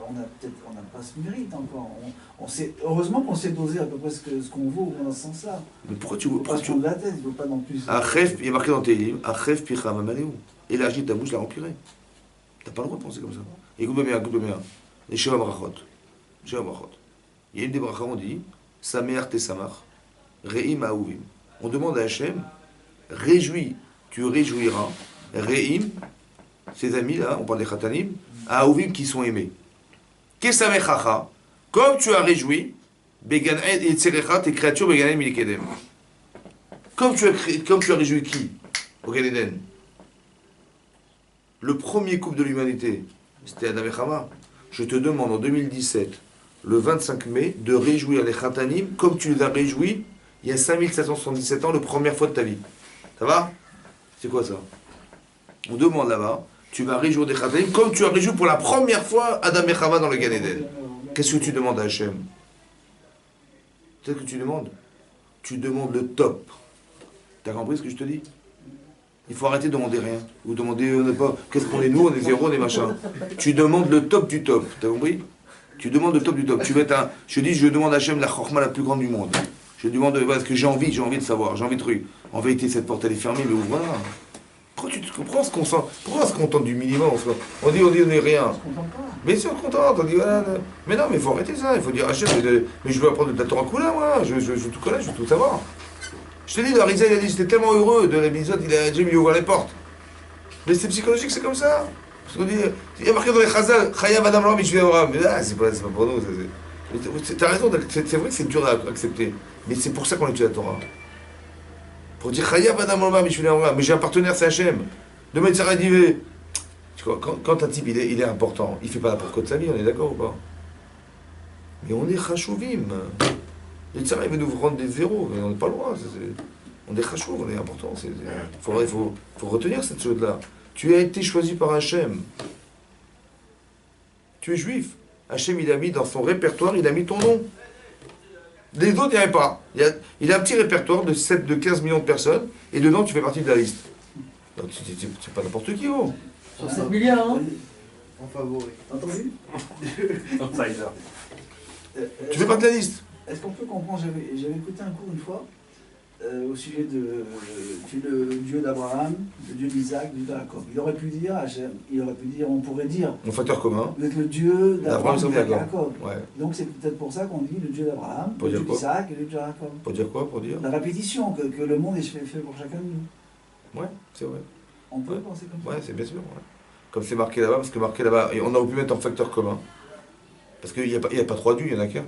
on n'a pas ce mérite encore. On sait, heureusement qu'on sait doser à peu près ce qu'on vaut dans ce sens-là. mais pourquoi tu Il ne veux faut pas se prendre la tête, il ne faut pas non plus. Achef, il est marqué dans tes livres, Achef picha mamaleu. Élargis ta bouche, la remplirai. T'as pas le droit de penser comme ça. Écoute-moi bien. Les Sheva Brachot. Il y a une des brachot, on dit, Samer Tesamach, Re'im Aouvim. On demande à Hachem, tu réjouiras, Re'im, ses amis là, on parle des Khatanim, Aouvim qui sont aimés. Kesamechacha, comme tu as réjoui, Began et Tserecha, tes créatures, Began et Milikedem. Comme tu as réjoui qui? Au Gan Eden. Le premier couple de l'humanité, c'était Adam et Chava. Je te demande en 2017, le 25 mai, de réjouir les Khatanim comme tu les as réjouis il y a 5777 ans, la première fois de ta vie. Ça va? C'est quoi ça? On demande là-bas, tu vas réjouir des Khatanim comme tu as réjoui pour la première fois Adam et Chava dans le Gan Eden. Qu'est-ce que tu demandes à Hachem? C'est ce que tu demandes? Tu demandes le top. T'as compris ce que je te dis? Il faut arrêter de demander rien. Ou demander, on n'est pas, qu'est-ce qu'on est nous, on est zéro, on est machin. Tu demandes le top du top. T'as compris? Tu demandes le top du top. Tu vas être je dis, je demande à Hachem la chorma la plus grande du monde. Je demande, parce que j'ai envie de savoir, j'ai envie de truc. En vérité, cette porte, elle est fermée, mais ouvre-la. Pourquoi tu te comprends ce qu'on sent? Pourquoi on se contente du minimum? On dit, on n'est rien. On se contente pas. Mais si on se contente, on dit, voilà. Mais non, mais il faut arrêter ça. Il faut dire, Hachem, mais je veux apprendre de la Torah Kula, moi. Je veux tout connaître, je veux tout savoir. Je te dis, le Harizal, il a dit, j'étais tellement heureux de l'épisode, il a déjà mis ouvert les portes. Mais c'est psychologique, c'est comme ça. Parce qu'on dit, il y a marqué dans les Chazal, Chaya Madame Ram, Mishvi Abraham. Mais là, c'est pas pour nous. T'as raison, c'est vrai que c'est dur à accepter. Mais c'est pour ça qu'on étudie la Torah. Pour dire Chaya Madame Ram, Mishvi Abraham. Mais j'ai un partenaire, c'est Hachem. Demain, ça va dire. Tu vois, quand un type il est important, il fait pas n'importe quoi de sa vie, on est d'accord ou pas? Mais on est Chashouvim. Et ça, il va nous rendre des zéros, mais on n'est pas loin. On est Chashouv, on est important. Il faut retenir cette chose-là. Tu as été choisi par Hachem. Tu es juif. Hachem, il a mis dans son répertoire, il a mis ton nom. Les autres, il n'y avait pas. Il a un petit répertoire de 15 millions de personnes, et dedans, tu fais partie de la liste. Donc, c'est pas n'importe qui, oh. Sur 7 milliards, hein. En favori. T'as entendu? Tu fais partie de la liste. Est-ce qu'on peut comprendre? J'avais écouté un cours une fois au sujet de le Dieu d'Abraham, le Dieu d'Isaac, le Dieu de Jacob. Il aurait pu dire, on pourrait dire, Mon facteur commun. vous êtes le Dieu d'Abraham et de Jacob. Ouais. Donc c'est peut-être pour ça qu'on dit le Dieu d'Abraham, Pour le dire Dieu quoi? d'Isaac et le Dieu de Jacob. Pour dire quoi? Pour dire La répétition, que le monde est fait pour chacun de nous. Ouais, c'est vrai. On peut Ouais. penser comme ça. Ouais, c'est bien sûr. Ouais. Comme c'est marqué là-bas, parce que marqué là-bas, et on aurait pu mettre en facteur commun. Parce qu'il n'y a pas trois dieux, il n'y en a qu'un.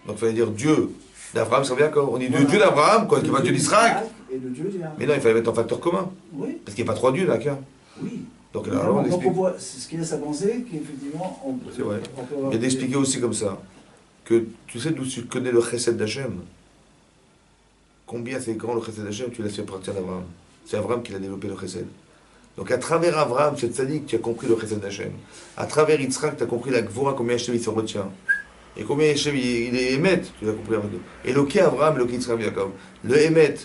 Donc il fallait dire Dieu d'Abraham, ça revient quand on dit Voilà. Dieu d'Abraham, quoi, qui est pas Dieu d'Israël. Et le Dieu d'Israël. Mais non, il fallait mettre en facteur commun. Oui, Parce qu'il n'y a pas trois dieux, il n'y en a qu'un. oui. Donc là, Évidemment, on donc explique. c'est ce qui laisse à penser qu'effectivement, on peut. C'est vrai. on peut avoir Il y a d'expliquer aussi comme ça que tu sais d'où tu connais le chesed d'Hachem. Combien c'est grand le chesed d'Hachem, tu laisses fait partir d'Abraham. C'est Abraham qui l'a développé le chesed. Donc à travers Abraham, c'est tzaddik, tu as compris le chesed d'Hachem. À travers Yitzhak, tu as compris la gvura, combien Hachem il se retient. Et combien Hachem il est émet, tu l'as compris avec eux. Et Eloké Abraham, Eloké Yitzhak Yaakov. Le émet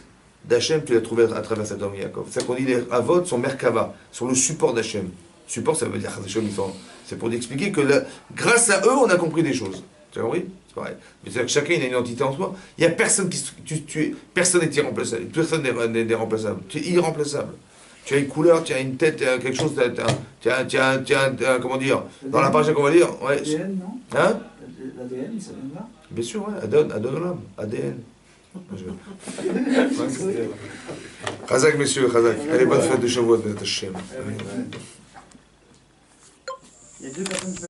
d'Hachem, tu l'as trouvé à travers cet homme Yaakov. C'est ça qu'on dit les Avot sont Merkava, sur le support d'Hachem. Support, ça veut dire Hachem, c'est pour expliquer que grâce à eux, on a compris des choses. Tu as compris? C'est pareil. Mais c'est-à-dire que chacun il a une entité en soi. Il n'y a personne personne n'est irremplaçable. Personne n'est remplaçable. Tu es irremplaçable. Tu as une couleur, tu as une tête, tu as quelque chose, tu as comment dire, dans la page qu'on va lire, ouais. l'ADN, non? Hein? L'ADN, ça vient de là? Bien sûr, ouais, Adon, ADN. Chazak, messieurs, Chazak. Allez, bonne fête de Shavuot, Hashem. Il y a deux personnes